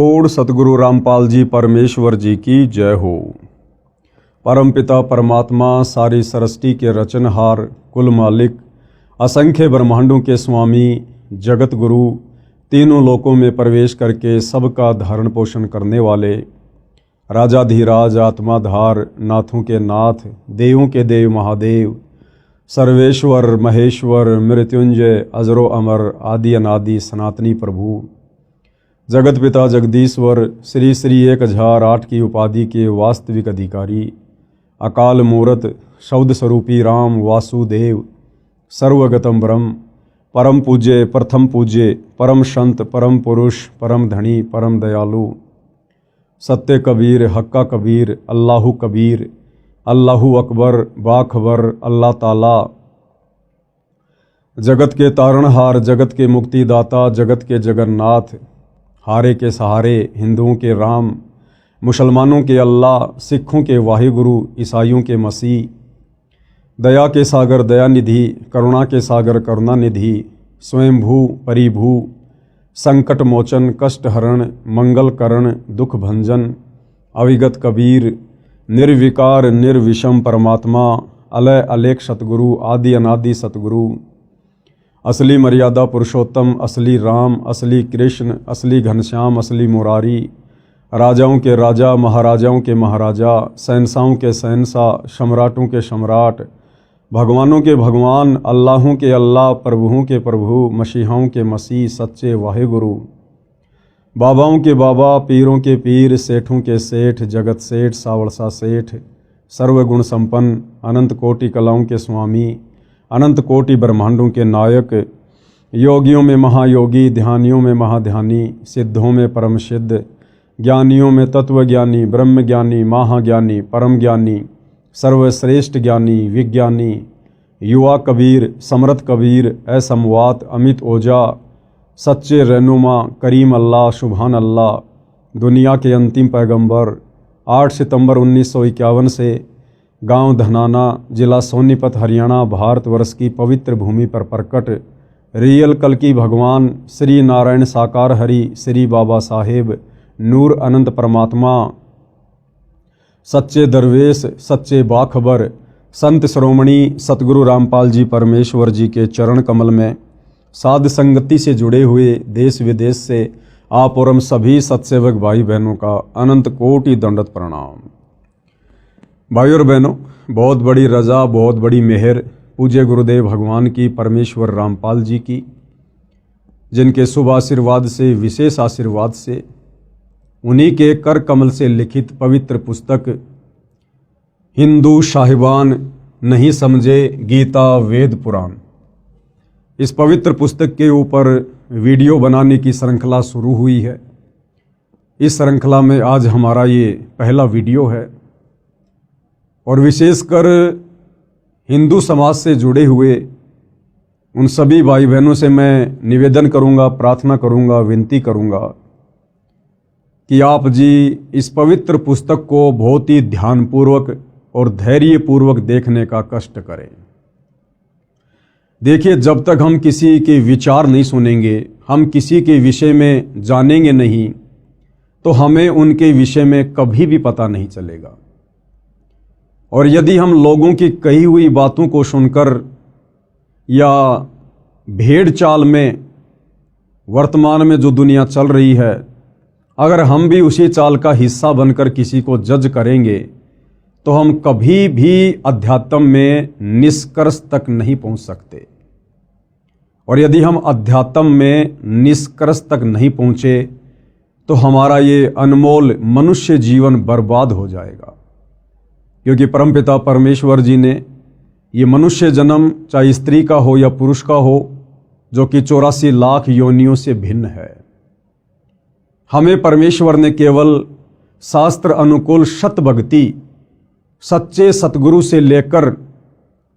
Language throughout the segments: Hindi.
बोर्ड सतगुरु रामपाल जी परमेश्वर जी की जय हो। परमपिता परमात्मा सारी सृष्टि के रचनहार, कुल मालिक, असंख्य ब्रह्मांडों के स्वामी, जगत गुरु, तीनों लोकों में प्रवेश करके सबका धारण पोषण करने वाले, राजाधिराज, आत्माधार, नाथों के नाथ, देवों के देव महादेव, सर्वेश्वर महेश्वर, मृत्युंजय, अजरो अमर, आदि अनादि सनातनी प्रभु, जगत पिता जगदीश्वर, श्री श्री 1008 की उपाधि के वास्तविक अधिकारी, अकाल मूरत, शब्द स्वरूपी राम वासुदेव, सर्वगतम ब्रह्म, परम पूज्य, प्रथम पूज्य, परम संत, परम पुरुष, परम धनी, परम दयालु, सत्य कबीर, हक्का कबीर, अल्लाहु कबीर, अल्लाहु अकबर, बाखबर, अल्लाह ताला, जगत के तारणहार, जगत के मुक्तिदाता, जगत के जगन्नाथ, हारे के सहारे, हिंदुओं के राम, मुसलमानों के अल्लाह, सिखों के वाहिगुरु, ईसाइयों के मसीह, दया के सागर दयानिधि, करुणा के सागर करुणानिधि, स्वयंभू परिभू, संकट मोचन, कष्ट हरण, मंगल करण, दुख भंजन, अविगत कबीर, निर्विकार निर्विषम परमात्मा, अलय अलेख सतगुरु, आदि अनादि सतगुरु, असली मर्यादा पुरुषोत्तम, असली राम, असली कृष्ण, असली घनश्याम, असली मुरारी, राजाओं के राजा, महाराजाओं के महाराजा, शहंशाहों के शहंशाह, सम्राटों के सम्राट, भगवानों के भगवान, अल्लाहों के अल्लाह, प्रभुओं के प्रभु, मसीहाओं के मसीह, सच्चे वाहिगुरु, बाबाओं के बाबा, पीरों के पीर, सेठों के सेठ, जगत सेठ, सावड़सा सेठ, सर्वगुण संपन्न, अनंत कोटि कलाओं के स्वामी, अनंत कोटि ब्रह्मांडों के नायक, योगियों में महायोगी, ध्यानियों में महाध्यानी, सिद्धों में परम सिद्ध, ज्ञानियों में तत्वज्ञानी, ब्रह्म ज्ञानी, महाज्ञानी, परम ज्ञानी, सर्वश्रेष्ठ ज्ञानी, विज्ञानी, युवा कबीर, समर्थ कबीर, असमवात, अमित ओजा, सच्चे रहनुमा, करीम अल्लाह, सुभान अल्लाह, दुनिया के अंतिम पैगंबर, 8 सितंबर 1951 से गांव धनाना, जिला सोनीपत, हरियाणा, भारतवर्ष की पवित्र भूमि पर प्रकट रियल कल्कि भगवान श्री नारायण साकार हरि, श्री बाबा साहेब नूर अनंत परमात्मा, सच्चे दरवेश, सच्चे बाखबर, संत श्रोमणी सतगुरु रामपाल जी परमेश्वर जी के चरण कमल में साध संगति से जुड़े हुए देश विदेश से आप और हम सभी सत्सेवक भाई बहनों का अनंत कोटि दंडवत प्रणाम। भाई और बहनों, बहुत बड़ी रजा, बहुत बड़ी मेहर पूज्य गुरुदेव भगवान की, परमेश्वर रामपाल जी की, जिनके शुभ आशीर्वाद से, विशेष आशीर्वाद से, उन्हीं के कर कमल से लिखित पवित्र पुस्तक हिंदू साहिबान नहीं समझे गीता वेद पुराण, इस पवित्र पुस्तक के ऊपर वीडियो बनाने की श्रृंखला शुरू हुई है। इस श्रृंखला में आज हमारा ये पहला वीडियो है और विशेषकर हिंदू समाज से जुड़े हुए उन सभी भाई बहनों से मैं निवेदन करूंगा, प्रार्थना करूंगा, विनती करूंगा कि आप जी इस पवित्र पुस्तक को बहुत ही ध्यानपूर्वक और धैर्यपूर्वक देखने का कष्ट करें। देखिए, जब तक हम किसी के विचार नहीं सुनेंगे, हम किसी के विषय में जानेंगे नहीं, तो हमें उनके विषय में कभी भी पता नहीं चलेगा। और यदि हम लोगों की कही हुई बातों को सुनकर या भेड़ चाल में वर्तमान में जो दुनिया चल रही है, अगर हम भी उसी चाल का हिस्सा बनकर किसी को जज करेंगे तो हम कभी भी अध्यात्म में निष्कर्ष तक नहीं पहुंच सकते। और यदि हम अध्यात्म में निष्कर्ष तक नहीं पहुंचे तो हमारा ये अनमोल मनुष्य जीवन बर्बाद हो जाएगा, क्योंकि परमपिता परमेश्वर जी ने ये मनुष्य जन्म, चाहे स्त्री का हो या पुरुष का हो, जो कि 84 लाख योनियों से भिन्न है, हमें परमेश्वर ने केवल शास्त्र अनुकूल सत भक्ति, सच्चे सतगुरु से लेकर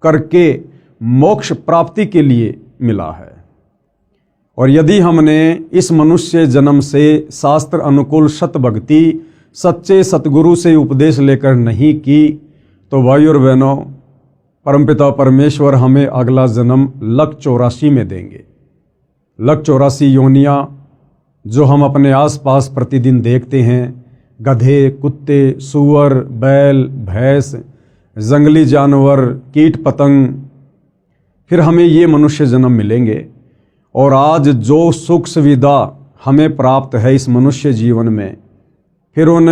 करके मोक्ष प्राप्ति के लिए मिला है। और यदि हमने इस मनुष्य जन्म से शास्त्र अनुकूल सत भक्ति, सच्चे सतगुरु से उपदेश लेकर नहीं की, तो भाई और बहनों, परमपिता परमेश्वर हमें अगला जन्म 184 में देंगे। 184 योनियाँ जो हम अपने आसपास प्रतिदिन देखते हैं, गधे, कुत्ते, सूअर, बैल, भैंस, जंगली जानवर, कीट पतंग, फिर हमें ये मनुष्य जन्म मिलेंगे। और आज जो सुख सुविधा हमें प्राप्त है इस मनुष्य जीवन में, फिर उन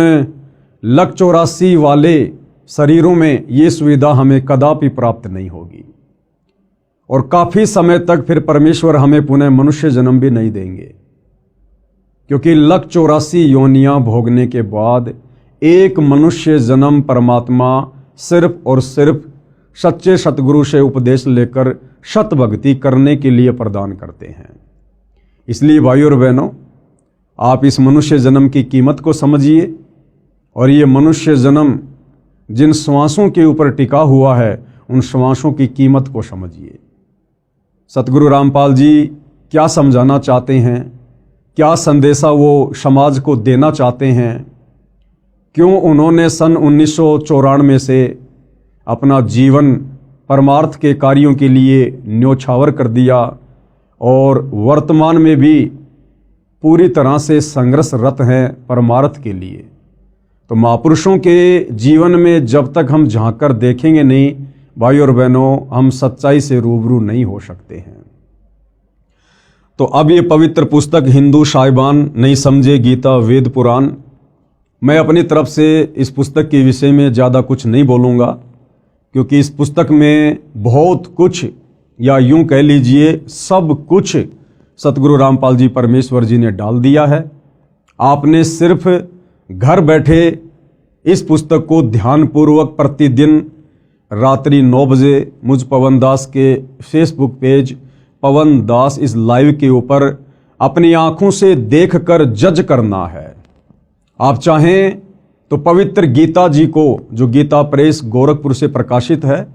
1,84 वाले शरीरों में ये सुविधा हमें कदापि प्राप्त नहीं होगी। और काफ़ी समय तक फिर परमेश्वर हमें पुनः मनुष्य जन्म भी नहीं देंगे, क्योंकि 1,84 योनियां भोगने के बाद एक मनुष्य जन्म परमात्मा सिर्फ और सिर्फ सच्चे सतगुरु से उपदेश लेकर सत भक्ति करने के लिए प्रदान करते हैं। इसलिए भाइयों और बहनों, आप इस मनुष्य जन्म की कीमत को समझिए और ये मनुष्य जन्म जिन श्वासों के ऊपर टिका हुआ है उन श्वासों की कीमत को समझिए। सतगुरु रामपाल जी क्या समझाना चाहते हैं, क्या संदेशा वो समाज को देना चाहते हैं, क्यों उन्होंने सन 1994 से अपना जीवन परमार्थ के कार्यों के लिए न्योछावर कर दिया और वर्तमान में भी पूरी तरह से संघर्षरत हैं परमार्थ के लिए। तो महापुरुषों के जीवन में जब तक हम झांक कर देखेंगे नहीं भाई और बहनों, हम सच्चाई से रूबरू नहीं हो सकते हैं। तो अब ये पवित्र पुस्तक हिंदू साहिबान नहीं समझे गीता वेद पुराण, मैं अपनी तरफ से इस पुस्तक के विषय में ज़्यादा कुछ नहीं बोलूँगा, क्योंकि इस पुस्तक में बहुत कुछ, या यूं कह लीजिए सब कुछ सतगुरु रामपाल जी परमेश्वर जी ने डाल दिया है। आपने सिर्फ घर बैठे इस पुस्तक को ध्यानपूर्वक प्रतिदिन रात्रि 9 बजे मुझ पवन दास के फेसबुक पेज पवन दास इस लाइव के ऊपर अपनी आंखों से देखकर जज करना है। आप चाहें तो पवित्र गीता जी को, जो गीता प्रेस गोरखपुर से प्रकाशित है,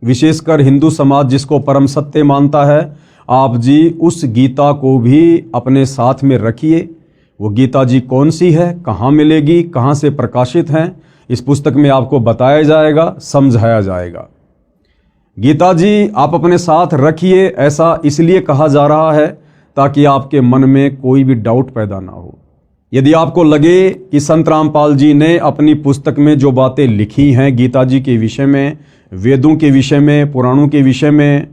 विशेषकर हिंदू समाज जिसको परम सत्य मानता है, आप जी उस गीता को भी अपने साथ में रखिए। वो गीता जी कौन सी है, कहाँ मिलेगी, कहाँ से प्रकाशित हैं, इस पुस्तक में आपको बताया जाएगा, समझाया जाएगा। गीता जी आप अपने साथ रखिए, ऐसा इसलिए कहा जा रहा है ताकि आपके मन में कोई भी डाउट पैदा ना हो। यदि आपको लगे कि संत रामपाल जी ने अपनी पुस्तक में जो बातें लिखी हैं गीता जी के विषय में, वेदों के विषय में, पुराणों के विषय में,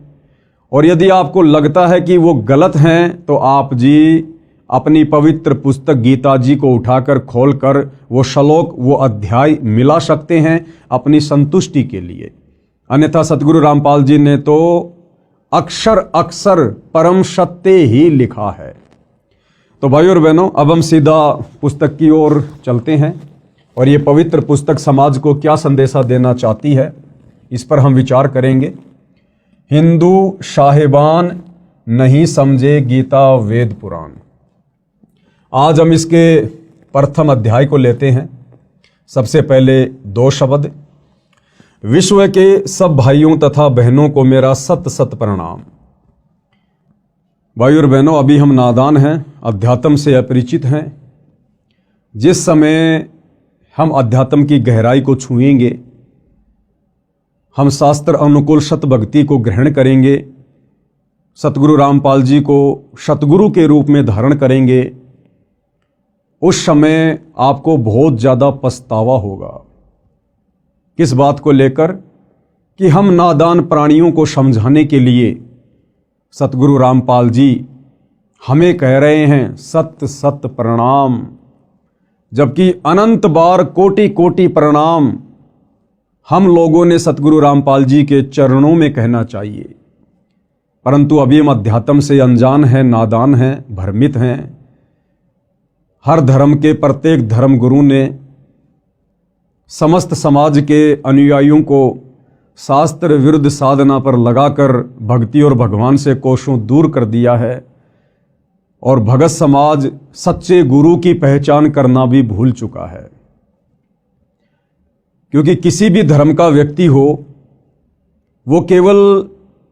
और यदि आपको लगता है कि वो गलत हैं, तो आप जी अपनी पवित्र पुस्तक गीता जी को उठाकर खोलकर वो श्लोक, वो अध्याय मिला सकते हैं अपनी संतुष्टि के लिए। अन्यथा सतगुरु रामपाल जी ने तो अक्षर अक्षर परम सत्य ही लिखा है। तो भाइयों और बहनों, अब हम सीधा पुस्तक की ओर चलते हैं और ये पवित्र पुस्तक समाज को क्या संदेशा देना चाहती है, इस पर हम विचार करेंगे। हिंदू साहिबान नहीं समझे गीता वेद पुराण। आज हम इसके प्रथम अध्याय को लेते हैं। सबसे पहले 2 शब्द। विश्व के सब भाइयों तथा बहनों को मेरा सत सत प्रणाम। भाई और बहनों, अभी हम नादान हैं, अध्यात्म से अपरिचित हैं। जिस समय हम अध्यात्म की गहराई को छुएंगे, हम शास्त्र अनुकूल सत भक्ति को ग्रहण करेंगे, सतगुरु रामपाल जी को सतगुरु के रूप में धारण करेंगे, उस समय आपको बहुत ज़्यादा पछतावा होगा। किस बात को लेकर? कि हम नादान प्राणियों को समझाने के लिए सतगुरु रामपाल जी हमें कह रहे हैं सत सत प्रणाम, जबकि अनंत बार कोटि कोटि प्रणाम हम लोगों ने सतगुरु रामपाल जी के चरणों में कहना चाहिए। परंतु अभी हम अध्यात्म से अनजान हैं, नादान हैं, भ्रमित हैं। हर धर्म के प्रत्येक धर्म गुरु ने समस्त समाज के अनुयायियों को शास्त्र विरुद्ध साधना पर लगाकर भक्ति और भगवान से कोसों दूर कर दिया है, और भगत समाज सच्चे गुरु की पहचान करना भी भूल चुका है। क्योंकि किसी भी धर्म का व्यक्ति हो, वो केवल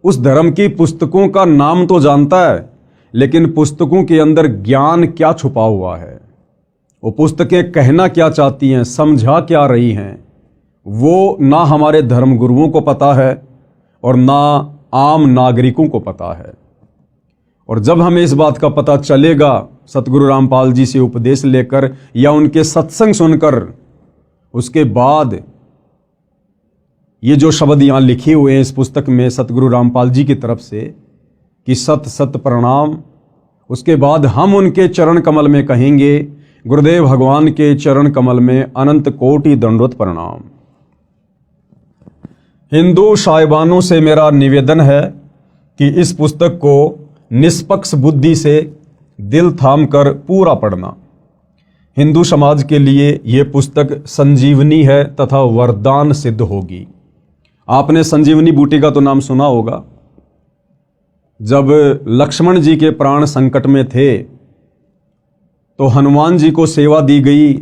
उस धर्म की पुस्तकों का नाम तो जानता है, लेकिन पुस्तकों के अंदर ज्ञान क्या छुपा हुआ है, वो पुस्तकें कहना क्या चाहती हैं, समझा क्या रही हैं, वो ना हमारे धर्म गुरुओं को पता है और ना आम नागरिकों को पता है। और जब हमें इस बात का पता चलेगा सतगुरु रामपाल जी से उपदेश लेकर या उनके सत्संग सुनकर, उसके बाद ये जो शब्द यहाँ लिखे हुए हैं इस पुस्तक में सतगुरु रामपाल जी की तरफ से कि सत सत प्रणाम, उसके बाद हम उनके चरण कमल में कहेंगे गुरुदेव भगवान के चरण कमल में अनंत कोटि दंडवत प्रणाम। हिंदू साहिबानों से मेरा निवेदन है कि इस पुस्तक को निष्पक्ष बुद्धि से दिल थाम कर पूरा पढ़ना। हिंदू समाज के लिए ये पुस्तक संजीवनी है तथा वरदान सिद्ध होगी। आपने संजीवनी बूटी का तो नाम सुना होगा। जब लक्ष्मण जी के प्राण संकट में थे तो हनुमान जी को सेवा दी गई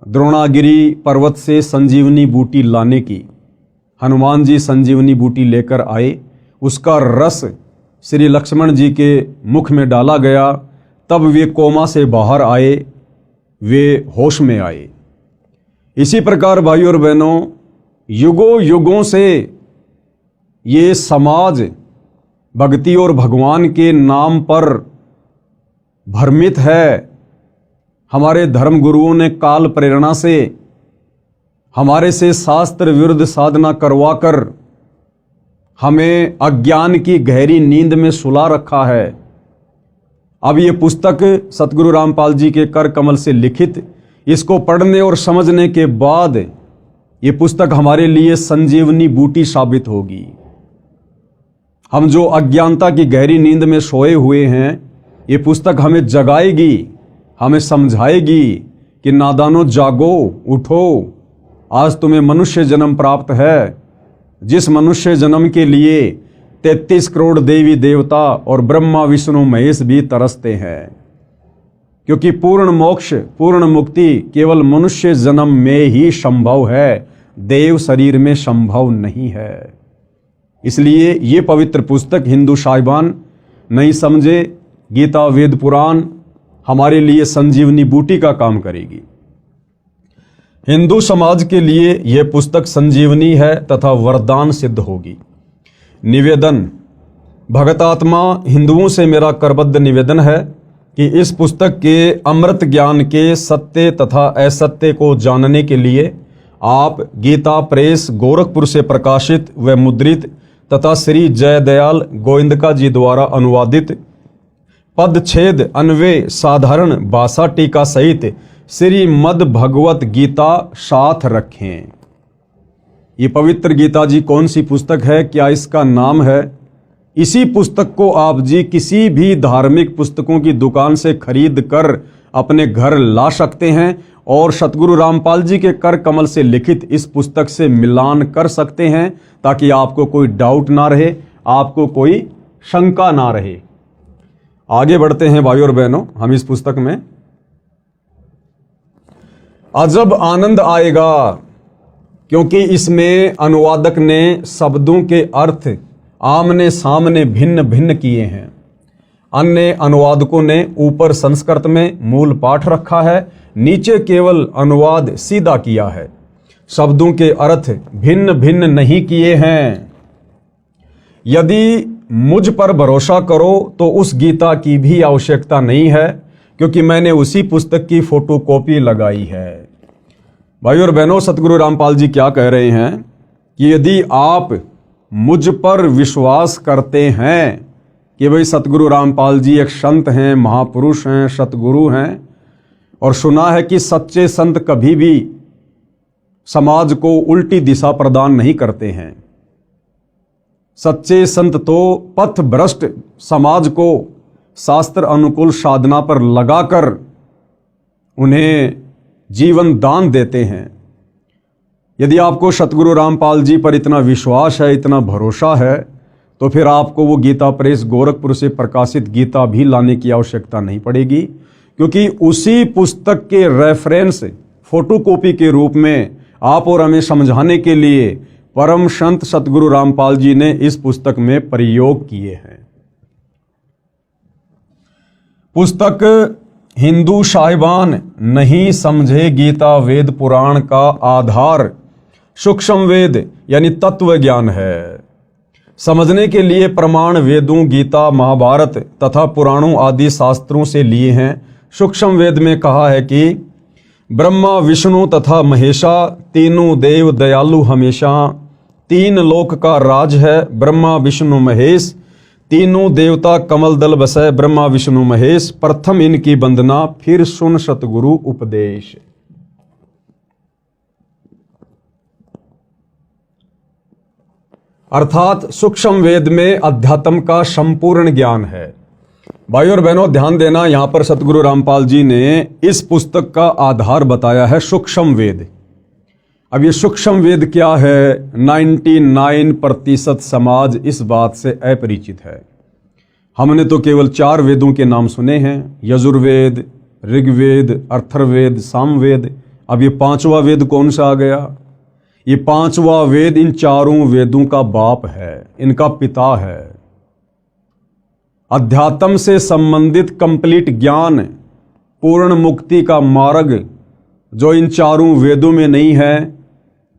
द्रोणागिरी पर्वत से संजीवनी बूटी लाने की। हनुमान जी संजीवनी बूटी लेकर आए, उसका रस श्री लक्ष्मण जी के मुख में डाला गया, तब वे कोमा से बाहर आए, वे होश में आए। इसी प्रकार भाइयों और बहनों, युगों युगों से ये समाज भक्ति और भगवान के नाम पर भ्रमित है। हमारे धर्म गुरुओं ने काल प्रेरणा से हमारे से शास्त्र विरुद्ध साधना करवाकर हमें अज्ञान की गहरी नींद में सुला रखा है। अब ये पुस्तक सतगुरु रामपाल जी के कर कमल से लिखित, इसको पढ़ने और समझने के बाद ये पुस्तक हमारे लिए संजीवनी बूटी साबित होगी। हम जो अज्ञानता की गहरी नींद में सोए हुए हैं, ये पुस्तक हमें जगाएगी, हमें समझाएगी कि नादानो जागो, उठो, आज तुम्हें मनुष्य जन्म प्राप्त है, जिस मनुष्य जन्म के लिए 33 करोड़ देवी देवता और ब्रह्मा विष्णु महेश भी तरसते हैं, क्योंकि पूर्ण मोक्ष पूर्ण मुक्ति केवल मनुष्य जन्म में ही संभव है, देव शरीर में संभव नहीं है। इसलिए ये पवित्र पुस्तक हिंदू साहिबान नहीं समझे, गीता वेद पुराण हमारे लिए संजीवनी बूटी का काम करेगी। हिंदू समाज के लिए यह पुस्तक संजीवनी है तथा वरदान सिद्ध होगी। निवेदन, भगतात्मा हिंदुओं से मेरा करबद्ध निवेदन है कि इस पुस्तक के अमृत ज्ञान के सत्य तथा असत्य को जानने के लिए आप गीता प्रेस गोरखपुर से प्रकाशित व मुद्रित तथा श्री जयदयाल गोविंदका जी द्वारा अनुवादित पदछेद अन्वय साधारण भाषा टीका सहित श्रीमद् भगवत गीता साथ रखें। ये पवित्र गीता जी कौन सी पुस्तक है, क्या इसका नाम है? इसी पुस्तक को आप जी किसी भी धार्मिक पुस्तकों की दुकान से खरीद कर अपने घर ला सकते हैं और सतगुरु रामपाल जी के कर कमल से लिखित इस पुस्तक से मिलान कर सकते हैं, ताकि आपको कोई डाउट ना रहे, आपको कोई शंका ना रहे। आगे बढ़ते हैं भाइयों और बहनों, हम इस पुस्तक में अजब आनंद आएगा, क्योंकि इसमें अनुवादक ने शब्दों के अर्थ आमने सामने भिन्न भिन्न किए हैं। अन्य अनुवादकों ने ऊपर संस्कृत में मूल पाठ रखा है, नीचे केवल अनुवाद सीधा किया है, शब्दों के अर्थ भिन्न भिन्न नहीं किए हैं। यदि मुझ पर भरोसा करो तो उस गीता की भी आवश्यकता नहीं है, क्योंकि मैंने उसी पुस्तक की फोटोकॉपी लगाई है। भाइयों और बहनों, सतगुरु रामपाल जी क्या कह रहे हैं कि यदि आप मुझ पर विश्वास करते हैं कि भाई सतगुरु रामपाल जी एक संत हैं, महापुरुष हैं, सतगुरु हैं, और सुना है कि सच्चे संत कभी भी समाज को उल्टी दिशा प्रदान नहीं करते हैं। सच्चे संत तो पथ भ्रष्ट समाज को शास्त्र अनुकूल साधना पर लगाकर उन्हें जीवन दान देते हैं। यदि आपको सतगुरु रामपाल जी पर इतना विश्वास है, इतना भरोसा है, तो फिर आपको वो गीता प्रेस गोरखपुर से प्रकाशित गीता भी लाने की आवश्यकता नहीं पड़ेगी, क्योंकि उसी पुस्तक के रेफरेंस फोटोकॉपी के रूप में आप और हमें समझाने के लिए परम संत सतगुरु रामपाल जी ने इस पुस्तक में प्रयोग किए हैं। पुस्तक हिंदू साहिबान नहीं समझे गीता वेद पुराण का आधार सूक्ष्म वेद यानी तत्व ज्ञान है। समझने के लिए प्रमाण वेदों, गीता, महाभारत तथा पुराणों आदि शास्त्रों से लिए हैं। सूक्ष्म वेद में कहा है कि ब्रह्मा, विष्णु तथा महेशा तीनों देव दयालु हमेशा, तीन लोक का राज है ब्रह्मा विष्णु महेश, तीनों देवता कमल दल बसै ब्रह्मा विष्णु महेश, प्रथम इनकी वंदना फिर सुन सतगुरु उपदेश। अर्थात सूक्ष्म वेद में अध्यात्म का संपूर्ण ज्ञान है। भाई और बहनों ध्यान देना, यहां पर सतगुरु रामपाल जी ने इस पुस्तक का आधार बताया है सूक्ष्म वेद। अब ये सूक्ष्म वेद क्या है, 99% समाज इस बात से अपरिचित है। हमने तो केवल 4 वेदों के नाम सुने हैं, यजुर्वेद, ऋग्वेद, अथर्ववेद, सामवेद। अब ये 5वां वेद कौन सा आ गया? ये 5वां वेद इन चारों वेदों का बाप है, इनका पिता है। अध्यात्म से संबंधित कंप्लीट ज्ञान, पूर्ण मुक्ति का मार्ग जो इन चारों वेदों में नहीं है,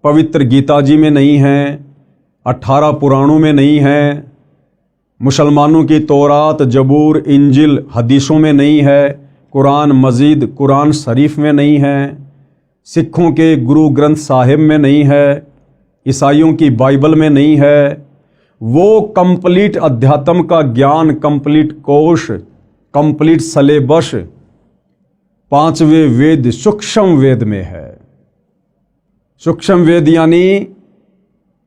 पवित्र गीता जी में नहीं है, 18 पुराणों में नहीं है, मुसलमानों की तौरात, जबूर, इंजिल, हदीसों में नहीं है, कुरान मजीद, कुरान शरीफ में नहीं है, सिखों के गुरु ग्रंथ साहिब में नहीं है, ईसाइयों की बाइबल में नहीं है, वो कंप्लीट अध्यात्म का ज्ञान, कंप्लीट कोश, कंप्लीट सलेबस 5वें वेद सूक्ष्म वेद में है। सूक्ष्म वेद यानी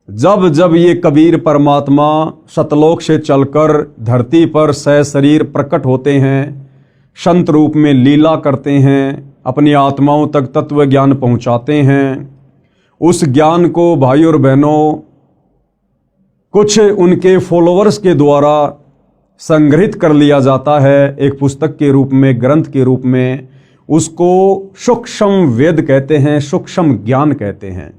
जब जब ये कबीर परमात्मा सतलोक से चलकर धरती पर सशरीर प्रकट होते हैं, संत रूप में लीला करते हैं, अपनी आत्माओं तक तत्व ज्ञान पहुंचाते हैं, उस ज्ञान को भाई और बहनों कुछ उनके फॉलोअर्स के द्वारा संग्रहित कर लिया जाता है एक पुस्तक के रूप में, ग्रंथ के रूप में। उसको सूक्ष्म वेद कहते हैं, सूक्ष्म ज्ञान कहते हैं।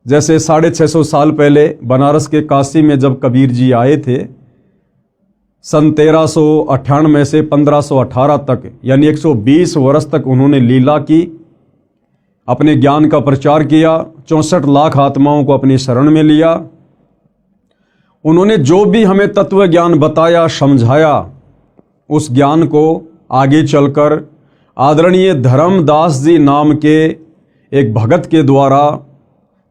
जैसे 650 साल पहले बनारस के काशी में जब कबीर जी आए थे, सन 1398 से 1518 तक यानी 120 वर्ष तक उन्होंने लीला की, अपने ज्ञान का प्रचार किया, 64 लाख आत्माओं को अपनी शरण में लिया। उन्होंने जो भी हमें तत्व ज्ञान बताया, समझाया, उस ज्ञान को आगे चलकर आदरणीय धर्मदास जी नाम के एक भगत के द्वारा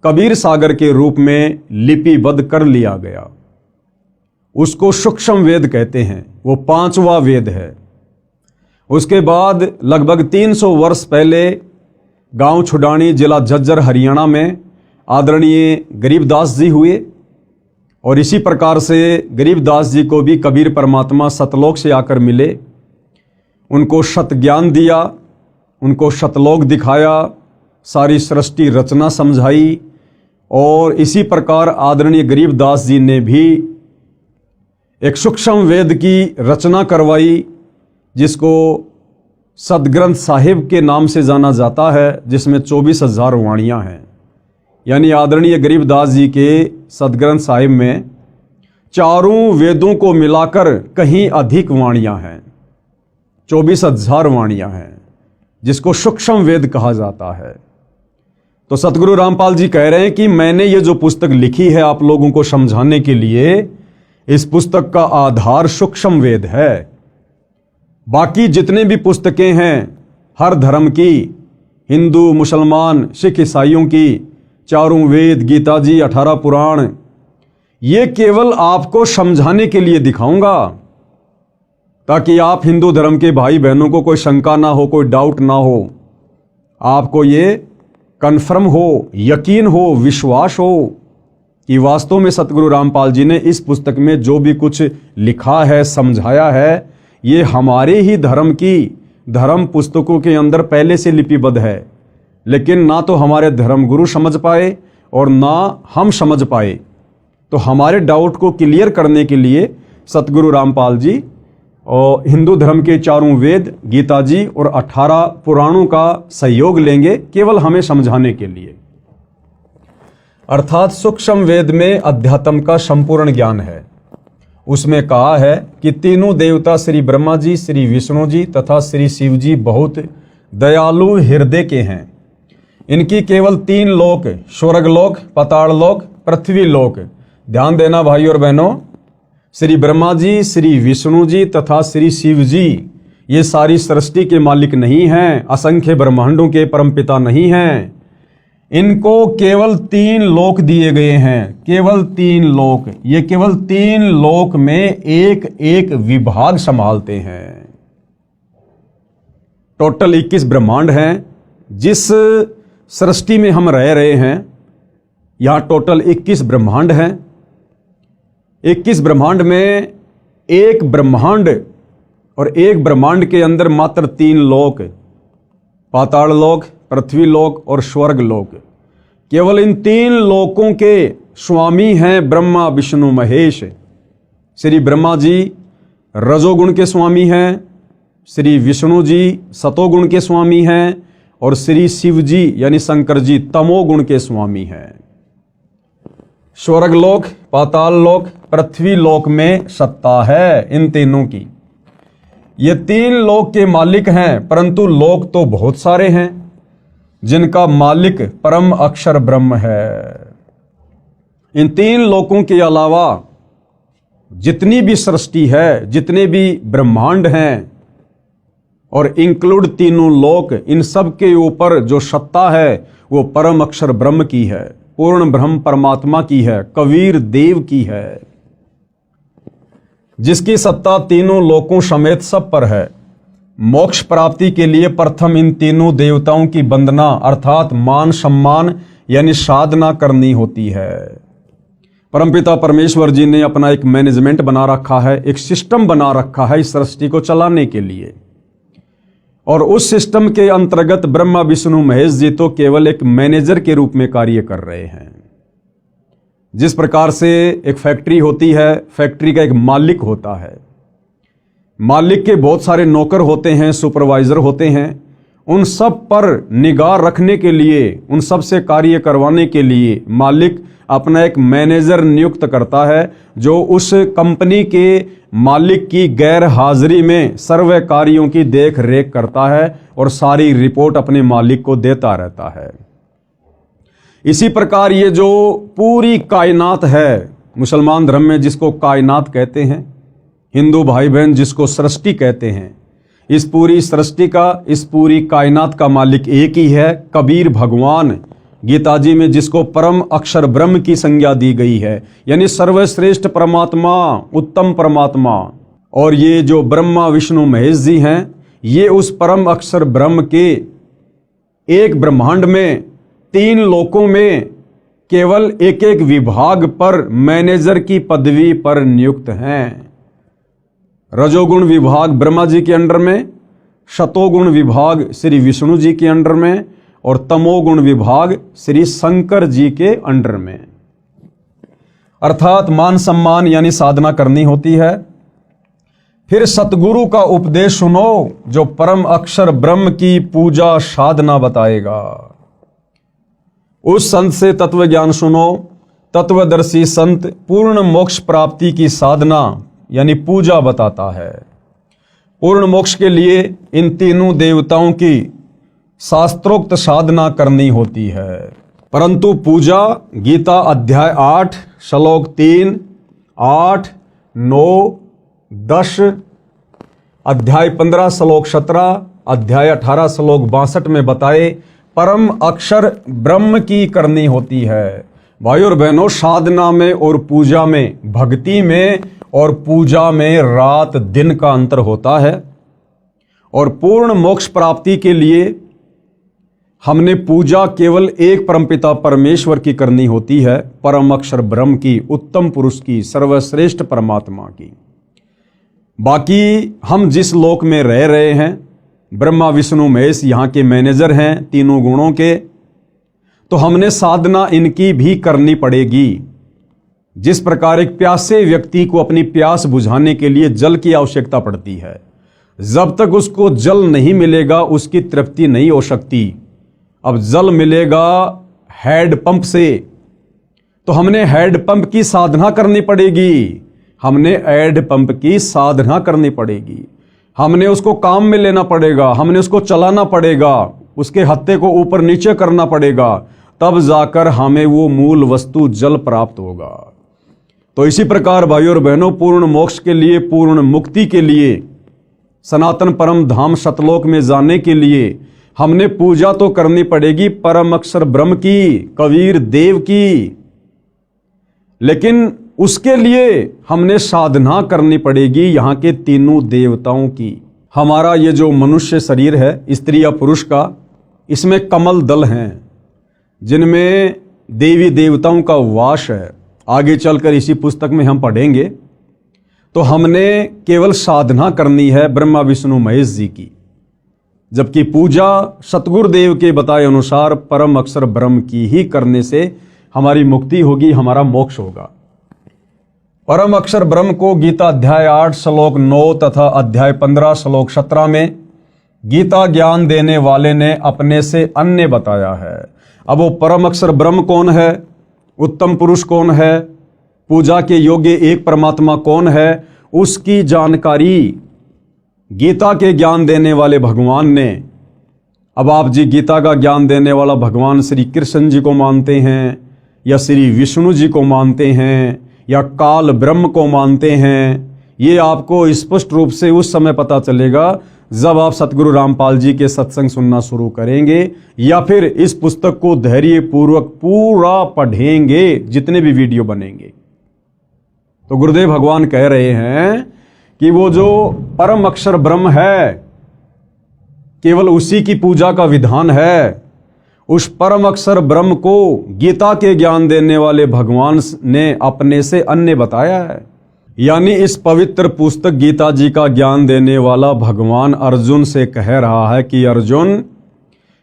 कबीर सागर के रूप में लिपिबद्ध कर लिया गया। उसको सूक्ष्म वेद कहते हैं, वो 5वां वेद है। उसके बाद लगभग 300 वर्ष पहले गांव छुडानी, जिला झज्जर, हरियाणा में आदरणीय गरीबदास जी हुए, और इसी प्रकार से गरीबदास जी को भी कबीर परमात्मा सतलोक से आकर मिले, उनको सत ज्ञान दिया, उनको सतलोक दिखाया, सारी सृष्टि रचना समझाई, और इसी प्रकार आदरणीय गरीबदास जी ने भी एक सूक्ष्म वेद की रचना करवाई, जिसको सदग्रंथ साहिब के नाम से जाना जाता है, जिसमें 24,000 वाणियाँ हैं। यानी आदरणीय गरीबदास जी के सदग्रंथ साहिब में चारों वेदों को मिलाकर कहीं अधिक वाणियाँ हैं, 24,000 वाणियाँ हैं, जिसको सूक्ष्म वेद कहा जाता है। तो सतगुरु रामपाल जी कह रहे हैं कि मैंने ये जो पुस्तक लिखी है आप लोगों को समझाने के लिए, इस पुस्तक का आधार सूक्ष्म वेद है। बाकी जितने भी पुस्तकें हैं हर धर्म की, हिंदू, मुसलमान, सिख, ईसाइयों की, चारों वेद, गीता जी, 18 पुराण, ये केवल आपको समझाने के लिए दिखाऊंगा, ताकि आप हिंदू धर्म के भाई बहनों को कोई शंका ना हो, कोई डाउट ना हो, आपको ये कन्फर्म हो, यकीन हो, विश्वास हो कि वास्तव में सतगुरु रामपाल जी ने इस पुस्तक में जो भी कुछ लिखा है, समझाया है, ये हमारे ही धर्म की धर्म पुस्तकों के अंदर पहले से लिपिबद्ध है। लेकिन ना तो हमारे धर्मगुरु समझ पाए और ना हम समझ पाए। तो हमारे डाउट को क्लियर करने के लिए सतगुरु रामपाल जी और हिंदू धर्म के चारों वेद, गीता जी और 18 पुराणों का सहयोग लेंगे, केवल हमें समझाने के लिए। अर्थात सूक्ष्म वेद में अध्यात्म का संपूर्ण ज्ञान है। उसमें कहा है कि तीनों देवता श्री ब्रह्मा जी, श्री विष्णु जी तथा श्री शिव जी बहुत दयालु हृदय के हैं। इनकी केवल 3 लोक, स्वर्गलोक, पाताल लोक, पृथ्वी लोक, ध्यान देना भाई और बहनों, श्री ब्रह्मा जी, श्री विष्णु जी तथा श्री शिव जी ये सारी सृष्टि के मालिक नहीं हैं, असंख्य ब्रह्मांडों के परमपिता नहीं हैं। इनको केवल 3 लोक दिए गए हैं, केवल 3 लोक। ये केवल 3 लोक में एक एक विभाग संभालते हैं। टोटल 21 ब्रह्मांड हैं। जिस सृष्टि में हम रह रहे हैं यहां टोटल 21 ब्रह्मांड हैं। 21 ब्रह्मांड में एक ब्रह्मांड और एक ब्रह्मांड के अंदर मात्र 3 लोक, पाताल लोक, पृथ्वी लोक और स्वर्ग लोक। केवल इन 3 लोकों के स्वामी हैं ब्रह्मा विष्णु महेश। श्री ब्रह्मा जी रजोगुण के स्वामी हैं, श्री विष्णु जी सतोगुण के स्वामी हैं और श्री शिव जी यानी शंकर जी तमोगुण के स्वामी हैं। स्वर्ग लोक, पाताल लोक, पृथ्वी लोक में सत्ता है इन तीनों की। ये 3 लोक के मालिक हैं, परंतु लोक तो बहुत सारे हैं जिनका मालिक परम अक्षर ब्रह्म है। इन 3 लोकों के अलावा जितनी भी सृष्टि है, जितने भी ब्रह्मांड हैं और इंक्लूड तीनों लोक, इन सब के ऊपर जो सत्ता है वो परम अक्षर ब्रह्म की है, पूर्ण ब्रह्म परमात्मा की है, कबीर देव की है, जिसकी सत्ता तीनों लोकों समेत सब पर है। मोक्ष प्राप्ति के लिए प्रथम इन तीनों देवताओं की वंदना अर्थात मान सम्मान यानी साधना करनी होती है। परमपिता परमेश्वर जी ने अपना एक मैनेजमेंट बना रखा है, एक सिस्टम बना रखा है इस सृष्टि को चलाने के लिए, और उस सिस्टम के अंतर्गत ब्रह्मा विष्णु महेश जी तो केवल एक मैनेजर के रूप में कार्य कर रहे हैं। जिस प्रकार से एक फैक्ट्री होती है, फैक्ट्री का एक मालिक होता है, मालिक के बहुत सारे नौकर होते हैं, सुपरवाइजर होते हैं, उन सब पर निगाह रखने के लिए, उन सब से कार्य करवाने के लिए मालिक अपना एक मैनेजर नियुक्त करता है, जो उस कंपनी के मालिक की गैर हाजिरी में सर्व कार्यों की देख रेख करता है और सारी रिपोर्ट अपने मालिक को देता रहता है। इसी प्रकार ये जो पूरी कायनात है, मुसलमान धर्म में जिसको कायनात कहते हैं, हिंदू भाई बहन जिसको सृष्टि कहते हैं, इस पूरी सृष्टि का, इस पूरी कायनात का मालिक एक ही है, कबीर भगवान। गीता जी में जिसको परम अक्षर ब्रह्म की संज्ञा दी गई है, यानी सर्वश्रेष्ठ परमात्मा, उत्तम परमात्मा। और ये जो ब्रह्मा विष्णु महेश जी हैं, ये उस परम अक्षर ब्रह्म के एक ब्रह्मांड में 3 लोकों में केवल एक एक विभाग पर मैनेजर की पदवी पर नियुक्त हैं। रजोगुण विभाग ब्रह्मा जी के अंडर में, शतोगुण विभाग श्री विष्णु जी के अंडर में और तमोगुण विभाग श्री शंकर जी के अंडर में। अर्थात मान सम्मान यानी साधना करनी होती है। फिर सतगुरु का उपदेश सुनो जो परम अक्षर ब्रह्म की पूजा साधना बताएगा। उस संत से तत्व ज्ञान सुनो। तत्वदर्शी संत पूर्ण मोक्ष प्राप्ति की साधना यानी पूजा बताता है। पूर्ण मोक्ष के लिए इन तीनों देवताओं की शास्त्रोक्त साधना करनी होती है। परंतु पूजा गीता अध्याय 8 श्लोक 3, 8, 9, 10, अध्याय 15 श्लोक 17, अध्याय 18 श्लोक 62 में बताए परम अक्षर ब्रह्म की करनी होती है। भाई और बहनों, साधना में और पूजा में, भक्ति में और पूजा में रात दिन का अंतर होता है। और पूर्ण मोक्ष प्राप्ति के लिए हमने पूजा केवल एक परमपिता परमेश्वर की करनी होती है, परम अक्षर ब्रह्म की, उत्तम पुरुष की, सर्वश्रेष्ठ परमात्मा की। बाकी हम जिस लोक में रह रहे हैं, ब्रह्मा विष्णु महेश यहाँ के मैनेजर हैं तीनों गुणों के, तो हमने साधना इनकी भी करनी पड़ेगी। जिस प्रकार एक प्यासे व्यक्ति को अपनी प्यास बुझाने के लिए जल की आवश्यकता पड़ती है, जब तक उसको जल नहीं मिलेगा उसकी तृप्ति नहीं हो सकती। अब जल मिलेगा हैंड पंप से, तो हमने हैंड पंप की साधना करनी पड़ेगी। हमने हैंड पंप की साधना करनी पड़ेगी। हमने उसको काम में लेना पड़ेगा, हमने उसको चलाना पड़ेगा, उसके हत्थे को ऊपर नीचे करना पड़ेगा, तब जाकर हमें वो मूल वस्तु जल प्राप्त होगा। तो इसी प्रकार भाइयों और बहनों, पूर्ण मोक्ष के लिए, पूर्ण मुक्ति के लिए, सनातन परम धाम सतलोक में जाने के लिए हमने पूजा तो करनी पड़ेगी परम अक्षर ब्रह्म की, कबीर देव की, लेकिन उसके लिए हमने साधना करनी पड़ेगी यहाँ के तीनों देवताओं की। हमारा ये जो मनुष्य शरीर है, स्त्री या पुरुष का, इसमें कमल दल हैं जिनमें देवी देवताओं का वास है। आगे चलकर इसी पुस्तक में हम पढ़ेंगे। तो हमने केवल साधना करनी है ब्रह्मा विष्णु महेश जी की, जबकि पूजा सतगुरुदेव के बताए अनुसार परम अक्षर ब्रह्म की ही करने से हमारी मुक्ति होगी, हमारा मोक्ष होगा। परम अक्षर ब्रह्म को गीता अध्याय 8 श्लोक 9 तथा अध्याय 15 श्लोक 17 में गीता ज्ञान देने वाले ने अपने से अन्य बताया है। अब वो परम अक्षर ब्रह्म कौन है, उत्तम पुरुष कौन है, पूजा के योग्य एक परमात्मा कौन है, उसकी जानकारी गीता के ज्ञान देने वाले भगवान ने। अब आप जी गीता का ज्ञान देने वाला भगवान श्री कृष्ण जी को मानते हैं, या श्री विष्णु जी को मानते हैं, या काल ब्रह्म को मानते हैं, ये आपको स्पष्ट रूप से उस समय पता चलेगा जब आप सतगुरु रामपाल जी के सत्संग सुनना शुरू करेंगे, या फिर इस पुस्तक को धैर्य पूर्वक पूरा पढ़ेंगे, जितने भी वीडियो बनेंगे। तो गुरुदेव भगवान कह रहे हैं कि वो जो परम अक्षर ब्रह्म है, केवल उसी की पूजा का विधान है। उस परम अक्षर ब्रह्म को गीता के ज्ञान देने वाले भगवान ने अपने से अन्य बताया है। यानी इस पवित्र पुस्तक गीता जी का ज्ञान देने वाला भगवान अर्जुन से कह रहा है कि अर्जुन,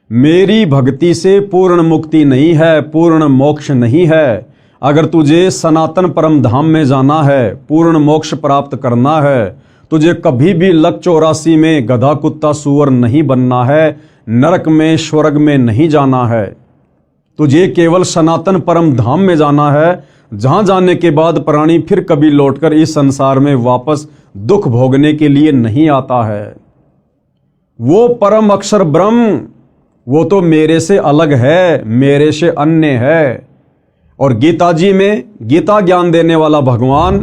मेरी भक्ति से पूर्ण मुक्ति नहीं है, पूर्ण मोक्ष नहीं है। अगर तुझे सनातन परम धाम में जाना है, पूर्ण मोक्ष प्राप्त करना है, तुझे कभी भी लक 84 में गधा कुत्ता सूअर नहीं बनना है, नरक में स्वर्ग में नहीं जाना है। तुझे केवल सनातन परम धाम में जाना है, जहां जाने के बाद प्राणी फिर कभी लौटकर इस संसार में वापस दुख भोगने के लिए नहीं आता है। वो परम अक्षर ब्रह्म, वो तो मेरे से अलग है, मेरे से अन्य है। और गीता जी में गीता ज्ञान देने वाला भगवान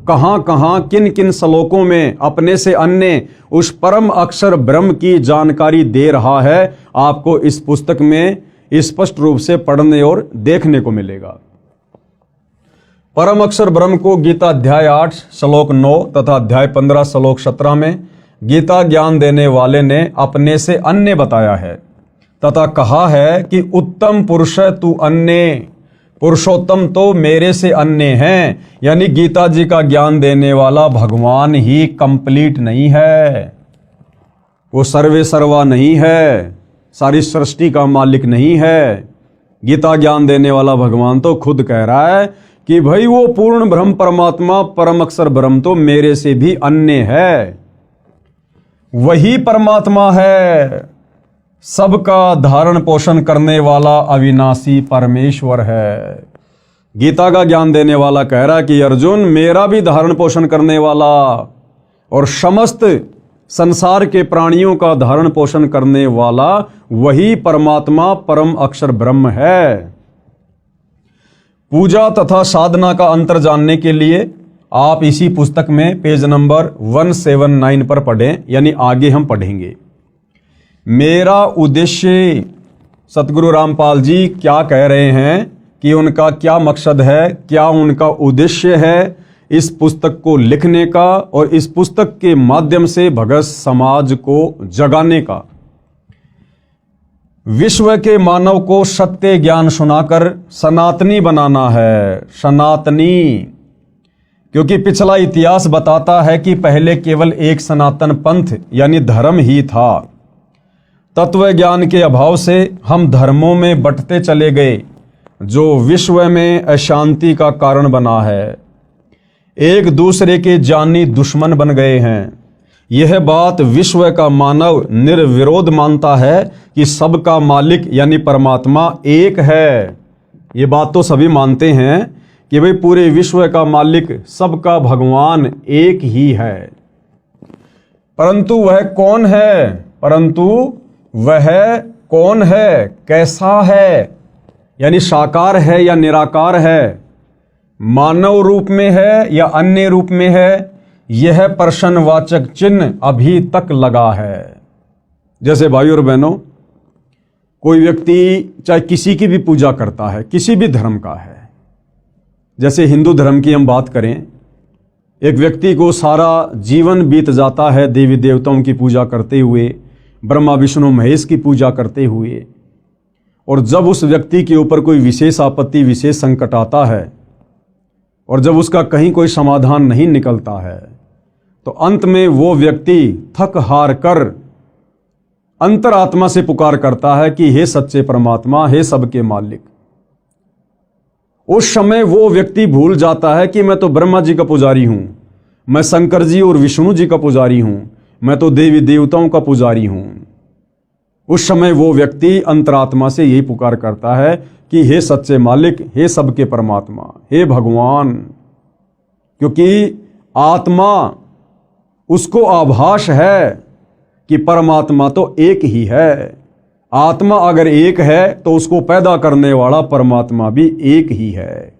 कहां कहां किन किन श्लोकों में अपने से अन्य उस परम अक्षर ब्रह्म की जानकारी दे रहा है, आपको इस पुस्तक में स्पष्ट रूप से पढ़ने और देखने को मिलेगा। परम अक्षर ब्रह्म को गीता अध्याय 8 श्लोक 9 तथा अध्याय 15 श्लोक 17 में गीता ज्ञान देने वाले ने अपने से अन्य बताया है तथा कहा है कि उत्तम पुरुष तू अन्य, पुरुषोत्तम तो मेरे से अन्य हैं। यानी गीता जी का ज्ञान देने वाला भगवान ही कंप्लीट नहीं है, वो सर्वे सर्वा नहीं है, सारी सृष्टि का मालिक नहीं है। गीता ज्ञान देने वाला भगवान तो खुद कह रहा है कि भाई वो पूर्ण ब्रह्म परमात्मा परम अक्षर ब्रह्म तो मेरे से भी अन्य है। वही परमात्मा है, सबका धारण पोषण करने वाला अविनाशी परमेश्वर है। गीता का ज्ञान देने वाला कह रहा है कि अर्जुन, मेरा भी धारण पोषण करने वाला और समस्त संसार के प्राणियों का धारण पोषण करने वाला वही परमात्मा परम अक्षर ब्रह्म है। पूजा तथा साधना का अंतर जानने के लिए आप इसी पुस्तक में पेज नंबर 179 पर पढ़ें, यानी आगे हम पढ़ेंगे। मेरा उद्देश्य, सतगुरु रामपाल जी क्या कह रहे हैं कि उनका क्या मकसद है, क्या उनका उद्देश्य है इस पुस्तक को लिखने का और इस पुस्तक के माध्यम से भगत समाज को जगाने का। विश्व के मानव को सत्य ज्ञान सुनाकर सनातनी बनाना है, सनातनी। क्योंकि पिछला इतिहास बताता है कि पहले केवल एक सनातन पंथ यानी धर्म ही था। तत्व ज्ञान के अभाव से हम धर्मों में बंटते चले गए, जो विश्व में अशांति का कारण बना है। एक दूसरे के जानी दुश्मन बन गए हैं। यह बात विश्व का मानव निर्विरोध मानता है कि सबका मालिक यानी परमात्मा एक है। ये बात तो सभी मानते हैं कि भाई पूरे विश्व का मालिक सबका भगवान एक ही है। परंतु वह कौन है? परंतु वह कौन है, कैसा है, यानी साकार है या निराकार है, मानव रूप में है या अन्य रूप में है, यह प्रश्नवाचक चिन्ह अभी तक लगा है। जैसे भाइयों और बहनों, कोई व्यक्ति चाहे किसी की भी पूजा करता है, किसी भी धर्म का है, जैसे हिंदू धर्म की हम बात करें, एक व्यक्ति को सारा जीवन बीत जाता है देवी देवताओं की पूजा करते हुए, ब्रह्मा विष्णु महेश की पूजा करते हुए, और जब उस व्यक्ति के ऊपर कोई विशेष आपत्ति, विशेष संकट आता है और जब उसका कहीं कोई समाधान नहीं निकलता है, तो अंत में वो व्यक्ति थक हार कर अंतरात्मा से पुकार करता है कि हे सच्चे परमात्मा, हे सबके मालिक। उस समय वो व्यक्ति भूल जाता है कि मैं तो ब्रह्मा जी का पुजारी हूं, मैं शंकर जी और विष्णु जी का पुजारी हूं, मैं तो देवी देवताओं का पुजारी हूं। उस समय वो व्यक्ति अंतरात्मा से यही पुकार करता है कि हे सच्चे मालिक, हे सबके परमात्मा, हे भगवान। क्योंकि आत्मा उसको आभास है कि परमात्मा तो एक ही है। आत्मा अगर एक है तो उसको पैदा करने वाला परमात्मा भी एक ही है।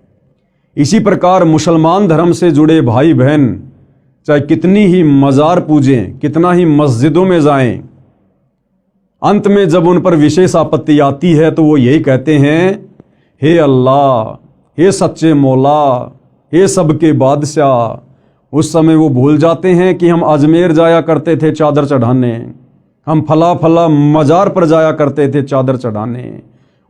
इसी प्रकार मुसलमान धर्म से जुड़े भाई बहन चाहे कितनी ही मज़ार पूजें, कितना ही मस्जिदों में जाएं, अंत में जब उन पर विशेष आपत्ति आती है तो वो यही कहते हैं, हे अल्लाह, हे सच्चे मौला, हे सबके बादशाह। उस समय वो भूल जाते हैं कि हम अजमेर जाया करते थे चादर चढ़ाने, हम फला फला मज़ार पर जाया करते थे चादर चढ़ाने।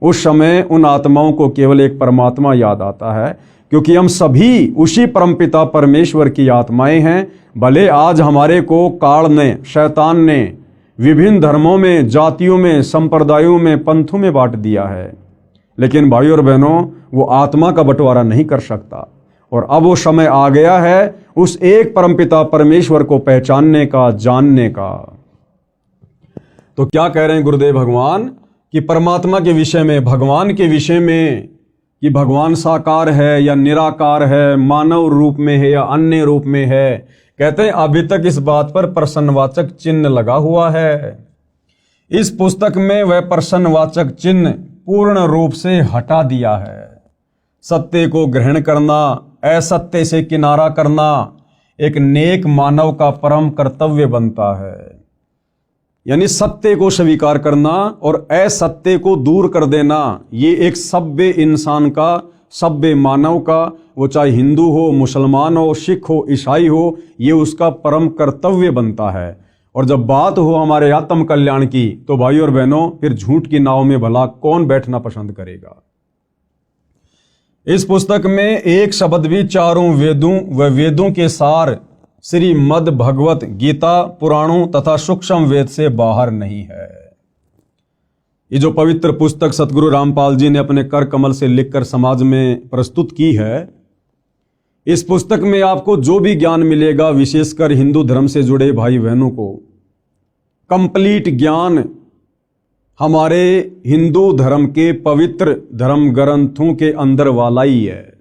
उस समय उन आत्माओं को केवल एक परमात्मा याद आता है, क्योंकि हम सभी उसी परमपिता परमेश्वर की आत्माएं हैं। भले आज हमारे को काल ने, शैतान ने विभिन्न धर्मों में, जातियों में, संप्रदायों में, पंथों में बांट दिया है, लेकिन भाइयों और बहनों, वो आत्मा का बंटवारा नहीं कर सकता। और अब वो समय आ गया है उस एक परमपिता परमेश्वर को पहचानने का, जानने का। तो क्या कह रहे हैं गुरुदेव भगवान कि परमात्मा के विषय में, भगवान के विषय में, कि भगवान साकार है या निराकार है, मानव रूप में है या अन्य रूप में है। कहते हैं अभी तक इस बात पर प्रश्नवाचक चिन्ह लगा हुआ है। इस पुस्तक में वह प्रश्नवाचक चिन्ह पूर्ण रूप से हटा दिया है। सत्य को ग्रहण करना, असत्य से किनारा करना एक नेक मानव का परम कर्तव्य बनता है। यानी सत्य को स्वीकार करना और असत्य को दूर कर देना, ये एक सभ्य इंसान का, सभ्य मानव का, वो चाहे हिंदू हो, मुसलमान हो, सिख हो, ईसाई हो, ये उसका परम कर्तव्य बनता है। और जब बात हो हमारे आत्म कल्याण की, तो भाइयों और बहनों, फिर झूठ की नाव में भला कौन बैठना पसंद करेगा। इस पुस्तक में एक शब्द भी चारों वेदों व वेदों के सार श्रीमद् भगवत गीता, पुराणों तथा सूक्ष्म वेद से बाहर नहीं है। ये जो पवित्र पुस्तक सतगुरु रामपाल जी ने अपने कर कमल से लिखकर समाज में प्रस्तुत की है, इस पुस्तक में आपको जो भी ज्ञान मिलेगा, विशेषकर हिंदू धर्म से जुड़े भाई बहनों को कंप्लीट ज्ञान हमारे हिंदू धर्म के पवित्र धर्म ग्रंथों के अंदर वाला ही है।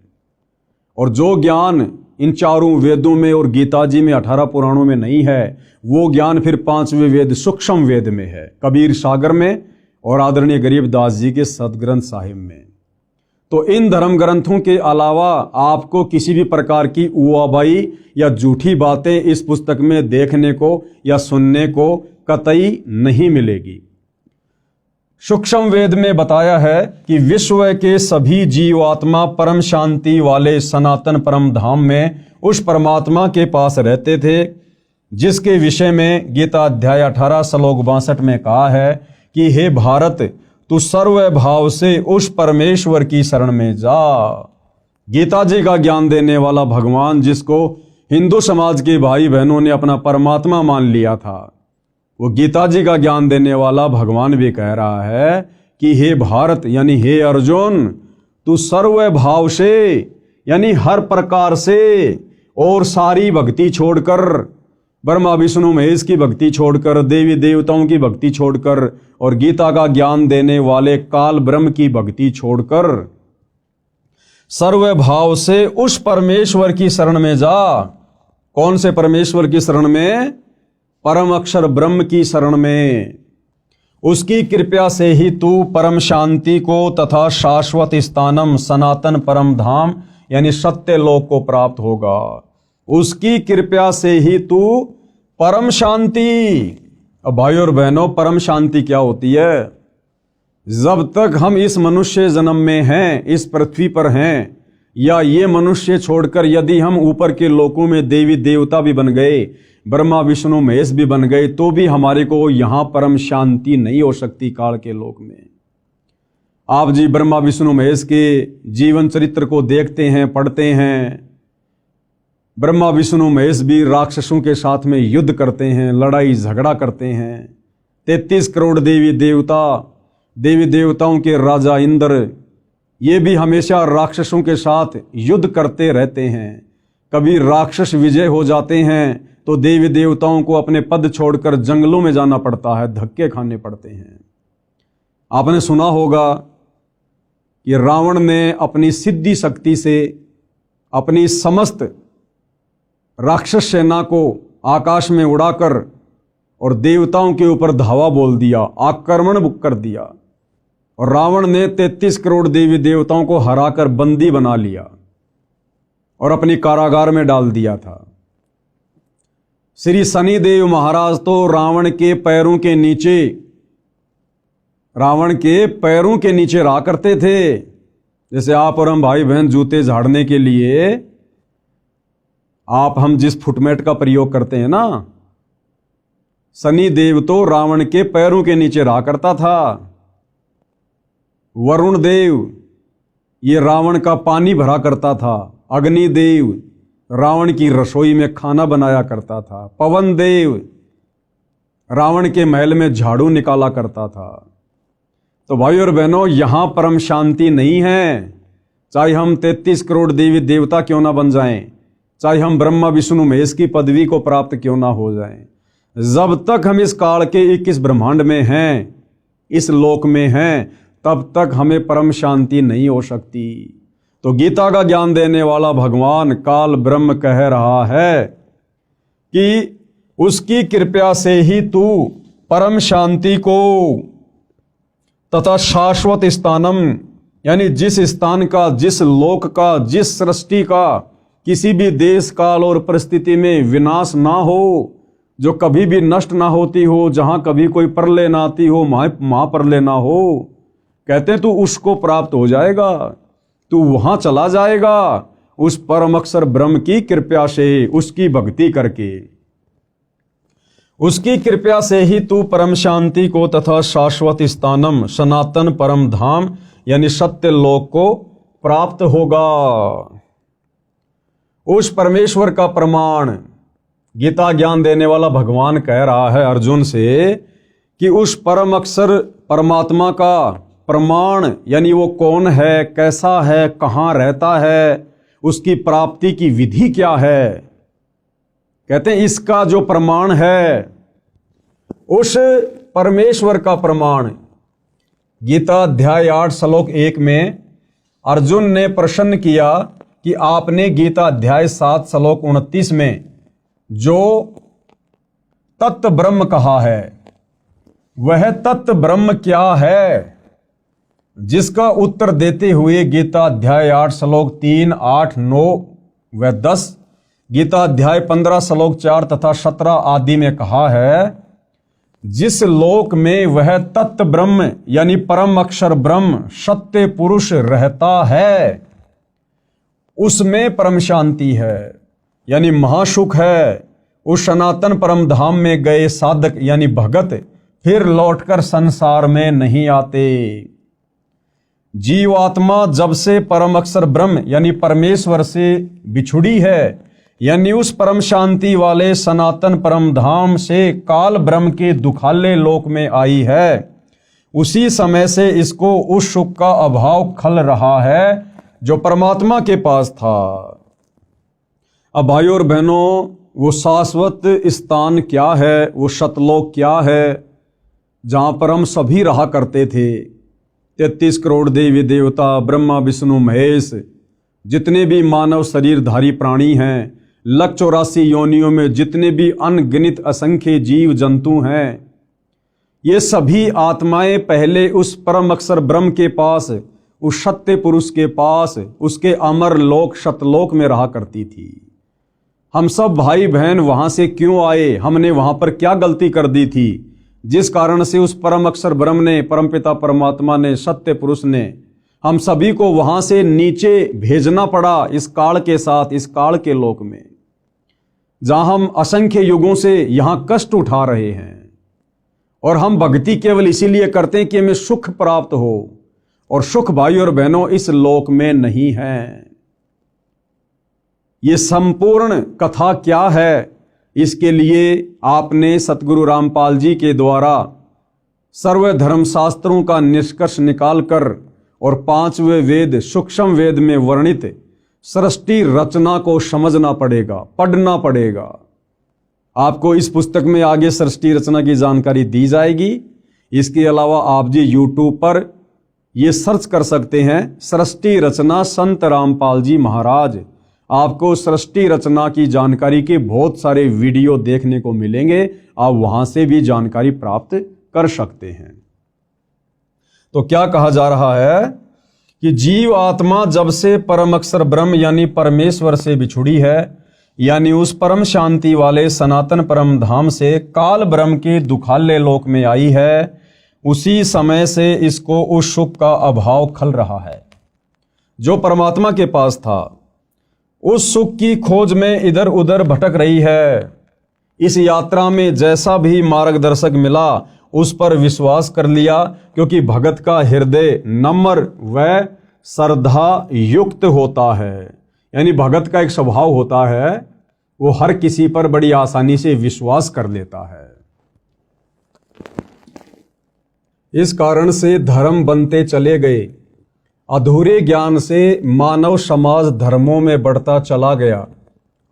और जो ज्ञान इन चारों वेदों में और गीता जी में, 18 पुराणों में नहीं है, वो ज्ञान फिर 5वें वेद सूक्ष्म वेद में है, कबीर सागर में और आदरणीय गरीबदास जी के सदग्रंथ साहिब में। तो इन धर्म ग्रंथों के अलावा आपको किसी भी प्रकार की उआबाई या झूठी बातें इस पुस्तक में देखने को या सुनने को कतई नहीं मिलेगी। सूक्ष्म वेद में बताया है कि विश्व के सभी जीवात्मा परम शांति वाले सनातन परम धाम में उस परमात्मा के पास रहते थे, जिसके विषय में गीता अध्याय 18 श्लोक 62 में कहा है कि हे भारत, तू सर्व भाव से उस परमेश्वर की शरण में जा। गीता जी का ज्ञान देने वाला भगवान, जिसको हिंदू समाज के भाई बहनों ने अपना परमात्मा मान लिया था, वो गीता जी का ज्ञान देने वाला भगवान भी कह रहा है कि हे भारत, यानी हे अर्जुन, तू सर्व भाव से, यानी हर प्रकार से, और सारी भक्ति छोड़कर, ब्रह्मा विष्णु महेश की भक्ति छोड़कर, देवी देवताओं की भक्ति छोड़कर, और गीता का ज्ञान देने वाले काल ब्रह्म की भक्ति छोड़कर सर्व भाव से उस परमेश्वर की शरण में जा। कौन से परमेश्वर की शरण में? परम अक्षर ब्रह्म की शरण में। उसकी कृपया से ही तू परम शांति को तथा शाश्वत स्थानम सनातन परम धाम यानी सत्य लोक को प्राप्त होगा। उसकी कृपा से ही तू परम शांति। अब भाइयों और बहनों, परम शांति क्या होती है? जब तक हम इस मनुष्य जन्म में हैं, इस पृथ्वी पर हैं, या ये मनुष्य छोड़कर यदि हम ऊपर के लोकों में देवी देवता भी बन गए, ब्रह्मा विष्णु महेश भी बन गए, तो भी हमारे को यहां परम शांति नहीं हो सकती काल के लोक में। आप जी ब्रह्मा विष्णु महेश के जीवन चरित्र को देखते हैं, पढ़ते हैं। ब्रह्मा विष्णु महेश भी राक्षसों के साथ में युद्ध करते हैं, लड़ाई झगड़ा करते हैं। 33 करोड़ देवी देवताओं के राजा इंद्र, ये भी हमेशा राक्षसों के साथ युद्ध करते रहते हैं। कभी राक्षस विजय हो जाते हैं तो देवी देवताओं को अपने पद छोड़कर जंगलों में जाना पड़ता है, धक्के खाने पड़ते हैं। आपने सुना होगा कि रावण ने अपनी सिद्धि शक्ति से अपनी समस्त राक्षस सेना को आकाश में उड़ाकर और देवताओं के ऊपर धावा बोल दिया, आक्रमण कर दिया, और रावण ने 33 करोड़ देवी देवताओं को हराकर बंदी बना लिया और अपनी कारागार में डाल दिया था। श्री शनिदेव महाराज तो रावण के पैरों के नीचे रहा करते थे। जैसे आप और हम भाई बहन जूते झाड़ने के लिए हम जिस फुटमेट का प्रयोग करते हैं ना, शनिदेव तो रावण के पैरों के नीचे रहा करता था। वरुण देव ये रावण का पानी भरा करता था। अग्निदेव रावण की रसोई में खाना बनाया करता था। पवन देव रावण के महल में झाड़ू निकाला करता था। तो भाई और बहनों, यहां परम शांति नहीं है। चाहे हम 33 करोड़ देवी देवता क्यों ना बन जाएं, चाहे हम ब्रह्मा विष्णु महेश की पदवी को प्राप्त क्यों ना हो जाएं, जब तक हम इस काल के 21 ब्रह्मांड में हैं, इस लोक में हैं, तब तक हमें परम शांति नहीं हो सकती। तो गीता का ज्ञान देने वाला भगवान काल ब्रह्म कह रहा है कि उसकी कृपा से ही तू परम शांति को तथा शाश्वत स्थानम, यानी जिस स्थान का, जिस लोक का, जिस सृष्टि का किसी भी देश काल और परिस्थिति में विनाश ना हो, जो कभी भी नष्ट ना होती हो, जहां कभी कोई प्रलय ना आती हो, महाप्रलय ना हो, कहते हैं तू उसको प्राप्त हो जाएगा, तू वहां चला जाएगा उस परम अक्षर ब्रह्म की कृपा से, उसकी भक्ति करके। उसकी कृपा से ही तू परम शांति को तथा शाश्वत स्थानम, सनातन परम धाम यानी सत्य लोक को प्राप्त होगा। उस परमेश्वर का प्रमाण गीता ज्ञान देने वाला भगवान कह रहा है अर्जुन से कि उस परम अक्षर परमात्मा का प्रमाण, यानी वो कौन है, कैसा है, कहाँ रहता है, उसकी प्राप्ति की विधि क्या है। कहते हैं इसका जो प्रमाण है, उस परमेश्वर का प्रमाण, गीता अध्याय 8 श्लोक 1 में अर्जुन ने प्रश्न किया कि आपने गीता अध्याय 7 श्लोक 29 में जो तत्व ब्रह्म कहा है, वह तत्व ब्रह्म क्या है? जिसका उत्तर देते हुए गीता अध्याय 8 श्लोक 3, 8, 9 व 10, गीता अध्याय 15 श्लोक 4 तथा 17 आदि में कहा है, जिस लोक में वह तत्व ब्रह्म यानी परम अक्षर ब्रह्म सत्य पुरुष रहता है, उसमें परम शांति है, यानी महासुख है। उस सनातन परम धाम में गए साधक यानी भगत फिर लौटकर संसार में नहीं आते। जीवात्मा जब से परम अक्षर ब्रह्म यानी परमेश्वर से बिछुड़ी है, यानी उस परम शांति वाले सनातन परम धाम से काल ब्रह्म के दुखाले लोक में आई है, उसी समय से इसको उस सुख का अभाव खल रहा है जो परमात्मा के पास था। अब भाइयों और बहनों, वो शाश्वत स्थान क्या है, वो सतलोक क्या है, जहां पर हम सभी रहा करते थे। 33 करोड़ देवी देवता, ब्रह्मा विष्णु महेश, जितने भी मानव शरीरधारी प्राणी हैं, 184 योनियों में जितने भी अनगिनत असंख्य जीव जंतु हैं, ये सभी आत्माएं पहले उस परम अक्षर ब्रह्म के पास उस सत्य पुरुष के पास उसके अमर लोक सतलोक में रहा करती थी। हम सब भाई बहन वहां से क्यों आए, हमने वहां पर क्या गलती कर दी थी, जिस कारण से उस परम अक्षर ब्रह्म ने, परमपिता परमात्मा ने, सत्य पुरुष ने हम सभी को वहां से नीचे भेजना पड़ा इस काल के साथ, इस काल के लोक में, जहां हम असंख्य युगों से यहां कष्ट उठा रहे हैं। और हम भक्ति केवल इसीलिए करते हैं कि हमें सुख प्राप्त हो, और सुख भाई और बहनों इस लोक में नहीं है। ये संपूर्ण कथा क्या है, इसके लिए आपने सतगुरु रामपाल जी के द्वारा सर्व धर्म शास्त्रों का निष्कर्ष निकालकर और 5वें वेद सूक्ष्म वेद में वर्णित सृष्टि रचना को समझना पड़ेगा, पढ़ना पड़ेगा। आपको इस पुस्तक में आगे सृष्टि रचना की जानकारी दी जाएगी। इसके अलावा आप जी यूट्यूब पर ये सर्च कर सकते हैं सृष्टि रचना संत रामपाल जी महाराज। आपको सृष्टि रचना की जानकारी के बहुत सारे वीडियो देखने को मिलेंगे, आप वहां से भी जानकारी प्राप्त कर सकते हैं। तो क्या कहा जा रहा है कि जीव आत्मा जब से परम अक्षर ब्रह्म यानी परमेश्वर से बिछुड़ी है, यानी उस परम शांति वाले सनातन परम धाम से काल ब्रह्म के दुखाले लोक में आई है, उसी समय से इसको उस सुख का अभाव खल रहा है जो परमात्मा के पास था। उस सुख की खोज में इधर उधर भटक रही है। इस यात्रा में जैसा भी मार्गदर्शक मिला उस पर विश्वास कर लिया, क्योंकि भगत का हृदय नम्र व श्रद्धा युक्त होता है। यानी भगत का एक स्वभाव होता है, वो हर किसी पर बड़ी आसानी से विश्वास कर लेता है। इस कारण से धर्म बनते चले गए। अधूरे ज्ञान से मानव समाज धर्मों में बढ़ता चला गया।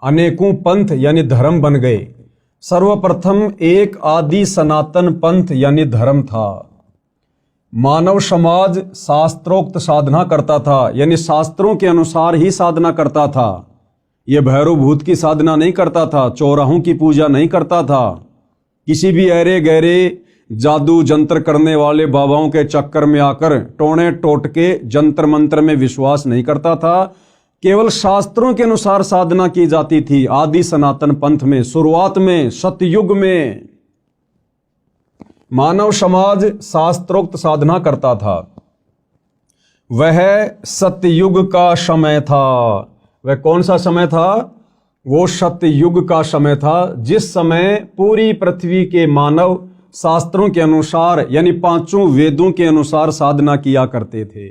अनेकों पंथ यानी धर्म बन गए। सर्वप्रथम एक आदि सनातन पंथ यानी धर्म था। मानव समाज शास्त्रोक्त साधना करता था, यानी शास्त्रों के अनुसार ही साधना करता था। यह भैरव भूत की साधना नहीं करता था, चौराहों की पूजा नहीं करता था, किसी भी ऐरे गहरे जादू जंत्र करने वाले बाबाओं के चक्कर में आकर टोने टोटके जंत्र मंत्र में विश्वास नहीं करता था। केवल शास्त्रों के अनुसार साधना की जाती थी। आदि सनातन पंथ में शुरुआत में सतयुग में मानव समाज शास्त्रोक्त साधना करता था। वह सतयुग का समय था। वह कौन सा समय था? वो सतयुग का समय था, जिस समय पूरी पृथ्वी के मानव शास्त्रों के अनुसार यानी पांचों वेदों के अनुसार साधना किया करते थे।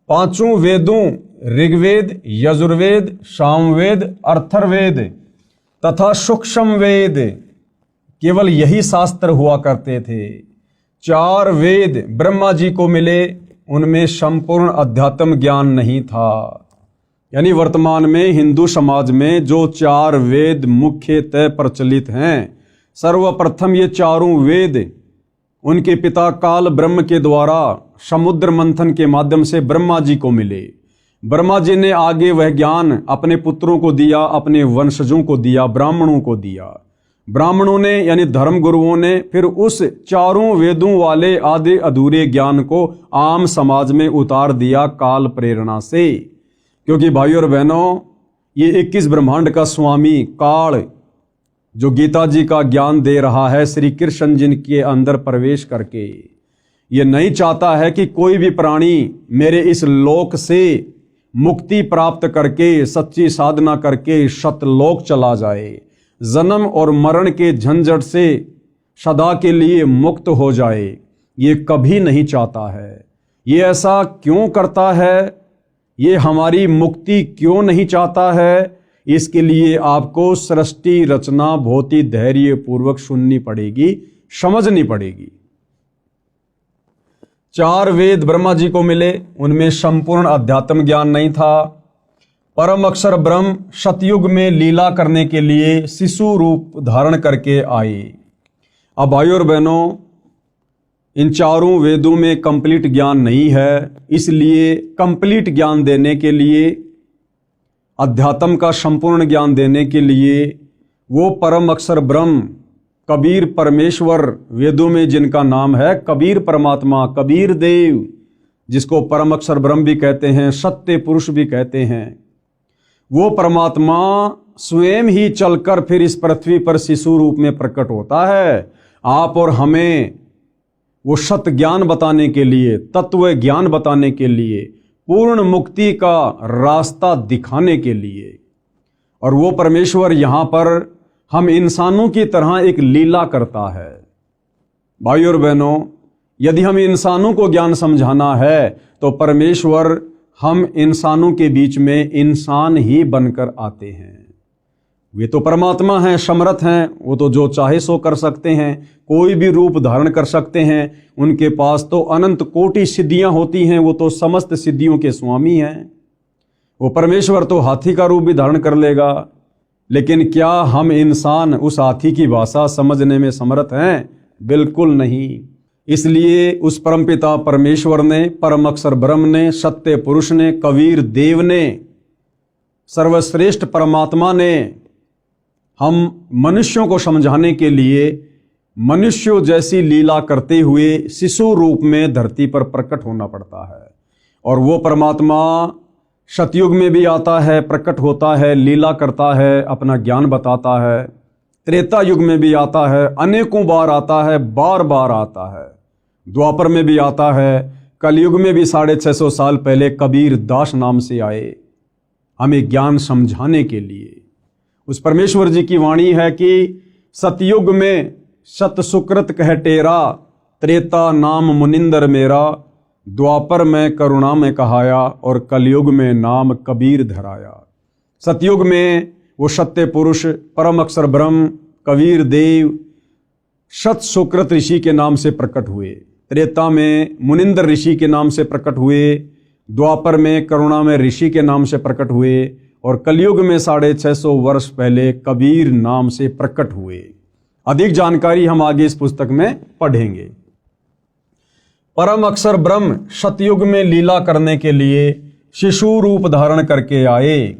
पांचों वेदों ऋग्वेद, यजुर्वेद, सामवेद, अथर्ववेद तथा सूक्ष्म वेद, केवल यही शास्त्र हुआ करते थे। 4 वेद ब्रह्मा जी को मिले, उनमें संपूर्ण अध्यात्म ज्ञान नहीं था। यानी वर्तमान में हिंदू समाज में जो 4 वेद मुख्यतः प्रचलित हैं, सर्वप्रथम ये चारों वेद उनके पिता काल ब्रह्म के द्वारा समुद्र मंथन के माध्यम से ब्रह्मा जी को मिले। ब्रह्मा जी ने आगे वह ज्ञान अपने पुत्रों को दिया, अपने वंशजों को दिया, ब्राह्मणों को दिया। ब्राह्मणों ने यानी धर्म गुरुओं ने फिर उस चारों वेदों वाले आधे अधूरे ज्ञान को आम समाज में उतार दिया काल प्रेरणा से। क्योंकि भाइयों और बहनों, ये 21 ब्रह्मांड का स्वामी काल जो गीता जी का ज्ञान दे रहा है श्री कृष्ण जी के अंदर प्रवेश करके, ये नहीं चाहता है कि कोई भी प्राणी मेरे इस लोक से मुक्ति प्राप्त करके सच्ची साधना करके सतलोक चला जाए, जन्म और मरण के झंझट से सदा के लिए मुक्त हो जाए। ये कभी नहीं चाहता है। ये ऐसा क्यों करता है? ये हमारी मुक्ति क्यों नहीं चाहता है? इसके लिए आपको सृष्टि रचना बहुत ही धैर्य पूर्वक सुननी पड़ेगी, समझनी पड़ेगी। 4 वेद ब्रह्मा जी को मिले, उनमें संपूर्ण अध्यात्म ज्ञान नहीं था। परम अक्षर ब्रह्म सतयुग में लीला करने के लिए शिशु रूप धारण करके आए। अब भाइयों और बहनों, इन चारों वेदों में कंप्लीट ज्ञान नहीं है, इसलिए कंप्लीट ज्ञान देने के लिए, अध्यात्म का संपूर्ण ज्ञान देने के लिए वो परम अक्षर ब्रह्म कबीर परमेश्वर, वेदों में जिनका नाम है कबीर परमात्मा, कबीर देव, जिसको परम अक्षर ब्रह्म भी कहते हैं, सत्य पुरुष भी कहते हैं, वो परमात्मा स्वयं ही चलकर फिर इस पृथ्वी पर शिशु रूप में प्रकट होता है, आप और हमें वो सत्य ज्ञान बताने के लिए, तत्व ज्ञान बताने के लिए, पूर्ण मुक्ति का रास्ता दिखाने के लिए। और वो परमेश्वर यहाँ पर हम इंसानों की तरह एक लीला करता है। भाइयों और बहनों, यदि हम इंसानों को ज्ञान समझाना है तो परमेश्वर हम इंसानों के बीच में इंसान ही बनकर आते हैं। वे तो परमात्मा हैं, समर्थ हैं, वो तो जो चाहे सो कर सकते हैं, कोई भी रूप धारण कर सकते हैं। उनके पास तो अनंत कोटि सिद्धियां होती हैं, वो तो समस्त सिद्धियों के स्वामी हैं। वो परमेश्वर तो हाथी का रूप भी धारण कर लेगा, लेकिन क्या हम इंसान उस हाथी की भाषा समझने में समर्थ हैं? बिल्कुल नहीं। इसलिए उस परमपिता परमेश्वर ने, परम अक्षर ब्रह्म ने, सत्य पुरुष ने, कबीर देव ने, सर्वश्रेष्ठ परमात्मा ने हम मनुष्यों को समझाने के लिए मनुष्यों जैसी लीला करते हुए शिशु रूप में धरती पर प्रकट होना पड़ता है। और वो परमात्मा सतयुग में भी आता है, प्रकट होता है, लीला करता है, अपना ज्ञान बताता है। त्रेता युग में भी आता है, अनेकों बार आता है, बार बार आता है। द्वापर में भी आता है, कलयुग में भी 650 साल पहले कबीर दास नाम से आए हमें ज्ञान समझाने के लिए। उस परमेश्वर जी की वाणी है कि सतयुग में सत सुकृत कह टेरा, त्रेता नाम मुनिंदर मेरा, द्वापर में करुणा में कहाया और कलयुग में नाम कबीर धराया। सतयुग में वो सत्य पुरुष परम अक्षर ब्रह्म कबीर देव सत सुकृत ऋषि के नाम से प्रकट हुए, त्रेता में मुनिंदर ऋषि के नाम से प्रकट हुए, द्वापर में करुणा में ऋषि के नाम से प्रकट हुए और कलयुग में 650 वर्ष पहले कबीर नाम से प्रकट हुए। अधिक जानकारी हम आगे इस पुस्तक में पढ़ेंगे। परम अक्षर ब्रह्म सतयुग में लीला करने के लिए शिशु रूप धारण करके आए,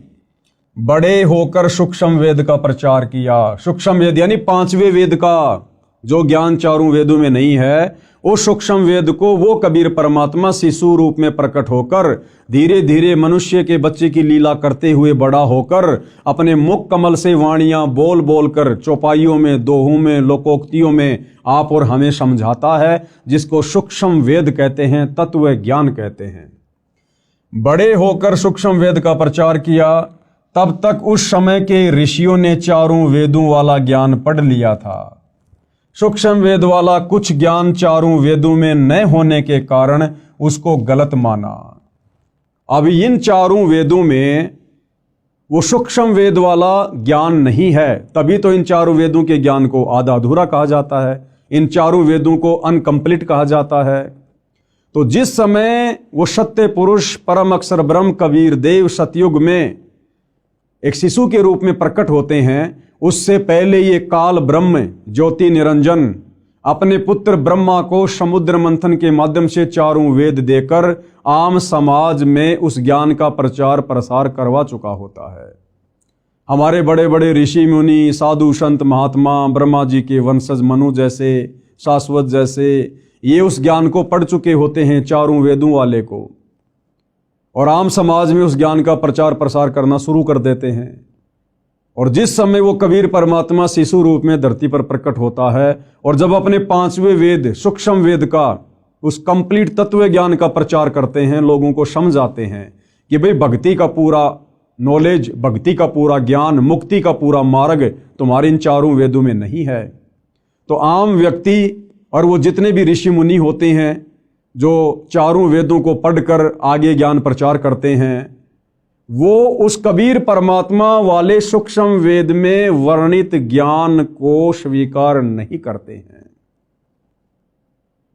बड़े होकर सूक्ष्म वेद का प्रचार किया। सूक्ष्म वेद यानी 5वें वेद का जो ज्ञान चारों वेदों में नहीं है, वो सूक्ष्म वेद को वो कबीर परमात्मा शिशु रूप में प्रकट होकर धीरे धीरे मनुष्य के बच्चे की लीला करते हुए बड़ा होकर अपने मुख कमल से वाणियां बोल बोल कर चौपाइयों में, दोहों में, लोकोक्तियों में आप और हमें समझाता है, जिसको सूक्ष्म वेद कहते हैं, तत्व ज्ञान कहते हैं। बड़े होकर सूक्ष्म वेद का प्रचार किया। तब तक उस समय के ऋषियों ने चारों वेदों वाला ज्ञान पढ़ लिया था। सूक्ष्म वेद वाला कुछ ज्ञान चारों वेदों में न होने के कारण उसको गलत माना। अब इन चारों वेदों में वो सूक्ष्म वेद वाला ज्ञान नहीं है, तभी तो इन चारों वेदों के ज्ञान को आधा अधूरा कहा जाता है, इन चारों वेदों को अनकंप्लीट कहा जाता है। तो जिस समय वो सत्य पुरुष परम अक्षर ब्रह्म कबीर देव सतयुग में एक शिशु के रूप में प्रकट होते हैं, उससे पहले ये काल ब्रह्म ज्योति निरंजन अपने पुत्र ब्रह्मा को समुद्र मंथन के माध्यम से चारों वेद देकर आम समाज में उस ज्ञान का प्रचार प्रसार करवा चुका होता है। हमारे बड़े बड़े ऋषि मुनि, साधु संत महात्मा, ब्रह्मा जी के वंशज मनु जैसे, शाश्वत जैसे, ये उस ज्ञान को पढ़ चुके होते हैं, चारों वेदों वाले को, और आम समाज में उस ज्ञान का प्रचार प्रसार करना शुरू कर देते हैं। और जिस समय वो कबीर परमात्मा शिशु रूप में धरती पर प्रकट होता है और जब अपने 5वें वेद सूक्ष्म वेद का उस कंप्लीट तत्व ज्ञान का प्रचार करते हैं, लोगों को समझाते हैं कि भाई भक्ति का पूरा नॉलेज, भक्ति का पूरा ज्ञान, मुक्ति का पूरा मार्ग तुम्हारे इन चारों वेदों में नहीं है। तो आम व्यक्ति और वो जितने भी ऋषि मुनि होते हैं जो चारों वेदों को पढ़कर आगे ज्ञान प्रचार करते हैं, वो उस कबीर परमात्मा वाले सूक्ष्म वेद में वर्णित ज्ञान को स्वीकार नहीं करते हैं।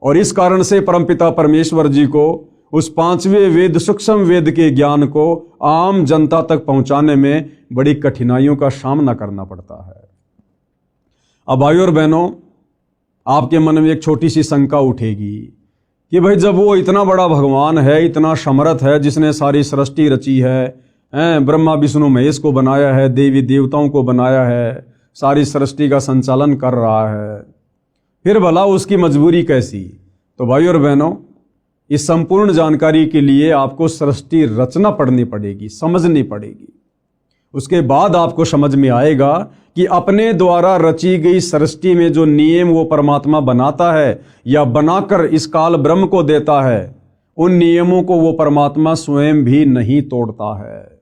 और इस कारण से परमपिता परमेश्वर जी को उस 5वें वेद सूक्ष्म वेद के ज्ञान को आम जनता तक पहुंचाने में बड़ी कठिनाइयों का सामना करना पड़ता है। अब भाइयों और बहनों, आपके मन में एक छोटी सी शंका उठेगी कि भाई जब वो इतना बड़ा भगवान है, इतना समर्थ है, जिसने सारी सृष्टि रची है, ब्रह्मा विष्णु महेश को बनाया है, देवी देवताओं को बनाया है, सारी सृष्टि का संचालन कर रहा है, फिर भला उसकी मजबूरी कैसी? तो भाइयों और बहनों, इस संपूर्ण जानकारी के लिए आपको सृष्टि रचना पढ़नी पड़ेगी, समझनी पड़ेगी। उसके बाद आपको समझ में आएगा कि अपने द्वारा रची गई सृष्टि में जो नियम वो परमात्मा बनाता है या बनाकर इस काल ब्रह्म को देता है, उन नियमों को वो परमात्मा स्वयं भी नहीं तोड़ता है,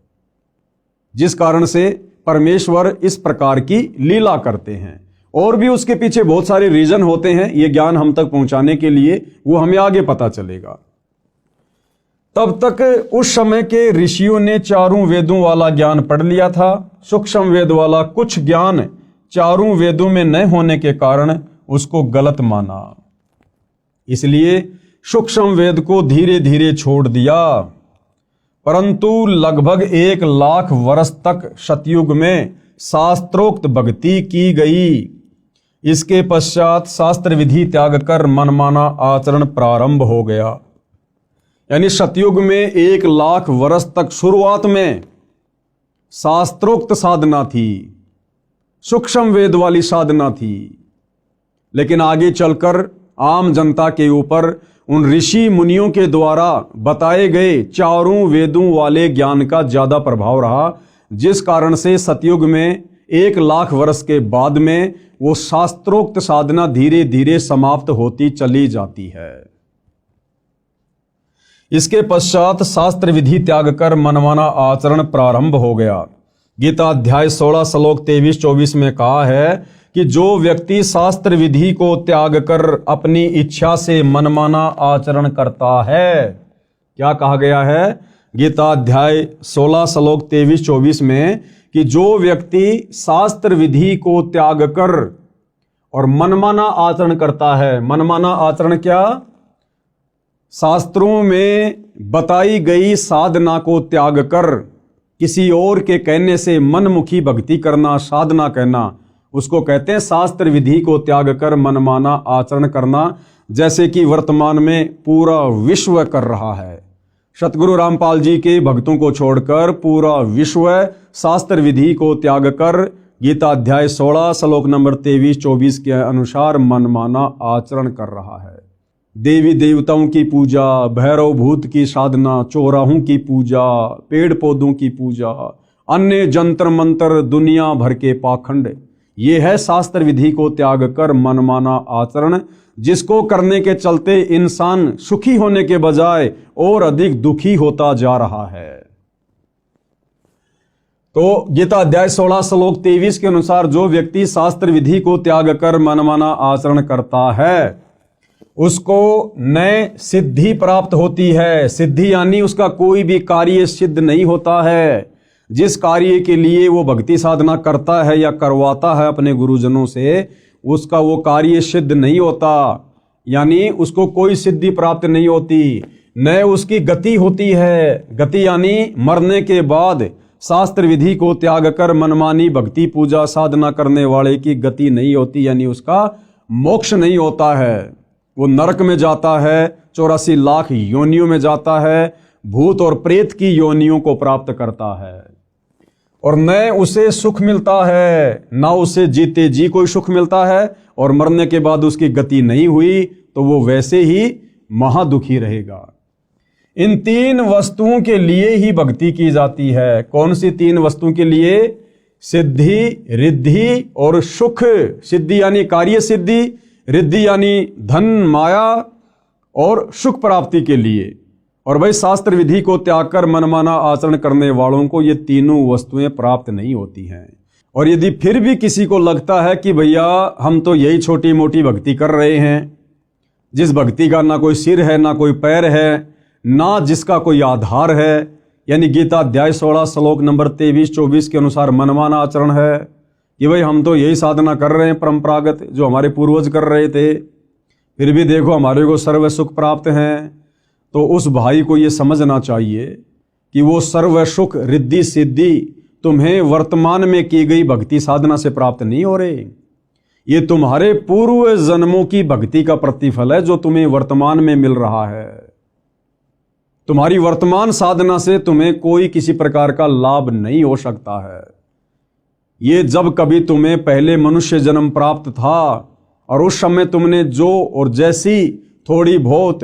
जिस कारण से परमेश्वर इस प्रकार की लीला करते हैं। और भी उसके पीछे बहुत सारे रीजन होते हैं, ये ज्ञान हम तक पहुंचाने के लिए, वो हमें आगे पता चलेगा। तब तक उस समय के ऋषियों ने चारों वेदों वाला ज्ञान पढ़ लिया था। सूक्ष्म वेद वाला कुछ ज्ञान चारों वेदों में न होने के कारण उसको गलत माना, इसलिए सूक्ष्म वेद को धीरे धीरे छोड़ दिया। परंतु लगभग 1 लाख वर्ष तक सतयुग में शास्त्रोक्त भक्ति की गई। इसके पश्चात शास्त्र विधि त्याग कर मनमाना आचरण प्रारंभ हो गया। यानी सतयुग में 1 लाख वर्ष तक शुरुआत में शास्त्रोक्त साधना थी, सूक्ष्म वेद वाली साधना थी, लेकिन आगे चलकर आम जनता के ऊपर उन ऋषि मुनियों के द्वारा बताए गए चारों वेदों वाले ज्ञान का ज्यादा प्रभाव रहा, जिस कारण से सतयुग में 1 लाख वर्ष के बाद में वो शास्त्रोक्त साधना धीरे धीरे समाप्त होती चली जाती है। इसके पश्चात शास्त्र विधि त्याग कर मनमाना आचरण प्रारंभ हो गया। गीता अध्याय 16 श्लोक 23-24 में कहा है कि जो व्यक्ति शास्त्र विधि को त्याग कर अपनी इच्छा से मनमाना आचरण करता है, क्या कहा गया है गीता अध्याय 16 श्लोक 23-24 में, कि जो व्यक्ति शास्त्र विधि को त्याग कर और मनमाना आचरण करता है। मनमाना आचरण क्या? शास्त्रों में बताई गई साधना को त्याग कर किसी और के कहने से मनमुखी भक्ति करना, साधना कहना, उसको कहते हैं शास्त्र विधि को त्याग कर मनमाना आचरण करना, जैसे कि वर्तमान में पूरा विश्व कर रहा है। सतगुरु रामपाल जी के भक्तों को छोड़कर पूरा विश्व शास्त्र विधि को त्याग कर गीता अध्याय 16 श्लोक नंबर 23-24 के अनुसार मनमाना आचरण कर रहा है। देवी देवताओं की पूजा, भैरव भूत की साधना, चौराहों की पूजा, पेड़ पौधों की पूजा, अन्य जंतर मंत्र, दुनिया भर के पाखंड, ये है शास्त्र विधि को त्याग कर मनमाना आचरण, जिसको करने के चलते इंसान सुखी होने के बजाय और अधिक दुखी होता जा रहा है। तो गीता अध्याय 16 श्लोक 23 के अनुसार जो व्यक्ति शास्त्र विधि को त्याग कर मनमाना आचरण करता है, उसको नए सिद्धि प्राप्त होती है। सिद्धि यानी उसका कोई भी कार्य सिद्ध नहीं होता है। जिस कार्य के लिए वो भक्ति साधना करता है या करवाता है अपने गुरुजनों से, उसका वो कार्य सिद्ध नहीं होता, यानी उसको कोई सिद्धि प्राप्त नहीं होती, न उसकी गति होती है। गति यानी मरने के बाद शास्त्र विधि को त्याग कर मनमानी भक्ति पूजा साधना करने वाले की गति नहीं होती, यानी उसका मोक्ष नहीं होता है। वो नरक में जाता है, 84 लाख योनियों में जाता है, भूत और प्रेत की योनियों को प्राप्त करता है, और न उसे सुख मिलता है, ना उसे जीते जी कोई सुख मिलता है, और मरने के बाद उसकी गति नहीं हुई तो वो वैसे ही महादुखी रहेगा। इन 3 वस्तुओं के लिए ही भक्ति की जाती है। कौन सी 3 वस्तुओं के लिए? सिद्धि, रिद्धि और सुख। सिद्धि यानी कार्य सिद्धि, रिद्धि यानी धन माया और सुख प्राप्ति के लिए। और भाई शास्त्र विधि को त्याग कर मनमाना आचरण करने वालों को ये तीनों वस्तुएं प्राप्त नहीं होती हैं। और यदि फिर भी किसी को लगता है कि भैया हम तो यही छोटी मोटी भक्ति कर रहे हैं, जिस भक्ति का ना कोई सिर है, ना कोई पैर है, ना जिसका कोई आधार है, यानी गीता अध्याय 16 श्लोक नंबर 23-24 के अनुसार मनमाना आचरण है कि भाई हम तो यही साधना कर रहे हैं परंपरागत जो हमारे पूर्वज कर रहे थे, फिर भी देखो हमारे को सर्व सुख प्राप्त हैं, तो उस भाई को ये समझना चाहिए कि वो सर्व सुख रिद्धि सिद्धि तुम्हें वर्तमान में की गई भक्ति साधना से प्राप्त नहीं हो रहे। ये तुम्हारे पूर्व जन्मों की भक्ति का प्रतिफल है जो तुम्हें वर्तमान में मिल रहा है। तुम्हारी वर्तमान साधना से तुम्हें कोई किसी प्रकार का लाभ नहीं हो सकता है। ये जब कभी तुम्हें पहले मनुष्य जन्म प्राप्त था और उस समय तुमने जो और जैसी थोड़ी बहुत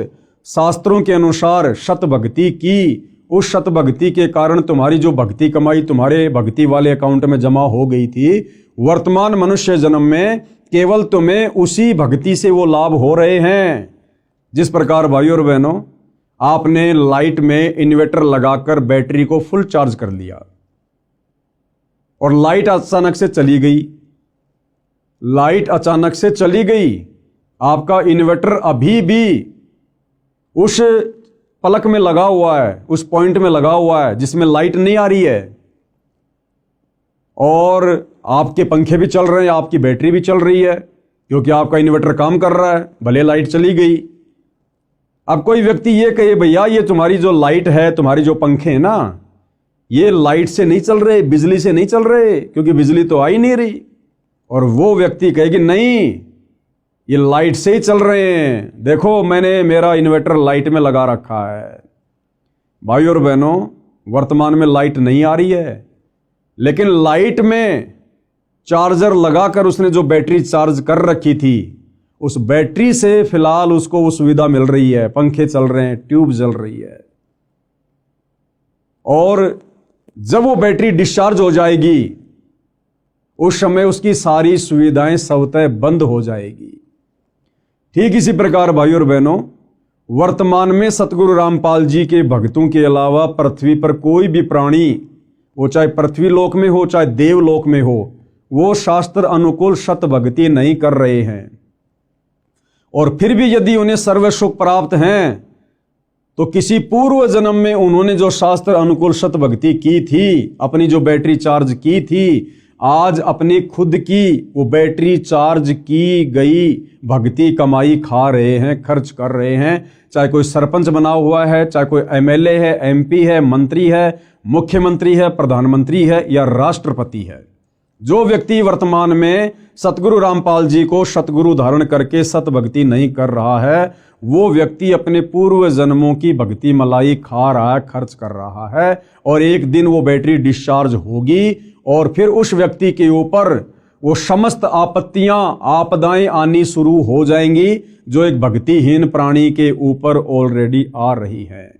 शास्त्रों के अनुसार शत भक्ति की, उस शत भक्ति के कारण तुम्हारी जो भक्ति कमाई तुम्हारे भक्ति वाले अकाउंट में जमा हो गई थी, वर्तमान मनुष्य जन्म में केवल तुम्हें उसी भक्ति से वो लाभ हो रहे हैं। जिस प्रकार भाइयों और बहनों, आपने लाइट में इन्वर्टर लगाकर बैटरी को फुल चार्ज कर लिया और लाइट अचानक से चली गई, लाइट अचानक से चली गई, आपका इन्वर्टर अभी भी उस पलक में लगा हुआ है, उस पॉइंट में लगा हुआ है जिसमें लाइट नहीं आ रही है, और आपके पंखे भी चल रहे हैं, आपकी बैटरी भी चल रही है, क्योंकि आपका इन्वर्टर काम कर रहा है, भले लाइट चली गई। अब कोई व्यक्ति ये कहे भैया ये तुम्हारी जो लाइट है, तुम्हारी जो पंखे हैं ना, ये लाइट से नहीं चल रहे, बिजली से नहीं चल रहे, क्योंकि बिजली तो आ ही नहीं रही। और वो व्यक्ति कहेगी नहीं, ये लाइट से ही चल रहे हैं, देखो मैंने मेरा इन्वर्टर लाइट में लगा रखा है। भाइयों और बहनों, वर्तमान में लाइट नहीं आ रही है, लेकिन लाइट में चार्जर लगाकर उसने जो बैटरी चार्ज कर रखी थी, उस बैटरी से फिलहाल उसको वो सुविधा मिल रही है, पंखे चल रहे हैं, ट्यूब जल रही है। और जब वो बैटरी डिस्चार्ज हो जाएगी, उस समय उसकी सारी सुविधाएं स्वतः बंद हो जाएगी। ठीक इसी प्रकार भाइयों और बहनों, वर्तमान में सतगुरु रामपाल जी के भक्तों के अलावा पृथ्वी पर कोई भी प्राणी, वो चाहे पृथ्वी लोक में हो चाहे देवलोक में हो, वो शास्त्र अनुकूल शत भक्ति नहीं कर रहे हैं। और फिर भी यदि उन्हें सर्व सुख प्राप्त हैं, तो किसी पूर्व जन्म में उन्होंने जो शास्त्र अनुकूल शत भक्ति की थी, अपनी जो बैटरी चार्ज की थी, आज अपनी खुद की वो बैटरी चार्ज की गई भक्ति कमाई खा रहे हैं, खर्च कर रहे हैं। चाहे कोई सरपंच बना हुआ है, चाहे कोई एमएलए है, एमपी है, मंत्री है, मुख्यमंत्री है, प्रधानमंत्री है या राष्ट्रपति है, जो व्यक्ति वर्तमान में सतगुरु रामपाल जी को सतगुरु धारण करके सत भक्ति नहीं कर रहा है, वो व्यक्ति अपने पूर्व जन्मों की भक्ति मलाई खा रहा है, खर्च कर रहा है। और एक दिन वो बैटरी डिस्चार्ज होगी और फिर उस व्यक्ति के ऊपर वो समस्त आपत्तियां, आपदाएं आनी शुरू हो जाएंगी, जो एक भक्तिहीन प्राणी के ऊपर ऑलरेडी आ रही है।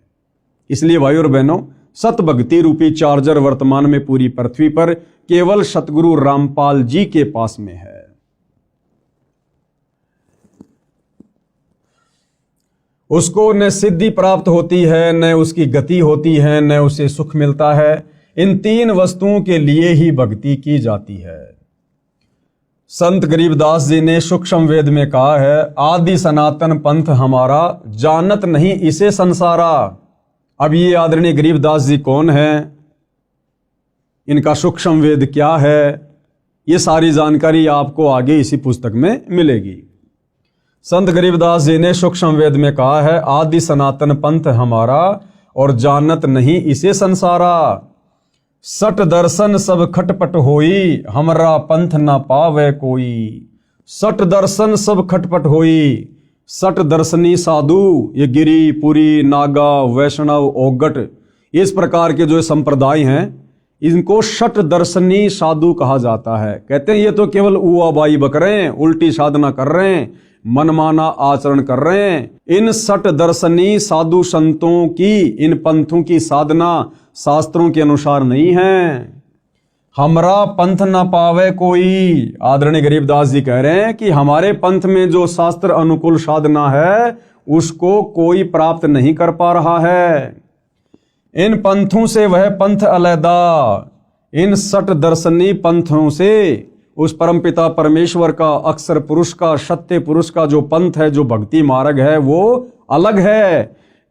इसलिए भाइयों और बहनों, सत भक्ति रूपी चार्जर वर्तमान में पूरी पृथ्वी पर केवल सतगुरु रामपाल जी के पास में है। उसको न सिद्धि प्राप्त होती है, न उसकी गति होती है, न उसे सुख मिलता है। इन तीन वस्तुओं के लिए ही भक्ति की जाती है। संत गरीबदास जी ने सूक्ष्म वेद में कहा है, आदि सनातन पंथ हमारा, जानत नहीं इसे संसारा। अब ये आदरणीय गरीबदास जी कौन है, इनका सूक्ष्म वेद क्या है, ये सारी जानकारी आपको आगे इसी पुस्तक में मिलेगी। संत गरीबदास जी ने सूक्ष्म वेद में कहा है, आदि सनातन पंथ हमारा और जानत नहीं इसे संसारा। सट दर्शन सब खटपट होई, हमरा पंथ न पावे कोई। सट दर्शन सब खटपट होई। सट दर्शनी साधु, ये गिरी, पुरी, नागा, वैष्णव, ओगट, इस प्रकार के जो संप्रदाय हैं, इनको शट दर्शनी साधु कहा जाता है। कहते हैं ये तो केवल उआबाई बक रहे हैं, उल्टी साधना कर रहे हैं, मनमाना आचरण कर रहे हैं। इन सट दर्शनी साधु संतों की, इन पंथों की साधना शास्त्रों के अनुसार नहीं है। हमरा पंथ न पावे कोई। आदरणीय गरीबदास जी कह रहे हैं कि हमारे पंथ में जो शास्त्र अनुकूल साधना है, उसको कोई प्राप्त नहीं कर पा रहा है। इन पंथों से वह पंथ अलैदा, इन सट दर्शनी पंथों से उस परमपिता परमेश्वर का, अक्षर पुरुष का, सत्य पुरुष का जो पंथ है, जो भक्ति मार्ग है, वो अलग है,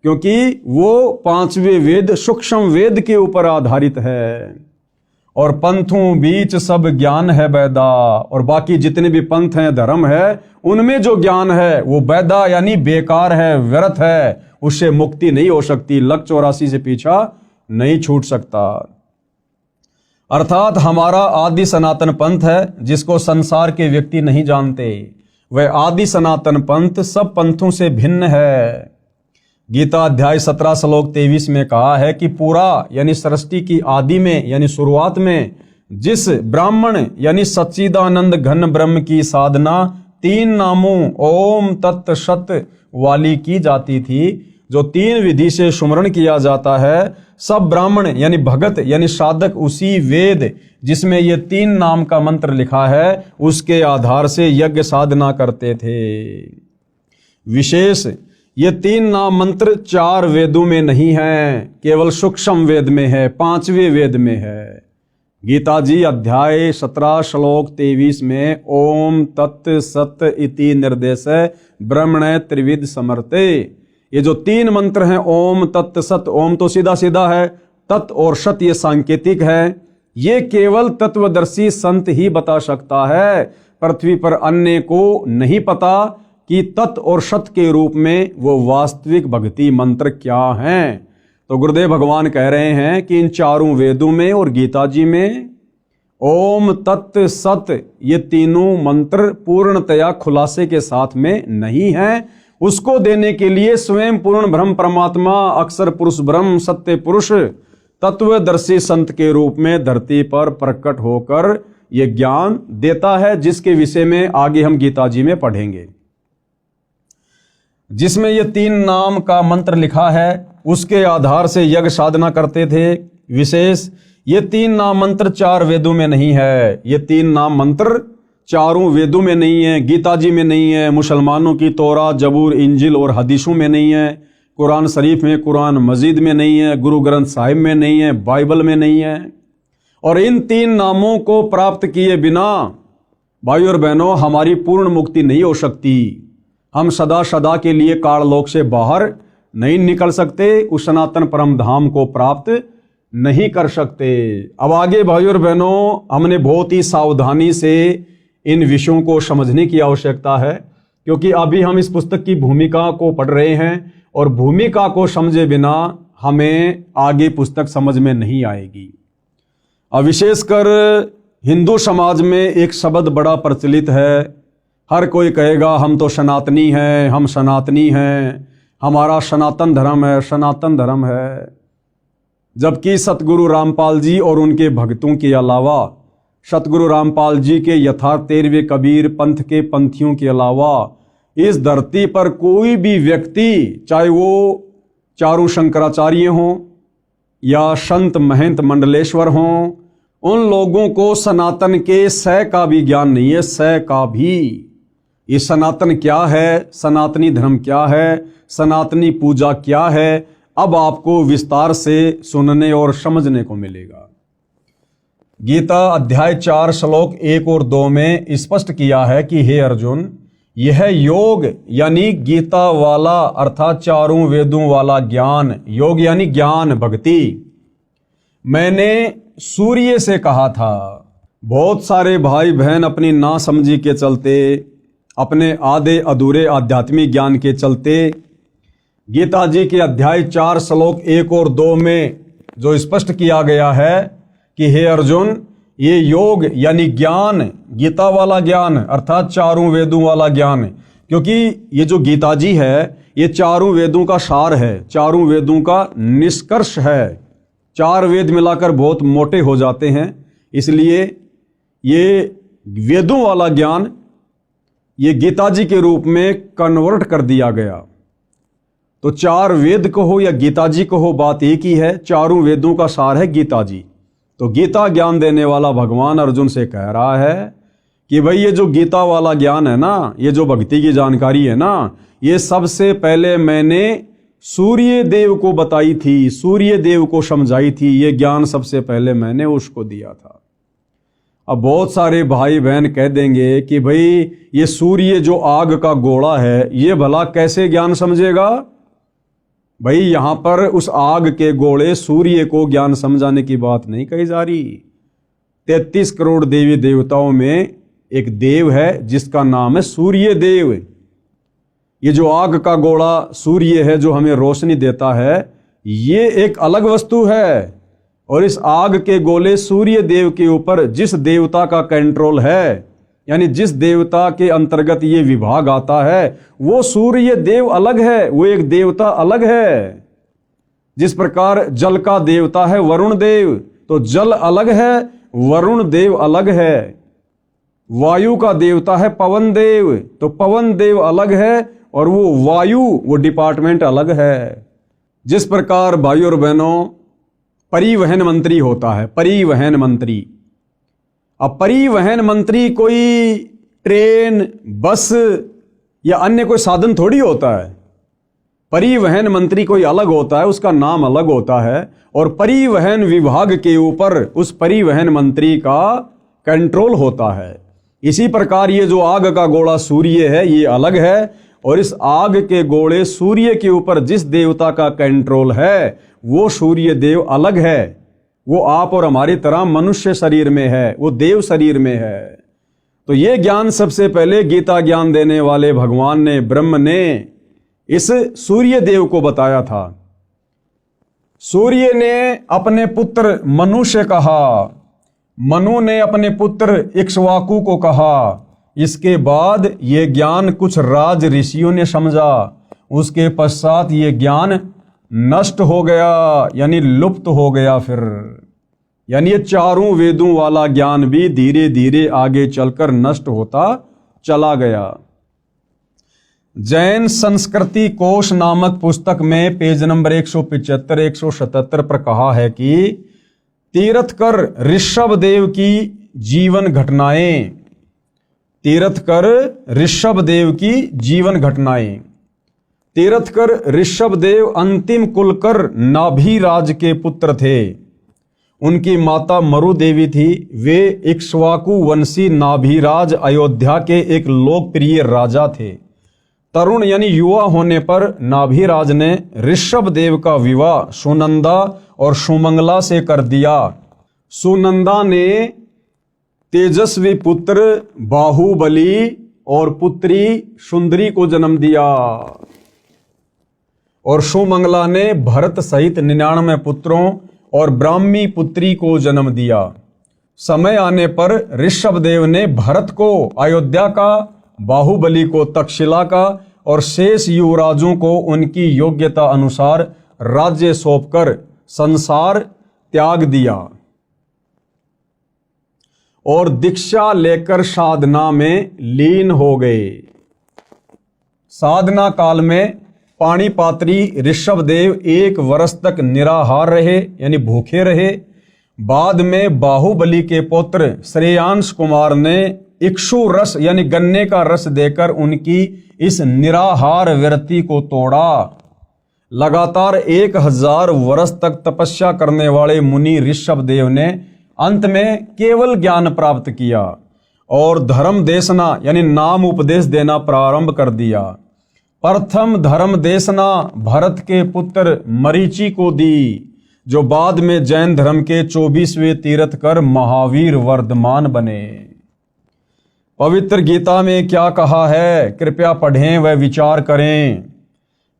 क्योंकि वो पांचवें वेद सूक्ष्म वेद के ऊपर आधारित है। और पंथों बीच सब ज्ञान है बैदा, और बाकी जितने भी पंथ हैं, धर्म है, उनमें जो ज्ञान है वो बैदा यानी बेकार है, व्यर्थ है, उससे मुक्ति नहीं हो सकती, लक 84 से पीछा नहीं छूट सकता। अर्थात हमारा आदि सनातन पंथ है, जिसको संसार के व्यक्ति नहीं जानते। वह आदि सनातन पंथ सब पंथों से भिन्न है। गीता अध्याय 17 श्लोक 23 में कहा है कि पूरा यानी सृष्टि की आदि में यानी शुरुआत में जिस ब्राह्मण यानी सच्चिदानंद घन ब्रह्म की साधना तीन नामों ओम तत् सत वाली की जाती थी, जो तीन विधि से सुमरण किया जाता है, सब ब्राह्मण यानी भगत यानी साधक उसी वेद जिसमें ये तीन नाम का मंत्र लिखा है उसके आधार से यज्ञ साधना करते थे। विशेष ये तीन नाम मंत्र चार वेदों में नहीं है, केवल सूक्ष्म वेद में है, पांचवें वेद में है। गीता जी अध्याय 17 श्लोक 23 में ओम तत् सत इति निर्देश ब्रह्मण त्रिविध समर्थे, ये जो तीन मंत्र हैं ओम तत् सत, ओम तो सीधा सीधा है, तत् और सत ये सांकेतिक है। ये केवल तत्वदर्शी संत ही बता सकता है, पृथ्वी पर अन्य को नहीं पता कि तत् और सत के रूप में वो वास्तविक भक्ति मंत्र क्या हैं। तो गुरुदेव भगवान कह रहे हैं कि इन चारों वेदों में और गीता जी में ओम तत् सत ये तीनों मंत्र पूर्णतया खुलासे के साथ में नहीं है। उसको देने के लिए स्वयं पूर्ण ब्रह्म परमात्मा अक्षर पुरुष ब्रह्म सत्य पुरुष तत्वदर्शी संत के रूप में धरती पर प्रकट होकर ये ज्ञान देता है, जिसके विषय में आगे हम गीता जी में पढ़ेंगे। जिसमें ये तीन नाम का मंत्र लिखा है उसके आधार से यज्ञ साधना करते थे। विशेष ये तीन नाम मंत्र चार वेदों में नहीं है, ये तीन नाम मंत्र चारों वेदों में नहीं है, गीता जी में नहीं है, मुसलमानों की तौरा जबूर इंजिल और हदीसों में नहीं है, कुरान शरीफ में, कुरान मजीद में नहीं है, गुरु ग्रंथ साहिब में नहीं है, बाइबल में नहीं है। और इन तीन नामों को प्राप्त किए बिना भाइयों और बहनों हमारी पूर्ण मुक्ति नहीं हो सकती। हम सदा सदा के लिए काललोक से बाहर नहीं निकल सकते, उस सनातन परम धाम को प्राप्त नहीं कर सकते। अब आगे भाइयों और बहनों हमने बहुत ही सावधानी से इन विषयों को समझने की आवश्यकता है, क्योंकि अभी हम इस पुस्तक की भूमिका को पढ़ रहे हैं और भूमिका को समझे बिना हमें आगे पुस्तक समझ में नहीं आएगी। अब विशेषकर हिंदू समाज में एक शब्द बड़ा प्रचलित है, हर कोई कहेगा हम तो सनातनी हैं, हम सनातनी हैं, हमारा सनातन धर्म है, सनातन धर्म है। जबकि सतगुरु रामपाल जी और उनके भक्तों के अलावा, सतगुरु रामपाल जी के यथार्थ 13वें कबीर पंथ के पंथियों के अलावा इस धरती पर कोई भी व्यक्ति, चाहे वो चारों शंकराचार्य हों या संत महंत मंडलेश्वर हों, उन लोगों को सनातन के सै का भी ज्ञान नहीं है, सै का भी। ये सनातन क्या है, सनातनी धर्म क्या है, सनातनी पूजा क्या है, अब आपको विस्तार से सुनने और समझने को मिलेगा। गीता अध्याय 4 श्लोक 1 और 2 में स्पष्ट किया है कि हे अर्जुन, यह योग यानी गीता वाला अर्थात चारों वेदों वाला ज्ञान, योग यानी ज्ञान भक्ति, मैंने सूर्य से कहा था। बहुत सारे भाई बहन अपनी नासमझी के चलते, अपने आधे अधूरे आध्यात्मिक ज्ञान के चलते गीता जी के अध्याय 4 श्लोक 1 और 2 में जो स्पष्ट किया गया है कि हे अर्जुन, ये योग यानी ज्ञान, गीता वाला ज्ञान अर्थात चारों वेदों वाला ज्ञान, क्योंकि ये जो गीता जी है ये चारों वेदों का सार है, चारों वेदों का निष्कर्ष है। चार वेद मिलाकर बहुत मोटे हो जाते हैं, इसलिए ये वेदों वाला ज्ञान ये गीता जी के रूप में कन्वर्ट कर दिया गया। तो चार वेद कहो या गीता जी कहो, बात एक ही है, चारों वेदों का सार है गीता जी। तो गीता ज्ञान देने वाला भगवान अर्जुन से कह रहा है कि भाई ये जो गीता वाला ज्ञान है ना, ये जो भक्ति की जानकारी है ना, ये सबसे पहले मैंने सूर्य देव को बताई थी, सूर्य देव को समझाई थी, ये ज्ञान सबसे पहले मैंने उसको दिया था। अब बहुत सारे भाई बहन कह देंगे कि भाई ये सूर्य जो आग का गोला है ये भला कैसे ज्ञान समझेगा। भाई यहां पर उस आग के गोले सूर्य को ज्ञान समझाने की बात नहीं कही जा रही। 33 करोड़ देवी देवताओं में एक देव है जिसका नाम है सूर्य देव। ये जो आग का गोला सूर्य है जो हमें रोशनी देता है, ये एक अलग वस्तु है। और इस आग के गोले सूर्य देव के ऊपर जिस देवता का कंट्रोल है, यानी जिस देवता के अंतर्गत ये विभाग आता है, वो सूर्य देव अलग है, वो एक देवता अलग है। जिस प्रकार जल का देवता है वरुण देव, तो जल अलग है, वरुण देव अलग है। वायु का देवता है पवन देव, तो पवन देव अलग है और वो वायु, वो डिपार्टमेंट अलग है। जिस प्रकार भाइयों और बहनों परिवहन मंत्री होता है, परिवहन मंत्री, अब परिवहन मंत्री कोई ट्रेन, बस या अन्य कोई साधन थोड़ी होता है। परिवहन मंत्री कोई अलग होता है, उसका नाम अलग होता है और परिवहन विभाग के ऊपर उस परिवहन मंत्री का कंट्रोल होता है। इसी प्रकार ये जो आग का गोला सूर्य है ये अलग है और इस आग के गोले सूर्य के ऊपर जिस देवता का कंट्रोल है वो सूर्य देव अलग है। वो आप और हमारी तरह मनुष्य शरीर में है, वो देव शरीर में है। तो ये ज्ञान सबसे पहले गीता ज्ञान देने वाले भगवान ने, ब्रह्म ने इस सूर्य देव को बताया था। सूर्य ने अपने पुत्र मनु से कहा, मनु ने अपने पुत्र इक्ष्वाकु को कहा। इसके बाद ये ज्ञान कुछ राज ऋषियों ने समझा, उसके पश्चात ये ज्ञान नष्ट हो गया, यानी लुप्त हो गया। फिर यानी ये चारों वेदों वाला ज्ञान भी धीरे धीरे आगे चलकर नष्ट होता चला गया। जैन संस्कृति कोश नामक पुस्तक में पेज नंबर 175 177 पर कहा है कि तीर्थकर ऋषभ देव की जीवन घटनाएं, तीर्थकर ऋषभ देव की जीवन घटनाएं। तीर्थकर ऋषभ देव अंतिम कुलकर नाभिराज के पुत्र थे। उनकी माता मरु देवी थी। वे इक्ष्वाकु वंशी नाभिराज अयोध्या के एक लोकप्रिय राजा थे। तरुण यानी युवा होने पर नाभिराज ने ऋषभ देव का विवाह सुनंदा और सुमंगला से कर दिया। सुनंदा ने तेजस्वी पुत्र बाहुबली और पुत्री सुंदरी को जन्म दिया और सुमंगला ने भरत सहित 99 पुत्रों और ब्राह्मी पुत्री को जन्म दिया। समय आने पर ऋषभ देव ने भरत को अयोध्या का, बाहुबली को तक्षशिला का और शेष युवराजों को उनकी योग्यता अनुसार राज्य सौंपकर संसार त्याग दिया और दीक्षा लेकर साधना में लीन हो गए। साधना काल में पाणिपात्री ऋषभ देव 1 वर्ष तक निराहार रहे, यानी भूखे रहे। बाद में बाहुबली के पुत्र श्रेयांश कुमार ने इक्षु रस यानी गन्ने का रस देकर उनकी इस निराहार व्रति को तोड़ा। लगातार 1000 वर्ष तक तपस्या करने वाले मुनि ऋषभ देव ने अंत में केवल ज्ञान प्राप्त किया और धर्म देशना यानी नाम उपदेश देना प्रारंभ कर दिया। प्रथम धर्म देशना भरत के पुत्र मरीचि को दी, जो बाद में जैन धर्म के 24वें तीर्थकर महावीर वर्धमान बने। पवित्र गीता में क्या कहा है, कृपया पढ़ें व विचार करें।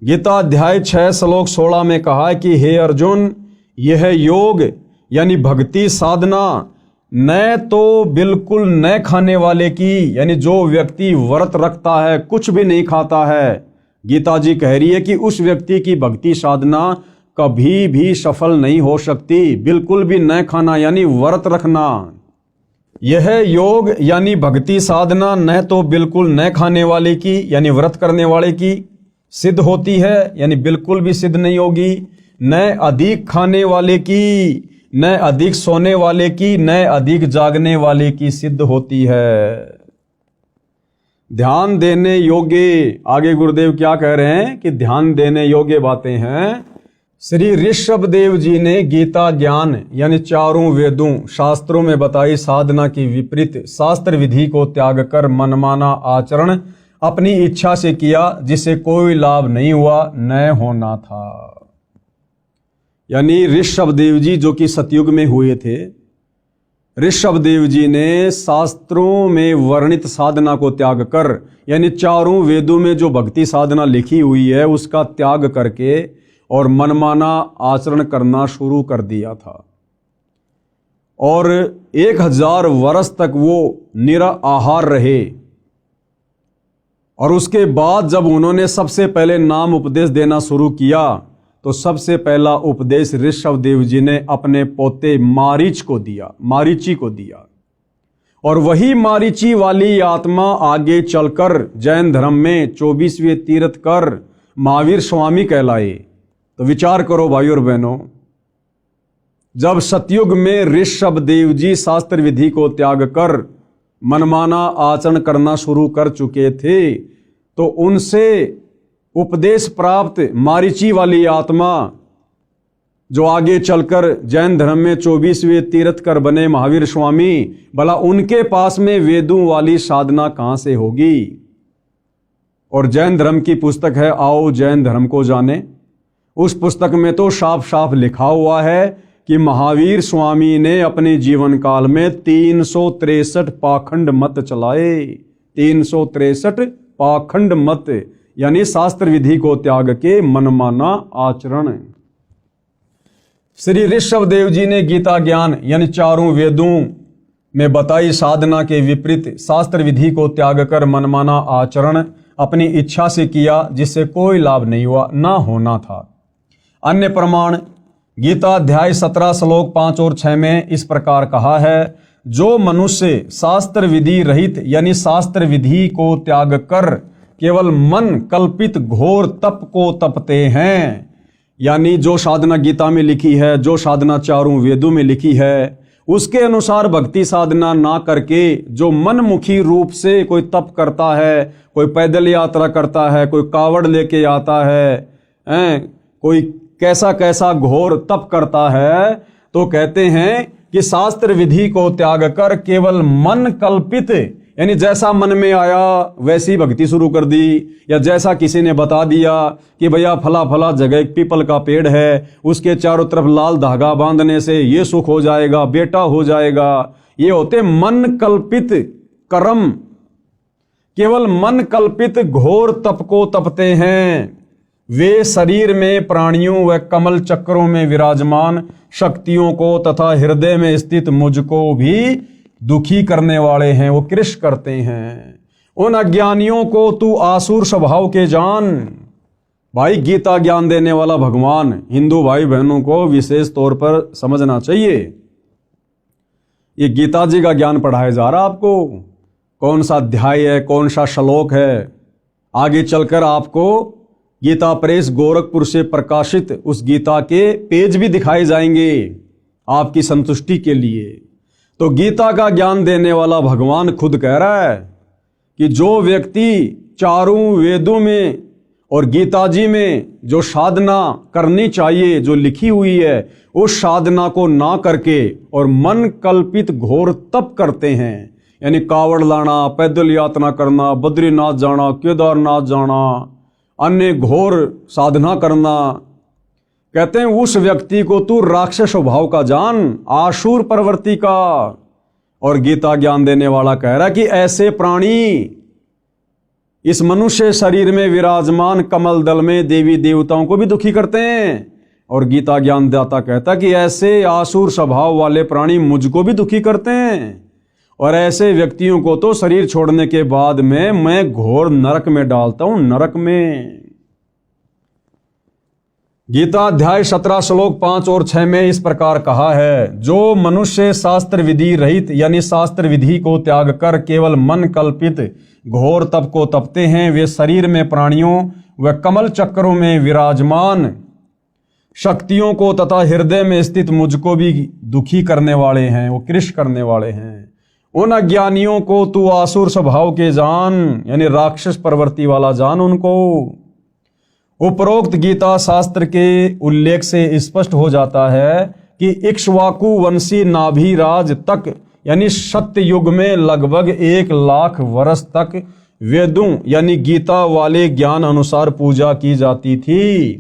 गीता अध्याय 6 श्लोक 16 में कहा है कि हे अर्जुन, यह योग यानी भक्ति साधना न तो बिल्कुल न खाने वाले की, यानी जो व्यक्ति व्रत रखता है, कुछ भी नहीं खाता है, गीता जी कह रही है कि उस व्यक्ति की भक्ति साधना कभी भी सफल नहीं हो सकती। बिल्कुल भी न खाना यानी व्रत रखना। यह योग यानी भक्ति साधना न तो बिल्कुल न खाने वाले की यानी व्रत करने वाले की सिद्ध होती है, यानी बिल्कुल भी सिद्ध नहीं होगी, न अधिक खाने वाले की, न अधिक सोने वाले की, न अधिक जागने वाले की सिद्ध होती है। ध्यान देने योग्य, आगे गुरुदेव क्या कह रहे हैं कि ध्यान देने योग्य बातें हैं। श्री ऋषभ देव जी ने गीता ज्ञान यानी चारों वेदों शास्त्रों में बताई साधना की विपरीत शास्त्र विधि को त्याग कर मनमाना आचरण अपनी इच्छा से किया, जिसे कोई लाभ नहीं हुआ, न होना था। यानी ऋषभ देव जी जो कि सतयुग में हुए थे, ऋषभ देव जी ने शास्त्रों में वर्णित साधना को त्याग कर यानी चारों वेदों में जो भक्ति साधना लिखी हुई है उसका त्याग करके और मनमाना आचरण करना शुरू कर दिया था और 1000 वर्ष तक वो निराहार रहे। और उसके बाद जब उन्होंने सबसे पहले नाम उपदेश देना शुरू किया तो सबसे पहला उपदेश ऋषभ देव जी ने अपने पोते मारीच को दिया, मारीची को दिया। और वही मारीची वाली आत्मा आगे चलकर जैन धर्म में 24वें तीर्थ कर महावीर स्वामी कहलाए। तो विचार करो भाई और बहनों, जब सतयुग में ऋषभ देव जी शास्त्र विधि को त्याग कर मनमाना आचरण करना शुरू कर चुके थे, तो उनसे उपदेश प्राप्त मारीची वाली आत्मा जो आगे चलकर जैन धर्म में 24वें तीर्थकर बने महावीर स्वामी, भला उनके पास में वेदों वाली साधना कहां से होगी। और जैन धर्म की पुस्तक है आओ जैन धर्म को जाने, उस पुस्तक में तो साफ साफ लिखा हुआ है कि महावीर स्वामी ने अपने जीवन काल में 363 पाखंड मत चलाए। 363 पाखंड मत यानी शास्त्र विधि को त्याग के मनमाना आचरण। श्री ऋषभ देव जी ने गीता ज्ञान यानी चारों वेदों में बताई साधना के विपरीत शास्त्र विधि को त्याग कर मनमाना आचरण अपनी इच्छा से किया, जिससे कोई लाभ नहीं हुआ, ना होना था। अन्य प्रमाण गीता अध्याय 17 श्लोक 5 और 6 में इस प्रकार कहा है, जो मनुष्य शास्त्र विधि रहित यानी शास्त्र विधि को त्याग कर केवल मन कल्पित घोर तप को तपते हैं, यानी जो साधना गीता में लिखी है, जो साधना चारों वेदों में लिखी है, उसके अनुसार भक्ति साधना ना करके जो मनमुखी रूप से कोई तप करता है, कोई पैदल यात्रा करता है, कोई कावड़ लेके आता है, कोई कैसा कैसा घोर तप करता है, तो कहते हैं कि शास्त्र विधि को त्याग कर केवल मन कल्पित यानी जैसा मन में आया वैसी भक्ति शुरू कर दी, या जैसा किसी ने बता दिया कि भैया फला फला जगह एक पीपल का पेड़ है, उसके चारों तरफ लाल धागा बांधने से ये सुख हो जाएगा, बेटा हो जाएगा। ये होते मन कल्पित कर्म, केवल मन कल्पित घोर तप को तपते हैं। वे शरीर में प्राणियों व कमल चक्रों में विराजमान शक्तियों को तथा हृदय में स्थित मुझको भी दुखी करने वाले हैं, वो कृष करते हैं। उन अज्ञानियों को तू आसुर स्वभाव के जान। भाई गीता ज्ञान देने वाला भगवान हिंदू भाई बहनों को विशेष तौर पर समझना चाहिए। ये गीता जी का ज्ञान पढ़ाया जा रहा आपको, कौन सा अध्याय है, कौन सा श्लोक है, आगे चलकर आपको गीता प्रेस गोरखपुर से प्रकाशित उस गीता के पेज भी दिखाए जाएंगे आपकी संतुष्टि के लिए। तो गीता का ज्ञान देने वाला भगवान खुद कह रहा है कि जो व्यक्ति चारों वेदों में और गीता जी में जो साधना करनी चाहिए जो लिखी हुई है, उस साधना को ना करके और मन कल्पित घोर तप करते हैं, यानी कावड़ लाना, पैदल यात्रा करना, बद्रीनाथ जाना, केदारनाथ जाना, अन्य घोर साधना करना, कहते हैं उस व्यक्ति को तू राक्षस स्वभाव का जान, आसुर प्रवृत्ति का। और गीता ज्ञान देने वाला कह रहा है कि ऐसे प्राणी इस मनुष्य शरीर में विराजमान कमल दल में देवी देवताओं को भी दुखी करते हैं। और गीता ज्ञान दाता कहता कि ऐसे आसुर स्वभाव वाले प्राणी मुझको भी दुखी करते हैं, और ऐसे व्यक्तियों को तो शरीर छोड़ने के बाद में मैं घोर नरक में डालता हूं, नरक में। गीता अध्याय 17 श्लोक 5 और 6 में इस प्रकार कहा है, जो मनुष्य शास्त्र विधि रहित यानी शास्त्र विधि को त्याग कर केवल मन कल्पित घोर तप को तपते हैं, वे शरीर में प्राणियों व कमल चक्रों में विराजमान शक्तियों को तथा हृदय में स्थित मुझको भी दुखी करने वाले हैं, वो कृष करने वाले हैं। उन अज्ञानियों को तू आसुर स्वभाव के जान, यानी राक्षस प्रवृत्ति वाला जान उनको। उपरोक्त गीता शास्त्र के उल्लेख से स्पष्ट हो जाता है कि इक्ष्वाकु वंशी नाभिराज तक यानी सत्य युग में लगभग 1 लाख वर्ष तक वेदों यानी गीता वाले ज्ञान अनुसार पूजा की जाती थी।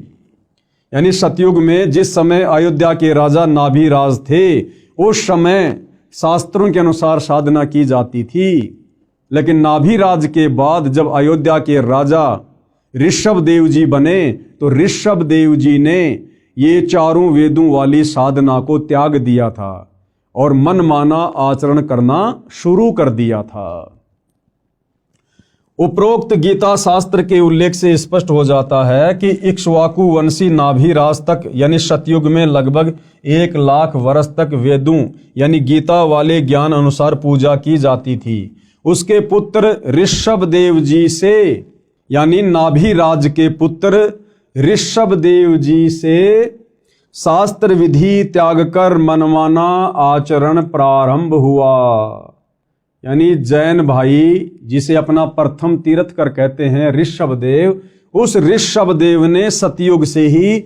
यानी सतयुग में जिस समय अयोध्या के राजा नाभिराज थे, उस समय शास्त्रों के अनुसार साधना की जाती थी। लेकिन नाभिराज के बाद जब अयोध्या के राजा ऋषभ देव जी बने, तो ऋषभ देव जी ने ये चारों वेदों वाली साधना को त्याग दिया था और मनमाना आचरण करना शुरू कर दिया था। उपरोक्त गीता शास्त्र के उल्लेख से स्पष्ट हो जाता है कि इक्ष्वाकु वंशी नाभिराज तक यानी सतयुग में लगभग 1,00,000 वर्ष तक वेदों यानी गीता वाले ज्ञान अनुसार पूजा की जाती थी। उसके पुत्र ऋषभदेव जी से यानी नाभिराज के पुत्र ऋषभदेव जी से शास्त्र विधि त्याग कर मनमाना आचरण प्रारंभ हुआ। यानी जैन भाई जिसे अपना प्रथम तीर्थकर कहते हैं ऋषभदेव, उस ऋषभदेव ने सतयुग से ही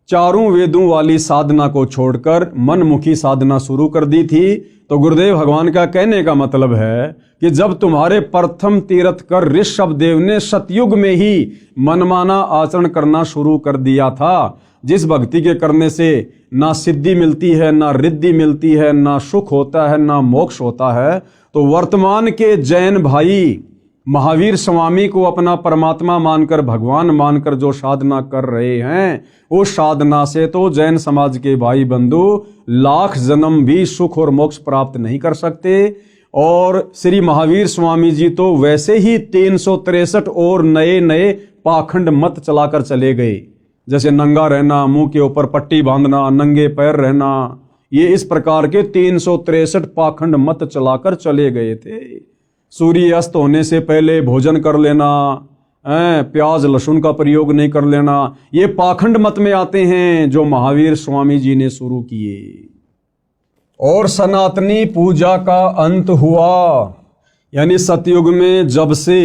चारों वेदों वाली साधना को छोड़कर मनमुखी साधना शुरू कर दी थी। तो गुरुदेव भगवान का कहने का मतलब है कि जब तुम्हारे प्रथम तीर्थकर ऋषभदेव ने सतयुग में ही मनमाना आचरण करना शुरू कर दिया था, जिस भक्ति के करने से ना सिद्धि मिलती है, ना रिद्धि मिलती है, ना सुख होता है, ना मोक्ष होता है, तो वर्तमान के जैन भाई महावीर स्वामी को अपना परमात्मा मानकर, भगवान मानकर जो साधना कर रहे हैं, उस साधना से तो जैन समाज के भाई बंधु लाख जन्म भी सुख और मोक्ष प्राप्त नहीं कर सकते। और श्री महावीर स्वामी जी तो वैसे ही 363 और नए नए पाखंड मत चलाकर चले गए, जैसे नंगा रहना, मुंह के ऊपर पट्टी बांधना, नंगे पैर रहना, ये इस प्रकार के 363 पाखंड मत चलाकर चले गए थे। सूर्य अस्त होने से पहले भोजन कर लेना, प्याज लहसुन का प्रयोग नहीं कर लेना, ये पाखंड मत में आते हैं जो महावीर स्वामी जी ने शुरू किए। और सनातनी पूजा का अंत हुआ, यानी सतयुग में जब से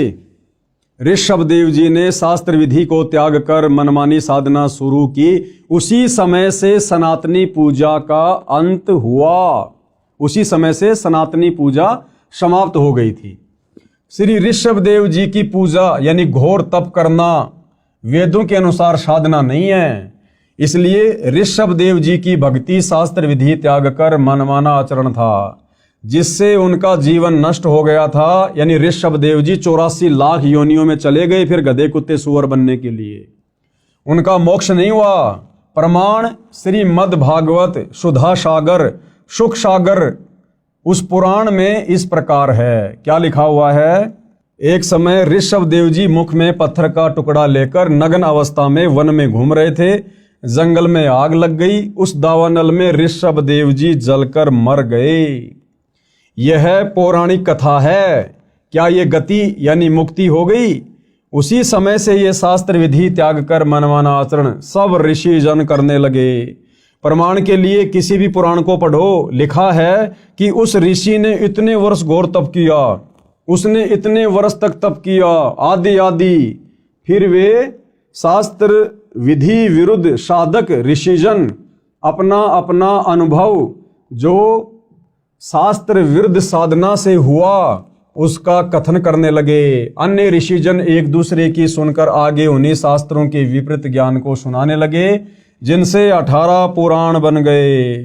ऋषभदेव जी ने शास्त्र विधि को त्याग कर मनमानी साधना शुरू की, उसी समय से सनातनी पूजा का अंत हुआ, उसी समय से सनातनी पूजा समाप्त हो गई थी। श्री ऋषभदेव जी की पूजा यानी घोर तप करना वेदों के अनुसार साधना नहीं है, इसलिए ऋषभदेव जी की भक्ति शास्त्र विधि त्याग कर मनमाना आचरण था, जिससे उनका जीवन नष्ट हो गया था। यानी ऋषभदेव जी 84 लाख योनियों में चले गए फिर गधे कुत्ते सुअर बनने के लिए, उनका मोक्ष नहीं हुआ। प्रमाण श्रीमद् भागवत सुधा सागर सुख सागर उस पुराण में इस प्रकार है। क्या लिखा हुआ है? एक समय ऋषभदेव जी मुख में पत्थर का टुकड़ा लेकर नग्न अवस्था में वन में घूम रहे थे। जंगल में आग लग गई, उस दावानल में ऋषभदेव जी जलकर मर गए। यह पौराणिक कथा है। क्या ये गति यानी मुक्ति हो गई? उसी समय से ये शास्त्र विधि त्याग कर मनमाना आचरण सब ऋषि जन करने लगे। प्रमाण के लिए किसी भी पुराण को पढ़ो, लिखा है कि उस ऋषि ने इतने वर्ष घोर तप किया, उसने इतने वर्ष तक तप किया आदि आदि, फिर वे शास्त्र विधि विरुद्ध साधक ऋषिजन अपना अपना अनुभव जो शास्त्र विरुद्ध साधना से हुआ उसका कथन करने लगे। अन्य ऋषिजन एक दूसरे की सुनकर आगे उन्हीं शास्त्रों के विपरीत ज्ञान को सुनाने लगे, जिनसे 18 पुराण बन गए।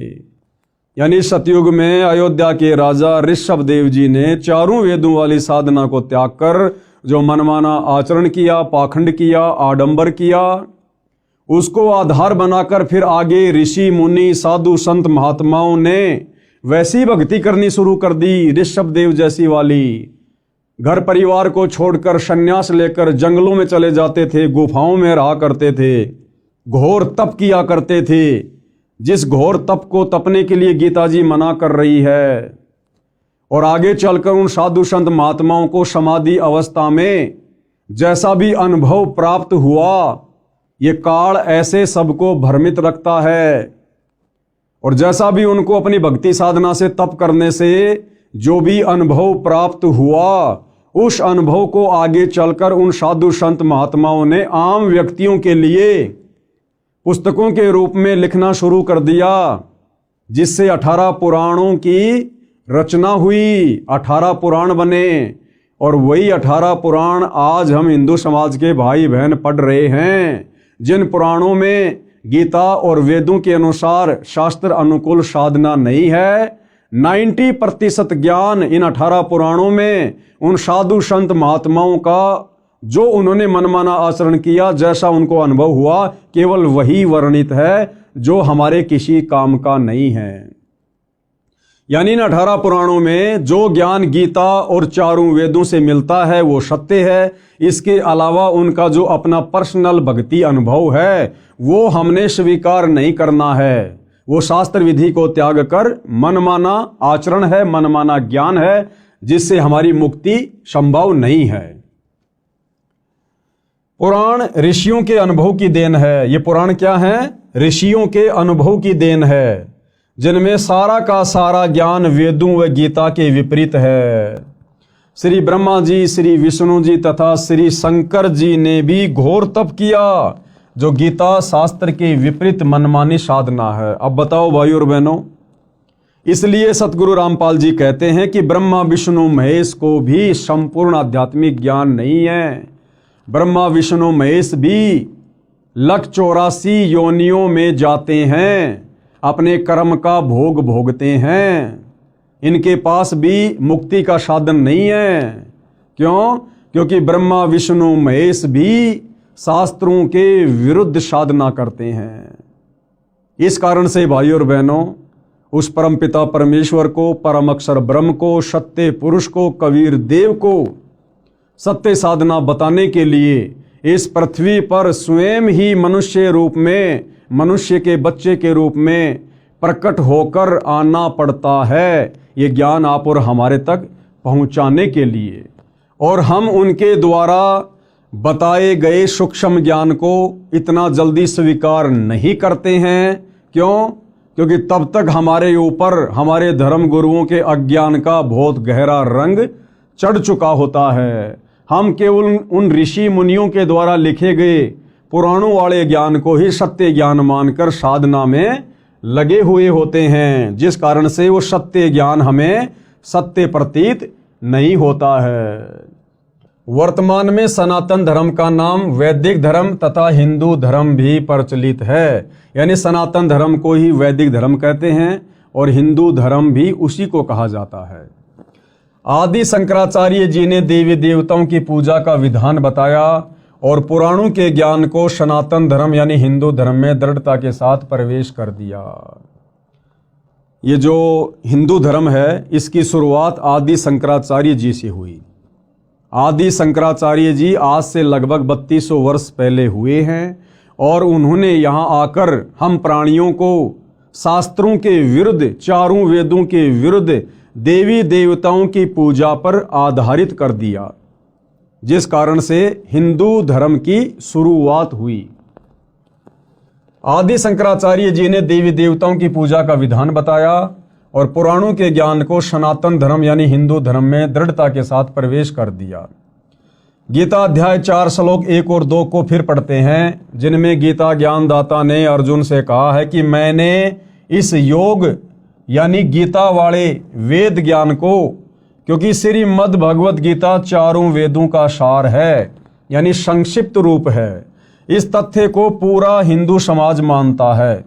यानी सतयुग में अयोध्या के राजा ऋषभदेव जी ने चारों वेदों वाली साधना को त्याग कर जो मनमाना आचरण किया, पाखंड किया, आडंबर किया, उसको आधार बनाकर फिर आगे ऋषि मुनि साधु संत महात्माओं ने वैसी भक्ति करनी शुरू कर दी ऋषभदेव जैसी वाली। घर परिवार को छोड़कर संन्यास लेकर जंगलों में चले जाते थे, गुफाओं में रहा करते थे, घोर तप किया करते थे, जिस घोर तप को तपने के लिए गीता जी मना कर रही है। और आगे चलकर उन साधु संत महात्माओं को समाधि अवस्था में जैसा भी अनुभव प्राप्त हुआ, ये काल ऐसे सबको भ्रमित रखता है। और जैसा भी उनको अपनी भक्ति साधना से तप करने से जो भी अनुभव प्राप्त हुआ, उस अनुभव को आगे चलकर उन साधु संत महात्माओं ने आम व्यक्तियों के लिए पुस्तकों के रूप में लिखना शुरू कर दिया, जिससे 18 पुराणों की रचना हुई, 18 पुराण बने। और वही 18 पुराण आज हम हिंदू समाज के भाई बहन पढ़ रहे हैं, जिन पुराणों में गीता और वेदों के अनुसार शास्त्र अनुकूल साधना नहीं है। 90% ज्ञान इन 18 पुराणों में उन साधु संत महात्माओं का जो उन्होंने मनमाना आचरण किया, जैसा उनको अनुभव हुआ, केवल वही वर्णित है जो हमारे किसी काम का नहीं है। यानी इन 18 पुराणों में जो ज्ञान गीता और चारों वेदों से मिलता है वो सत्य है। इसके अलावा उनका जो अपना पर्सनल भक्ति अनुभव है वो हमने स्वीकार नहीं करना है। वो शास्त्र विधि को त्याग कर मनमाना आचरण है, मनमाना ज्ञान है, जिससे हमारी मुक्ति संभव नहीं है। पुराण ऋषियों के अनुभव की देन है। ये पुराण क्या है? ऋषियों के अनुभव की देन है, जिनमें सारा का सारा ज्ञान वेदों व गीता के विपरीत है। श्री ब्रह्मा जी, श्री विष्णु जी तथा श्री शंकर जी ने भी घोर तप किया, जो गीता शास्त्र के विपरीत मनमानी साधना है। अब बताओ भाई और बहनों, इसलिए सतगुरु रामपाल जी कहते हैं कि ब्रह्मा विष्णु महेश को भी संपूर्ण आध्यात्मिक ज्ञान नहीं है। ब्रह्मा विष्णु महेश भी 184 योनियों में जाते हैं, अपने कर्म का भोग भोगते हैं। इनके पास भी मुक्ति का साधन नहीं है। क्यों? क्योंकि ब्रह्मा विष्णु महेश भी शास्त्रों के विरुद्ध साधना करते हैं। इस कारण से भाई और बहनों, उस परमपिता परमेश्वर को, परम अक्षर ब्रह्म को, सत्य पुरुष को, कबीर देव को सत्य साधना बताने के लिए इस पृथ्वी पर स्वयं ही मनुष्य रूप में, मनुष्य के बच्चे के रूप में प्रकट होकर आना पड़ता है, ये ज्ञान आप और हमारे तक पहुंचाने के लिए। और हम उनके द्वारा बताए गए सूक्ष्म ज्ञान को इतना जल्दी स्वीकार नहीं करते हैं। क्यों? क्योंकि तब तक हमारे ऊपर हमारे धर्म गुरुओं के अज्ञान का बहुत गहरा रंग चढ़ चुका होता है। हम केवल उन ऋषि मुनियों के द्वारा लिखे गए पुराणों वाले ज्ञान को ही सत्य ज्ञान मानकर साधना में लगे हुए होते हैं, जिस कारण से वो सत्य ज्ञान हमें सत्य प्रतीत नहीं होता है। वर्तमान में सनातन धर्म का नाम वैदिक धर्म तथा हिंदू धर्म भी प्रचलित है। यानी सनातन धर्म को ही वैदिक धर्म कहते हैं और हिंदू धर्म भी उसी को कहा जाता है। आदि शंकराचार्य जी ने देवी देवताओं की पूजा का विधान बताया और पुराणों के ज्ञान को सनातन धर्म यानी हिंदू धर्म में दृढ़ता के साथ प्रवेश कर दिया। ये जो हिंदू धर्म है, इसकी शुरुआत आदि शंकराचार्य जी से हुई। आदि शंकराचार्य जी आज से लगभग 3200 वर्ष पहले हुए हैं और उन्होंने यहाँ आकर हम प्राणियों को शास्त्रों के विरुद्ध, चारों वेदों के विरुद्ध देवी देवताओं की पूजा पर आधारित कर दिया, जिस कारण से हिंदू धर्म की शुरुआत हुई। आदि शंकराचार्य जी ने देवी देवताओं की पूजा का विधान बताया और पुराणों के ज्ञान को सनातन धर्म यानी हिंदू धर्म में दृढ़ता के साथ प्रवेश कर दिया। गीता अध्याय 4 श्लोक 1 और 2 को फिर पढ़ते हैं, जिनमें गीता ज्ञानदाता ने अर्जुन से कहा है कि मैंने इस योग यानी गीता वाले वेद ज्ञान को, क्योंकि श्रीमद् भगवत गीता चारों वेदों का सार है यानी संक्षिप्त रूप है, इस तथ्य को पूरा हिंदू समाज मानता है।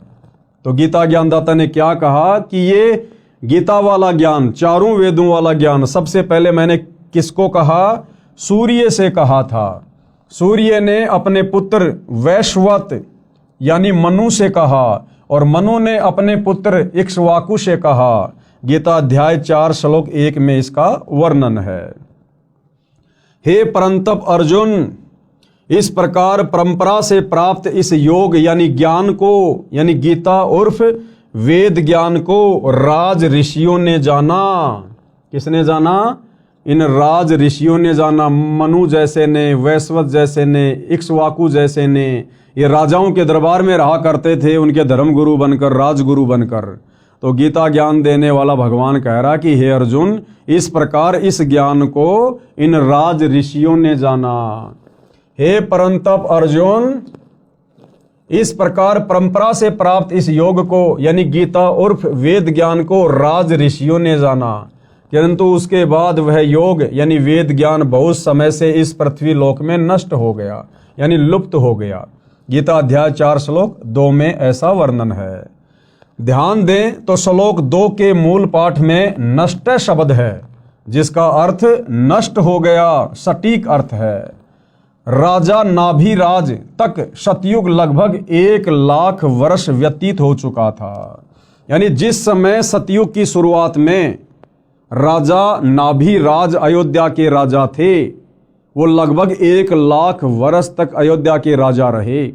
तो गीता ज्ञानदाता ने क्या कहा कि ये गीता वाला ज्ञान, चारों वेदों वाला ज्ञान, सबसे पहले मैंने किसको कहा? सूर्य से कहा था। सूर्य ने अपने पुत्र वैश्वत यानी मनु से कहा और मनु ने अपने पुत्र इक्ष्वाकु से कहा। गीता अध्याय 4 श्लोक 1 में इसका वर्णन है। हे परंतप अर्जुन, इस प्रकार परंपरा से प्राप्त इस योग यानी ज्ञान को, यानी गीता उर्फ वेद ज्ञान को राज ऋषियों ने जाना। किसने जाना? इन राज ऋषियों ने जाना। मनु जैसे ने, वैश्वत जैसे ने, इक्ष्वाकु जैसे ने, ये राजाओं के दरबार में रहा करते थे, उनके धर्मगुरु बनकर, राजगुरु बनकर। तो गीता ज्ञान देने वाला भगवान कह रहा कि हे अर्जुन, इस प्रकार इस ज्ञान को इन राज ऋषियों ने जाना। हे परंतप अर्जुन, इस प्रकार परंपरा से प्राप्त इस योग को यानी गीता उर्फ वेद ज्ञान को राज ऋषियों ने जाना, किंतु उसके बाद वह योग यानी वेद ज्ञान बहुत समय से इस पृथ्वी लोक में नष्ट हो गया यानी लुप्त हो गया। गीता अध्याय 4 श्लोक 2 में ऐसा वर्णन है। ध्यान दें तो श्लोक 2 के मूल पाठ में नष्ट शब्द है, जिसका अर्थ नष्ट हो गया, सटीक अर्थ है। राजा नाभिराज तक सतयुग लगभग 1 लाख वर्ष व्यतीत हो चुका था। यानी जिस समय सतयुग की शुरुआत में राजा नाभिराज अयोध्या के राजा थे, वो लगभग 1,00,000 वर्ष तक अयोध्या के राजा रहे।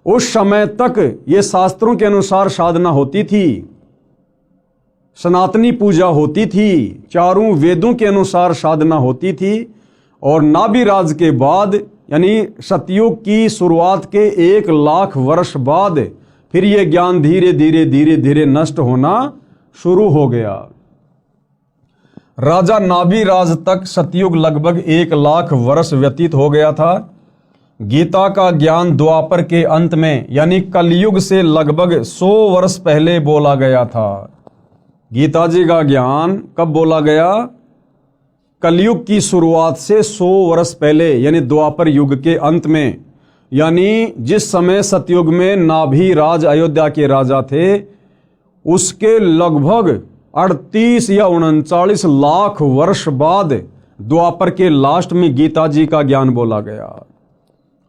उस समय तक ये शास्त्रों के अनुसार साधना होती थी, सनातनी पूजा होती थी, चारों वेदों के अनुसार साधना होती थी। और नाभिराज के बाद यानी सतयुग की शुरुआत के 1,00,000 वर्ष बाद फिर ये ज्ञान धीरे धीरे नष्ट होना शुरू हो गया। राजा नाभिराज तक सतयुग लगभग 1,00,000 वर्ष व्यतीत हो गया था। गीता का ज्ञान द्वापर के अंत में यानी कलयुग से लगभग 100 वर्ष पहले बोला गया था। गीता जी का ज्ञान कब बोला गया? कलयुग की शुरुआत से 100 वर्ष पहले यानी द्वापर युग के अंत में, यानी जिस समय सतयुग में नाभिराज अयोध्या के राजा थे उसके लगभग 38 या 39 लाख वर्ष बाद द्वापर के लास्ट में गीता जी का ज्ञान बोला गया।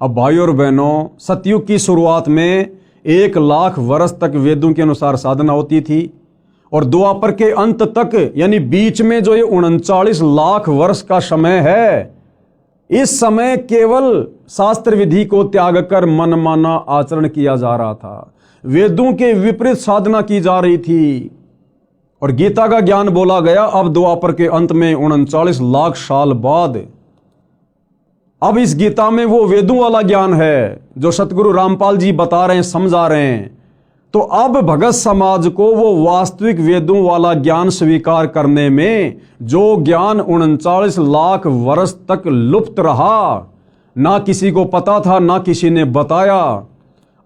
अब भाई और बहनों, सतयुग की शुरुआत में 1,00,000 वर्ष तक वेदों के अनुसार साधना होती थी और द्वापर के अंत तक यानी बीच में जो ये 39 लाख वर्ष का समय है, इस समय केवल शास्त्र विधि को त्याग कर मनमाना आचरण किया जा रहा था, वेदों के विपरीत साधना की जा रही थी। और गीता का ज्ञान बोला गया अब द्वापर के अंत में 39 लाख साल बाद। अब इस गीता में वो वेदों वाला ज्ञान है जो सतगुरु रामपाल जी बता रहे हैं, समझा रहे हैं। तो अब भगत समाज को वो वास्तविक वेदों वाला ज्ञान स्वीकार करने में जो ज्ञान 39 लाख वर्ष तक लुप्त रहा, ना किसी को पता था ना किसी ने बताया,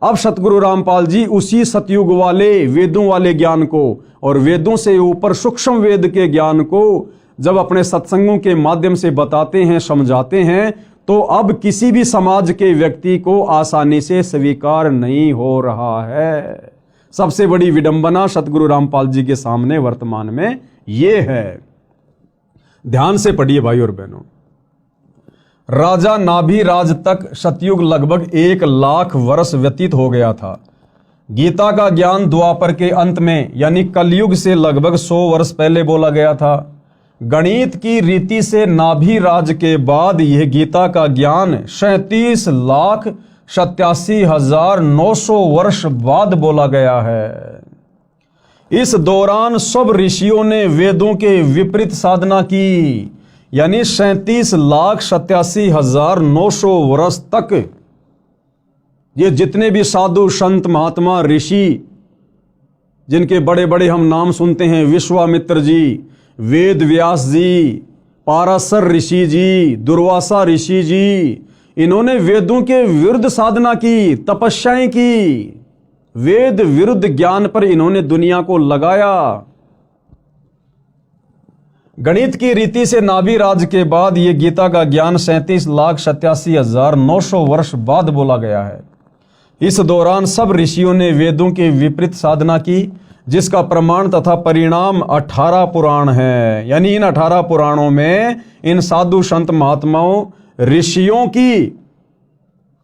अब सतगुरु रामपाल जी उसी सतयुग वाले वेदों वाले ज्ञान को और वेदों से ऊपर सूक्ष्म वेद के ज्ञान को जब अपने सत्संगों के माध्यम से बताते हैं, समझाते हैं, तो अब किसी भी समाज के व्यक्ति को आसानी से स्वीकार नहीं हो रहा है। सबसे बड़ी विडंबना सतगुरु रामपाल जी के सामने वर्तमान में ये है। ध्यान से पढ़िए भाई और बहनों, राजा नाभिराज तक सतयुग लगभग 1,00,000 वर्ष व्यतीत हो गया था। गीता का ज्ञान द्वापर के अंत में यानी कलयुग से लगभग 100 वर्ष पहले बोला गया था। गणित की रीति से नाभिराज के बाद यह गीता का ज्ञान 37,87,900 वर्ष बाद बोला गया है। इस दौरान सब ऋषियों ने वेदों के विपरीत साधना की, यानी 37,87,900 वर्ष तक ये जितने भी साधु संत महात्मा ऋषि जिनके बड़े बड़े हम नाम सुनते हैं, विश्वामित्र जी, वेद व्यास जी, पाराशर ऋषि जी, दुर्वासा ऋषि जी, इन्होंने वेदों के विरुद्ध साधना की, तपस्याएं की, वेद विरुद्ध ज्ञान पर इन्होंने दुनिया को लगाया। गणित की रीति से नाभिराज के बाद यह गीता का ज्ञान 37,87,900 वर्ष बाद बोला गया है। इस दौरान सब ऋषियों ने वेदों के विपरीत साधना की, जिसका प्रमाण तथा परिणाम 18 पुराण है। यानी इन 18 पुराणों में इन साधु संत महात्माओं ऋषियों की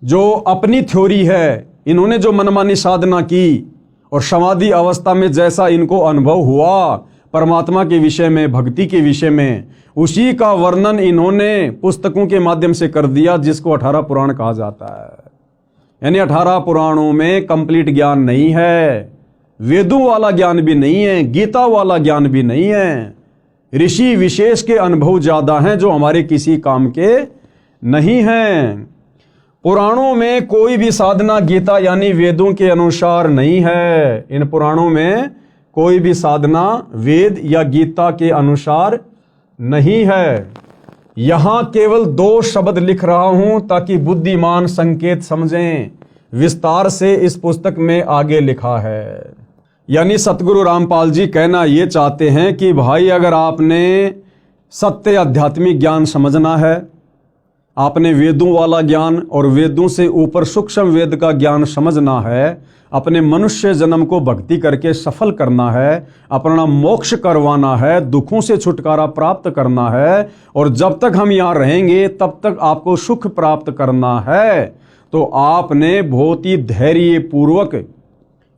जो अपनी थ्योरी है, इन्होंने जो मनमानी साधना की और समाधि अवस्था में जैसा इनको अनुभव हुआ परमात्मा के विषय में, भक्ति के विषय में, उसी का वर्णन इन्होंने पुस्तकों के माध्यम से कर दिया, जिसको 18 पुराण कहा जाता है। यानी 18 पुराणों में कंप्लीट ज्ञान नहीं है, वेदों वाला ज्ञान भी नहीं है, गीता वाला ज्ञान भी नहीं है। ऋषि विशेष के अनुभव ज्यादा हैं जो हमारे किसी काम के नहीं हैं। पुराणों में कोई भी साधना गीता यानी वेदों के अनुसार नहीं है। इन पुराणों में कोई भी साधना वेद या गीता के अनुसार नहीं है। यहां केवल 2 शब्द लिख रहा हूं ताकि बुद्धिमान संकेत समझें। विस्तार से इस पुस्तक में आगे लिखा है। यानी सतगुरु रामपाल जी कहना ये चाहते हैं कि भाई, अगर आपने सत्य आध्यात्मिक ज्ञान समझना है, आपने वेदों वाला ज्ञान और वेदों से ऊपर सूक्ष्म वेद का ज्ञान समझना है, अपने मनुष्य जन्म को भक्ति करके सफल करना है, अपना मोक्ष करवाना है, दुखों से छुटकारा प्राप्त करना है, और जब तक हम यहाँ रहेंगे तब तक आपको सुख प्राप्त करना है, तो आपने बहुत ही धैर्य पूर्वक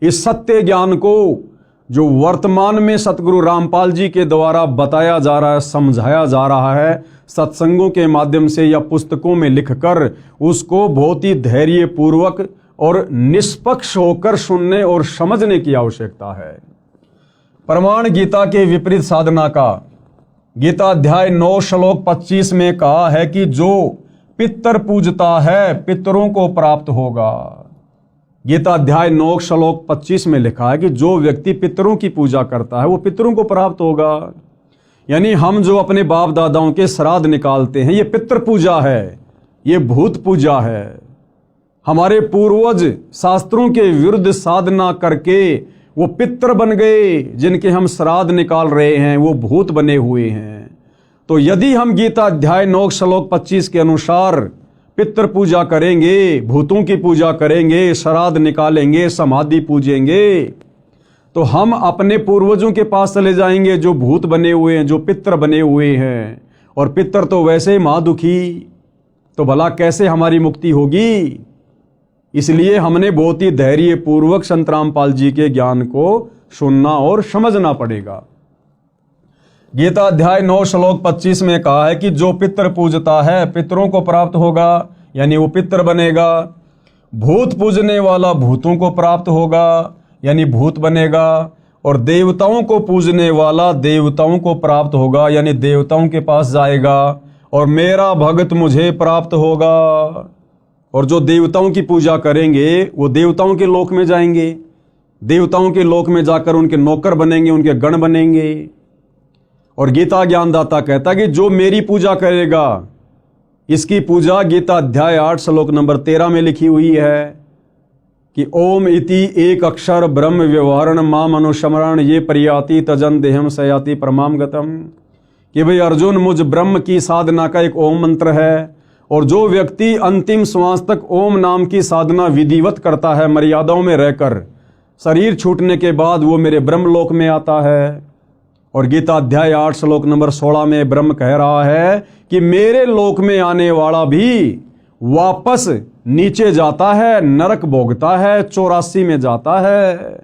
इस सत्य ज्ञान को जो वर्तमान में सतगुरु रामपाल जी के द्वारा बताया जा रहा है, समझाया जा रहा है, सत्संगों के माध्यम से या पुस्तकों में लिखकर, उसको बहुत ही धैर्यपूर्वक और निष्पक्ष होकर सुनने और समझने की आवश्यकता है। प्रमाण गीता के विपरीत साधना का गीता अध्याय 9 श्लोक 25 में कहा है कि जो पितर पूजता है पितरों को प्राप्त होगा। गीता अध्याय 9 श्लोक 25 में लिखा है कि जो व्यक्ति पितरों की पूजा करता है वो पितरों को प्राप्त होगा। यानी हम जो अपने बाप दादाओं के श्राद्ध निकालते हैं, ये पितृ पूजा है, ये भूत पूजा है। हमारे पूर्वज शास्त्रों के विरुद्ध साधना करके वो पितृ बन गए, जिनके हम श्राद्ध निकाल रहे हैं वो भूत बने हुए हैं। तो यदि हम गीता अध्याय 9 श्लोक 25 के अनुसार पितृ पूजा करेंगे, भूतों की पूजा करेंगे, श्राद्ध निकालेंगे, समाधि पूजेंगे, तो हम अपने पूर्वजों के पास चले जाएंगे जो भूत बने हुए हैं, जो पितृ बने हुए हैं। और पितृ तो वैसे ही महादुखी, तो भला कैसे हमारी मुक्ति होगी। इसलिए हमने बहुत ही धैर्यपूर्वक संत रामपाल जी के ज्ञान को सुनना और समझना पड़ेगा। गीता अध्याय 9 श्लोक 25 में कहा है कि जो पितृ पूजता है पितरों को प्राप्त होगा, यानी वो पितृ बनेगा। भूत पूजने वाला भूतों को प्राप्त होगा, यानी भूत बनेगा। और देवताओं को पूजने वाला देवताओं को प्राप्त होगा, यानी देवताओं के पास जाएगा। और मेरा भगत मुझे प्राप्त होगा। और जो देवताओं की पूजा करेंगे वो देवताओं के लोक में जाएंगे, देवताओं के लोक में जाकर उनके नौकर बनेंगे, उनके गण बनेंगे। और गीता ज्ञानदाता कहता है कि जो मेरी पूजा करेगा, इसकी पूजा गीता अध्याय 8 श्लोक नंबर 13 में लिखी हुई है कि ओम इति एक अक्षर ब्रह्म व्यवहारण माम अनुस्मरण ये परियाति तजन देहम सयाति परमाम गतम। कि भाई अर्जुन, मुझ ब्रह्म की साधना का एक ओम मंत्र है, और जो व्यक्ति अंतिम श्वास तक ओम नाम की साधना विधिवत करता है मर्यादाओं में रहकर, शरीर छूटने के बाद वो मेरे ब्रह्मलोक में आता है। और गीता अध्याय 8 श्लोक नंबर 16 में ब्रह्म कह रहा है कि मेरे लोक में आने वाला भी वापस नीचे जाता है, नरक भोगता है, 84 में जाता है।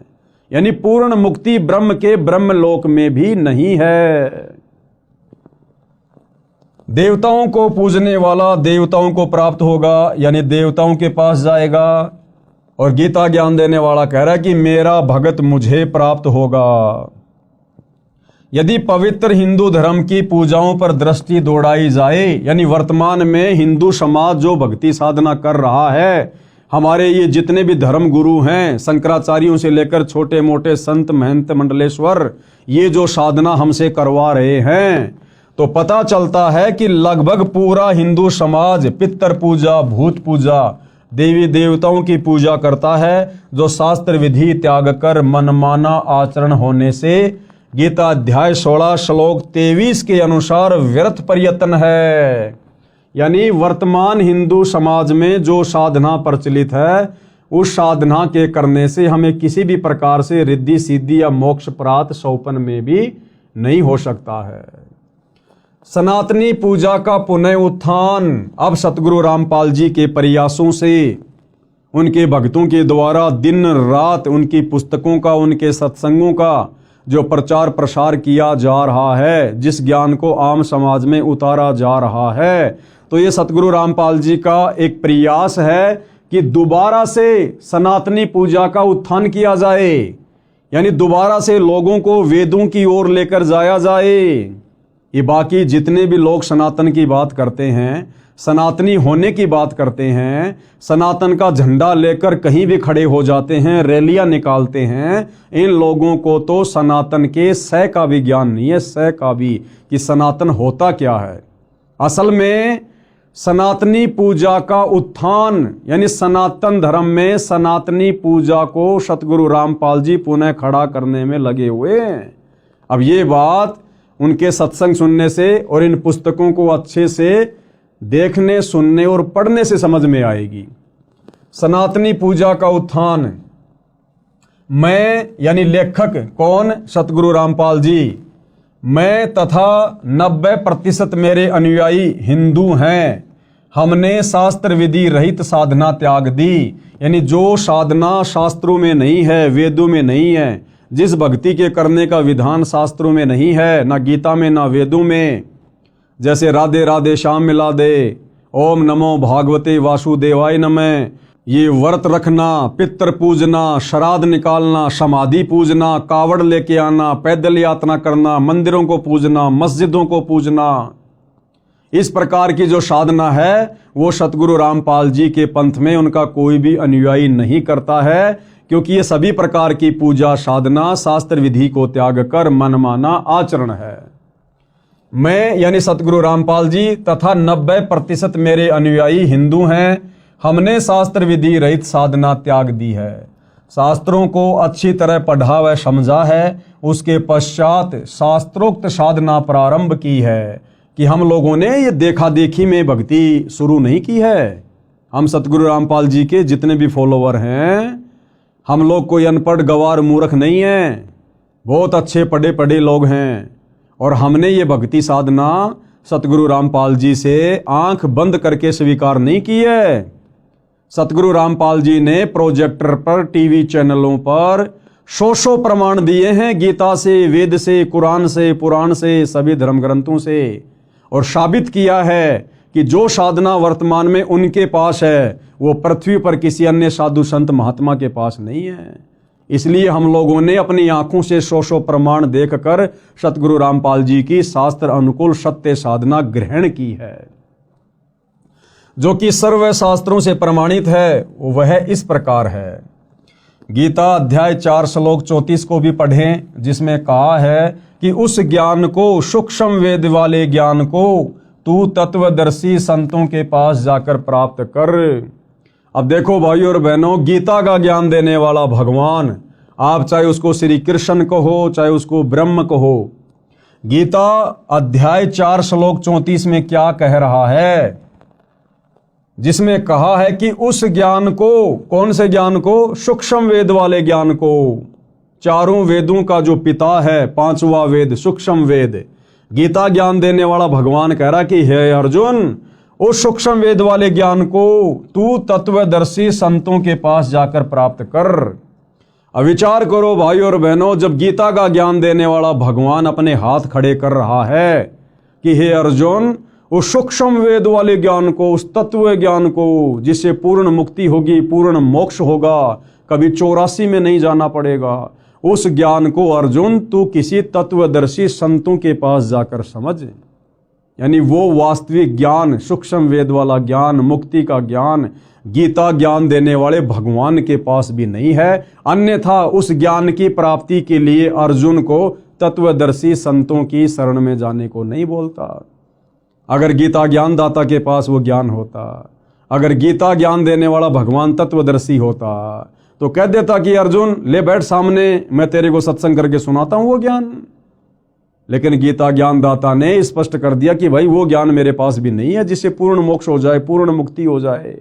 यानी पूर्ण मुक्ति ब्रह्म के ब्रह्मलोक में भी नहीं है। देवताओं को पूजने वाला देवताओं को प्राप्त होगा, यानी देवताओं के पास जाएगा। और गीता ज्ञान देने वाला कह रहा है कि मेरा भगत मुझे प्राप्त होगा। यदि पवित्र हिंदू धर्म की पूजाओं पर दृष्टि दौड़ाई जाए, यानी वर्तमान में हिंदू समाज जो भक्ति साधना कर रहा है, हमारे ये जितने भी धर्म गुरु हैं, शंकराचार्यों से लेकर छोटे मोटे संत महंत मंडलेश्वर, ये जो साधना हमसे करवा रहे हैं, तो पता चलता है कि लगभग पूरा हिंदू समाज पितृ पूजा, भूत पूजा, देवी देवताओं की पूजा करता है, जो शास्त्र विधि त्याग कर मनमाना आचरण होने से गीता अध्याय 16 श्लोक 23 के अनुसार व्यर्थ प्रयत्न है। यानी वर्तमान हिंदू समाज में जो साधना प्रचलित है, उस साधना के करने से हमें किसी भी प्रकार से रिद्धि सिद्धि या मोक्ष प्राप्त सौपन में भी नहीं हो सकता है। सनातनी पूजा का पुनः उत्थान अब सतगुरु रामपाल जी के प्रयासों से, उनके भक्तों के द्वारा दिन रात उनकी पुस्तकों का, उनके सत्संगों का जो प्रचार प्रसार किया जा रहा है, जिस ज्ञान को आम समाज में उतारा जा रहा है, तो ये सतगुरु रामपाल जी का एक प्रयास है कि दोबारा से सनातनी पूजा का उत्थान किया जाए। यानी दोबारा से लोगों को वेदों की ओर लेकर जाया जाए। ये बाकी जितने भी लोग सनातन की बात करते हैं, सनातनी होने की बात करते हैं, सनातन का झंडा लेकर कहीं भी खड़े हो जाते हैं, रैलियां निकालते हैं, इन लोगों को तो सनातन के सह का भी ज्ञान नहीं है, सह का भी, कि सनातन होता क्या है। असल में सनातनी पूजा का उत्थान, यानी सनातन धर्म में सनातनी पूजा को सतगुरु रामपाल जी पुनः खड़ा करने में लगे हुए हैं। अब ये बात उनके सत्संग सुनने से और इन पुस्तकों को अच्छे से देखने, सुनने और पढ़ने से समझ में आएगी। सनातनी पूजा का उत्थान, मैं यानी लेखक कौन? सतगुरु रामपाल जी। मैं तथा 90% मेरे अनुयायी हिंदू हैं। हमने शास्त्र विधि रहित साधना त्याग दी, यानी जो साधना शास्त्रों में नहीं है, वेदों में नहीं है, जिस भक्ति के करने का विधान शास्त्रों में नहीं है, ना गीता में ना वेदों में, जैसे राधे राधे श्याम मिला दे, ओम नमो भागवते वासुदेवाय नमः, ये व्रत रखना, पितृ पूजना, श्राद्ध निकालना, समाधि पूजना, कावड़ लेके आना, पैदल यात्रा करना, मंदिरों को पूजना, मस्जिदों को पूजना, इस प्रकार की जो साधना है वो सतगुरु रामपाल जी के पंथ में उनका कोई भी अनुयायी नहीं करता है, क्योंकि ये सभी प्रकार की पूजा साधना शास्त्र विधि को त्याग कर मनमाना आचरण है। मैं यानी सतगुरु रामपाल जी तथा 90% मेरे अनुयायी हिंदू हैं। हमने शास्त्र विधि रहित साधना त्याग दी है, शास्त्रों को अच्छी तरह पढ़ा व समझा है, उसके पश्चात शास्त्रोक्त साधना प्रारंभ की है कि हम लोगों ने ये देखा देखी में भक्ति शुरू नहीं की है। हम सतगुरु रामपाल जी के जितने भी फॉलोवर हैं, हम लोग कोई अनपढ़ गवार मूर्ख नहीं है, बहुत अच्छे पढ़े पढ़े लोग हैं। और हमने ये भक्ति साधना सतगुरु रामपाल जी से आंख बंद करके स्वीकार नहीं की है। सतगुरु रामपाल जी ने प्रोजेक्टर पर, टीवी चैनलों पर सौ प्रमाण दिए हैं, गीता से, वेद से, कुरान से, पुराण से, सभी धर्म ग्रंथों से, और साबित किया है कि जो साधना वर्तमान में उनके पास है वो पृथ्वी पर किसी अन्य साधु संत महात्मा के पास नहीं है। इसलिए हम लोगों ने अपनी आंखों से सौ प्रमाण देखकर सतगुरु रामपाल जी की शास्त्र अनुकूल सत्य साधना ग्रहण की है, जो कि सर्व शास्त्रों से प्रमाणित है। वह इस प्रकार है। गीता अध्याय 4 श्लोक 34 को भी पढ़ें, जिसमें कहा है कि उस ज्ञान को, सूक्ष्म वेद वाले ज्ञान को तू तत्वदर्शी संतों के पास जाकर प्राप्त कर। अब देखो भाइयों और बहनों, गीता का ज्ञान देने वाला भगवान, आप चाहे उसको श्री कृष्ण कहो, चाहे उसको ब्रह्म कहो, गीता अध्याय 4 श्लोक 34 में क्या कह रहा है, जिसमें कहा है कि उस ज्ञान को, कौन से ज्ञान को, सूक्ष्म वेद वाले ज्ञान को, चारों वेदों का जो पिता है, 5वां वेद सूक्ष्म वेद, गीता ज्ञान देने वाला भगवान कह रहा कि हे अर्जुन, उस सूक्ष्म वेद वाले ज्ञान को तू तत्वदर्शी संतों के पास जाकर प्राप्त कर। अब विचार करो भाइयों और बहनों, जब गीता का ज्ञान देने वाला भगवान अपने हाथ खड़े कर रहा है कि हे अर्जुन, उस सूक्ष्म वेद वाले ज्ञान को, उस तत्व ज्ञान को, जिससे पूर्ण मुक्ति होगी, पूर्ण मोक्ष होगा, कभी 84 में नहीं जाना पड़ेगा, उस ज्ञान को अर्जुन तू किसी तत्वदर्शी संतों के पास जाकर समझ। यानी वो वास्तविक ज्ञान, सूक्ष्म वेद वाला ज्ञान, मुक्ति का ज्ञान गीता ज्ञान देने वाले भगवान के पास भी नहीं है। अन्यथा उस ज्ञान की प्राप्ति के लिए अर्जुन को तत्वदर्शी संतों की शरण में जाने को नहीं बोलता। अगर गीता ज्ञान दाता के पास वो ज्ञान होता, अगर गीता ज्ञान देने वाला भगवान तत्वदर्शी होता, तो कह देता कि अर्जुन ले बैठ सामने, मैं तेरे को सत्संग करके सुनाता हूं वो ज्ञान। लेकिन गीता ज्ञान दाता ने स्पष्ट कर दिया कि भाई वो ज्ञान मेरे पास भी नहीं है जिससे पूर्ण मोक्ष हो जाए, पूर्ण मुक्ति हो जाए,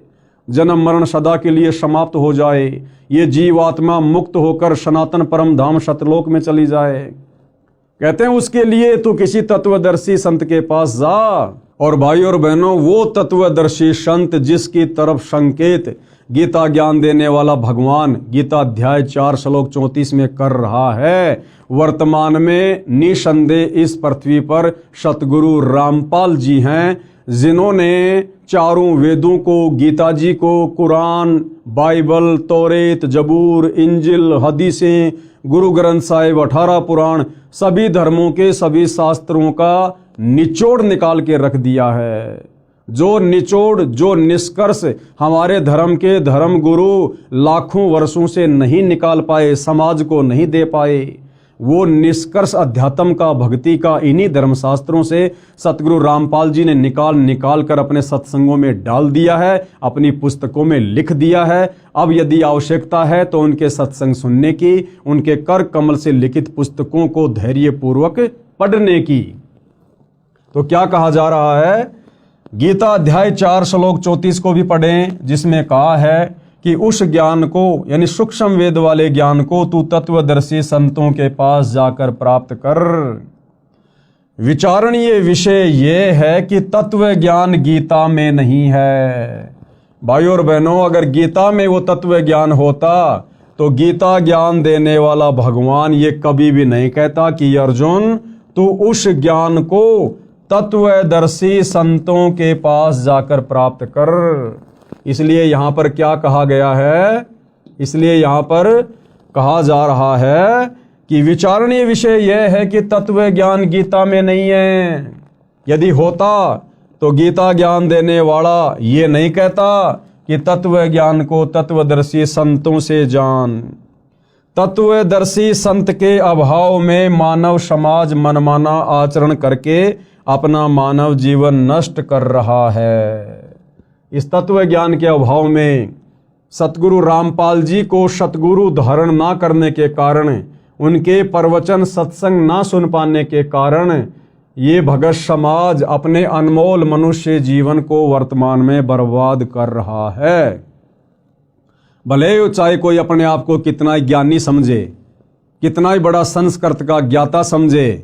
जन्म मरण सदा के लिए समाप्त हो जाए, ये जीवात्मा मुक्त होकर सनातन परम धाम सतलोक में चली जाए। कहते हैं उसके लिए तू किसी तत्वदर्शी संत के पास जा। और भाई और बहनों, वो तत्वदर्शी संत जिसकी तरफ संकेत गीता ज्ञान देने वाला भगवान गीता अध्याय 4 श्लोक 34 में कर रहा है, वर्तमान में निसंदेह इस पृथ्वी पर सतगुरु रामपाल जी हैं, जिन्होंने चारों वेदों को, गीता जी को, कुरान, बाइबल, तौरेत, जबूर, इंजिल, हदीसें, गुरु ग्रंथ साहिब, 18 पुराण, सभी धर्मों के सभी शास्त्रों का निचोड़ निकाल के रख दिया है। जो निचोड़, जो निष्कर्ष हमारे धर्म के धर्म गुरु लाखों वर्षों से नहीं निकाल पाए, समाज को नहीं दे पाए, वो निष्कर्ष अध्यात्म का, भक्ति का इन्हीं धर्मशास्त्रों से सतगुरु रामपाल जी ने निकाल कर अपने सत्संगों में डाल दिया है, अपनी पुस्तकों में लिख दिया है। अब यदि आवश्यकता है तो उनके सत्संग सुनने की, उनके कर कमल से लिखित पुस्तकों को धैर्यपूर्वक पढ़ने की। तो क्या कहा जा रहा है, गीता अध्याय 4 श्लोक 34 को भी पढ़ें, जिसमें कहा है कि उस ज्ञान को, यानी सूक्ष्म वेद वाले ज्ञान को तू तत्वदर्शी संतों के पास जाकर प्राप्त कर। विचारणीय विषय यह है कि तत्व ज्ञान गीता में नहीं है। भाइयों और बहनों, अगर गीता में वो तत्व ज्ञान होता तो गीता ज्ञान देने वाला भगवान ये कभी भी नहीं कहता कि अर्जुन तू उस ज्ञान को तत्वदर्शी संतों के पास जाकर प्राप्त कर। इसलिए यहाँ पर क्या कहा गया है, इसलिए यहाँ पर कहा जा रहा है कि विचारणीय विषय यह है कि तत्व ज्ञान गीता में नहीं है। यदि होता तो गीता ज्ञान देने वाला ये नहीं कहता कि तत्व ज्ञान को तत्वदर्शी संतों से जान। तत्वदर्शी संत के अभाव में मानव समाज मनमाना आचरण करके अपना मानव जीवन नष्ट कर रहा है। इस तत्व ज्ञान के अभाव में सतगुरु रामपाल जी को सतगुरु धारण ना करने के कारण, उनके प्रवचन सत्संग ना सुन पाने के कारण ये भगत समाज अपने अनमोल मनुष्य जीवन को वर्तमान में बर्बाद कर रहा है। भले चाहे कोई अपने आप को कितना ही ज्ञानी समझे, कितना ही बड़ा संस्कृत का ज्ञाता समझे,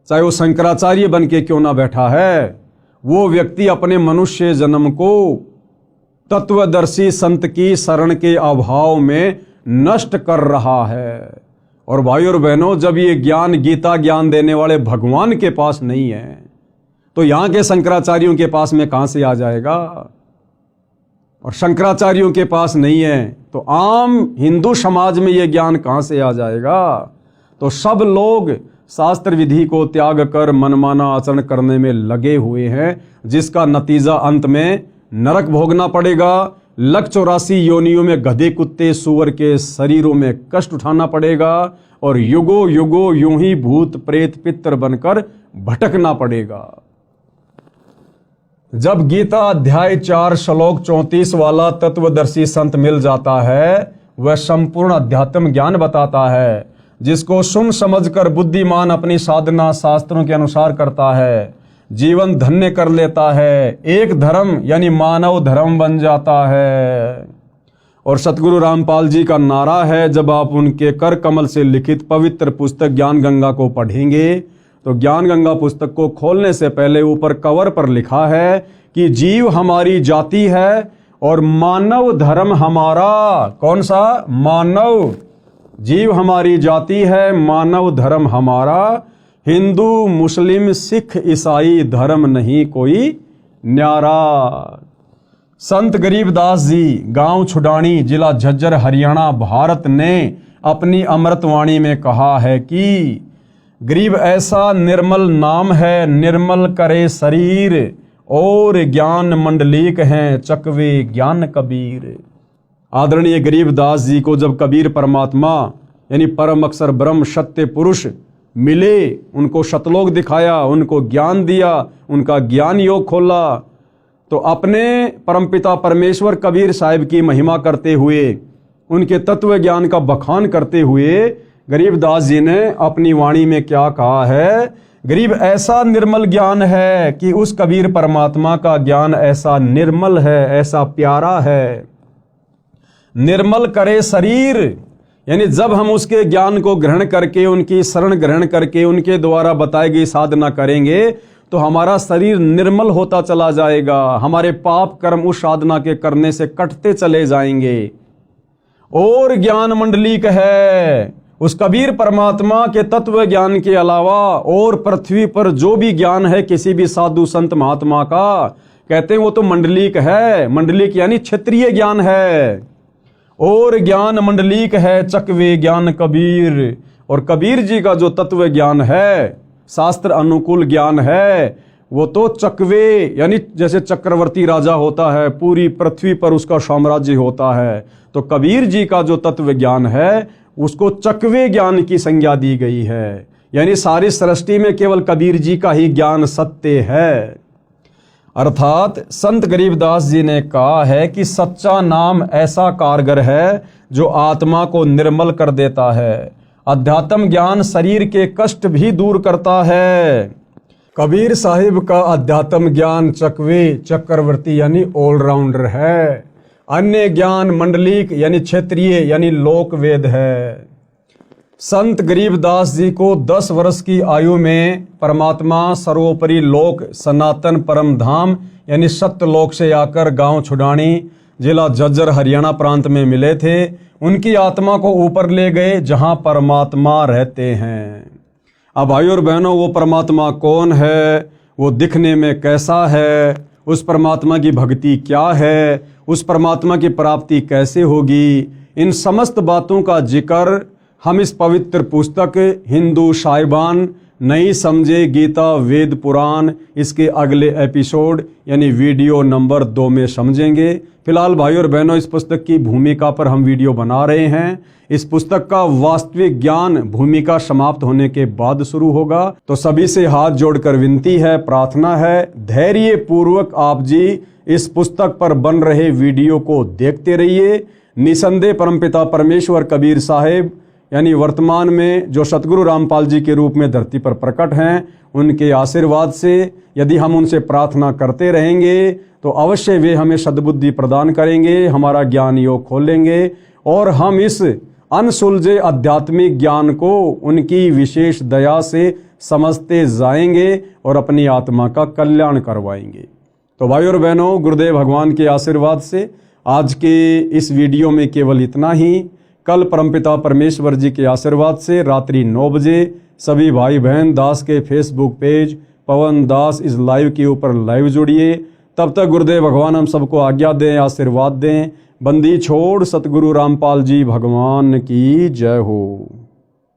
चाहे वो शंकराचार्य बन के क्यों ना बैठा है, वो व्यक्ति अपने मनुष्य जन्म को तत्वदर्शी संत की शरण के अभाव में नष्ट कर रहा है। और भाई और बहनों, जब ये ज्ञान गीता ज्ञान देने वाले भगवान के पास नहीं है तो यहाँ के शंकराचार्यों के पास में कहाँ से आ जाएगा। और शंकराचार्यों के पास नहीं है तो आम हिंदू समाज में ये ज्ञान कहाँ से आ जाएगा। तो सब लोग शास्त्र विधि को त्याग कर मनमाना आचरण करने में लगे हुए हैं, जिसका नतीजा अंत में नरक भोगना पड़ेगा। 184 योनियों में गधे कुत्ते सूअर के शरीरों में कष्ट उठाना पड़ेगा और युगों युगों यूं ही भूत प्रेत पितर बनकर भटकना पड़ेगा। जब गीता अध्याय 4 श्लोक 34 वाला तत्वदर्शी संत मिल जाता है, वह संपूर्ण अध्यात्म ज्ञान बताता है, जिसको सुन समझकर बुद्धिमान अपनी साधना शास्त्रों के अनुसार करता है, जीवन धन्य कर लेता है, एक धर्म यानी मानव धर्म बन जाता है। और सतगुरु रामपाल जी का नारा है, जब आप उनके कर कमल से लिखित पवित्र पुस्तक ज्ञान गंगा को पढ़ेंगे तो ज्ञान गंगा पुस्तक को खोलने से पहले ऊपर कवर पर लिखा है कि जीव हमारी जाति है और मानव धर्म हमारा। कौन सा? मानव। जीव हमारी जाति है, मानव धर्म हमारा। हिंदू मुस्लिम सिख ईसाई धर्म नहीं कोई न्यारा। संत गरीबदास जी, गांव छुडानी, जिला झज्जर, हरियाणा, भारत ने अपनी अमृतवाणी में कहा है कि गरीब ऐसा निर्मल नाम है, निर्मल करे शरीर, और ज्ञान मंडलीक हैं चकवे ज्ञान कबीर। आदरणीय गरीबदास जी को जब कबीर परमात्मा यानी परम अक्षर ब्रह्म सत्य पुरुष मिले, उनको शतलोक दिखाया, उनको ज्ञान दिया, उनका ज्ञान योग खोला, तो अपने परमपिता परमेश्वर कबीर साहिब की महिमा करते हुए, उनके तत्व ज्ञान का बखान करते हुए गरीबदास जी ने अपनी वाणी में क्या कहा है? गरीब ऐसा निर्मल ज्ञान है कि उस कबीर परमात्मा का ज्ञान ऐसा निर्मल है, ऐसा प्यारा है। निर्मल करे शरीर, यानी जब हम उसके ज्ञान को ग्रहण करके, उनकी शरण ग्रहण करके, उनके द्वारा बताई गई साधना करेंगे तो हमारा शरीर निर्मल होता चला जाएगा, हमारे पाप कर्म उस साधना के करने से कटते चले जाएंगे। और ज्ञान मंडलिक है, उस कबीर परमात्मा के तत्व ज्ञान के अलावा और पृथ्वी पर जो भी ज्ञान है किसी भी साधु संत महात्मा का, कहते हैं वो तो मंडलिक है। मंडलिक यानी क्षेत्रीय ज्ञान है। और ज्ञान मंडलिक है चकवे ज्ञान कबीर। और कबीर जी का जो तत्व ज्ञान है, शास्त्र अनुकूल ज्ञान है, वो तो चकवे यानी जैसे चक्रवर्ती राजा होता है, पूरी पृथ्वी पर उसका साम्राज्य होता है, तो कबीर जी का जो तत्व ज्ञान है उसको चकवे ज्ञान की संज्ञा दी गई है। यानी सारी सृष्टि में केवल कबीर जी का ही ज्ञान सत्य है। अर्थात संत गरीबदास जी ने कहा है कि सच्चा नाम ऐसा कारगर है जो आत्मा को निर्मल कर देता है। अध्यात्म ज्ञान शरीर के कष्ट भी दूर करता है। कबीर साहिब का अध्यात्म ज्ञान चकवे चक्रवर्ती यानी ऑलराउंडर है। अन्य ज्ञान मंडलिक यानी क्षेत्रीय यानी लोक वेद है। संत गरीबदास जी को 10 वर्ष की आयु में परमात्मा सर्वोपरि लोक सनातन परम धाम यानी सत्यलोक से आकर गांव छुडानी, जिला झज्जर, हरियाणा प्रांत में मिले थे। उनकी आत्मा को ऊपर ले गए जहां परमात्मा रहते हैं। अब भाई और बहनों, वो परमात्मा कौन है, वो दिखने में कैसा है, उस परमात्मा की भक्ति क्या है, उस परमात्मा की प्राप्ति कैसे होगी, इन समस्त बातों का जिक्र हम इस पवित्र पुस्तक हिंदू साहिबान नहीं समझे गीता वेद पुराण इसके अगले एपिसोड यानी वीडियो नंबर 2 में समझेंगे। फिलहाल भाई और बहनों, इस पुस्तक की भूमिका पर हम वीडियो बना रहे हैं। इस पुस्तक का वास्तविक ज्ञान भूमिका समाप्त होने के बाद शुरू होगा। तो सभी से हाथ जोड़कर विनती है, प्रार्थना है, धैर्य पूर्वक आप जी इस पुस्तक पर बन रहे वीडियो को देखते रहिए। निसंदेह परमपिता परमेश्वर कबीर साहिब यानी वर्तमान में जो सतगुरु रामपाल जी के रूप में धरती पर प्रकट हैं, उनके आशीर्वाद से यदि हम उनसे प्रार्थना करते रहेंगे तो अवश्य वे हमें सद्बुद्धि प्रदान करेंगे, हमारा ज्ञान योग खोलेंगे और हम इस अनसुलझे आध्यात्मिक ज्ञान को उनकी विशेष दया से समझते जाएंगे और अपनी आत्मा का कल्याण करवाएंगे। तो भाई और बहनों, गुरुदेव भगवान के आशीर्वाद से आज के इस वीडियो में केवल इतना ही। कल परमपिता परमेश्वर जी के आशीर्वाद से रात्रि 9 बजे सभी भाई बहन दास के फेसबुक पेज पवन दास इस लाइव के ऊपर लाइव जुड़िए। तब तक गुरुदेव भगवान हम सबको आज्ञा दें, आशीर्वाद दें। बंदी छोड़ सतगुरु रामपाल जी भगवान की जय हो।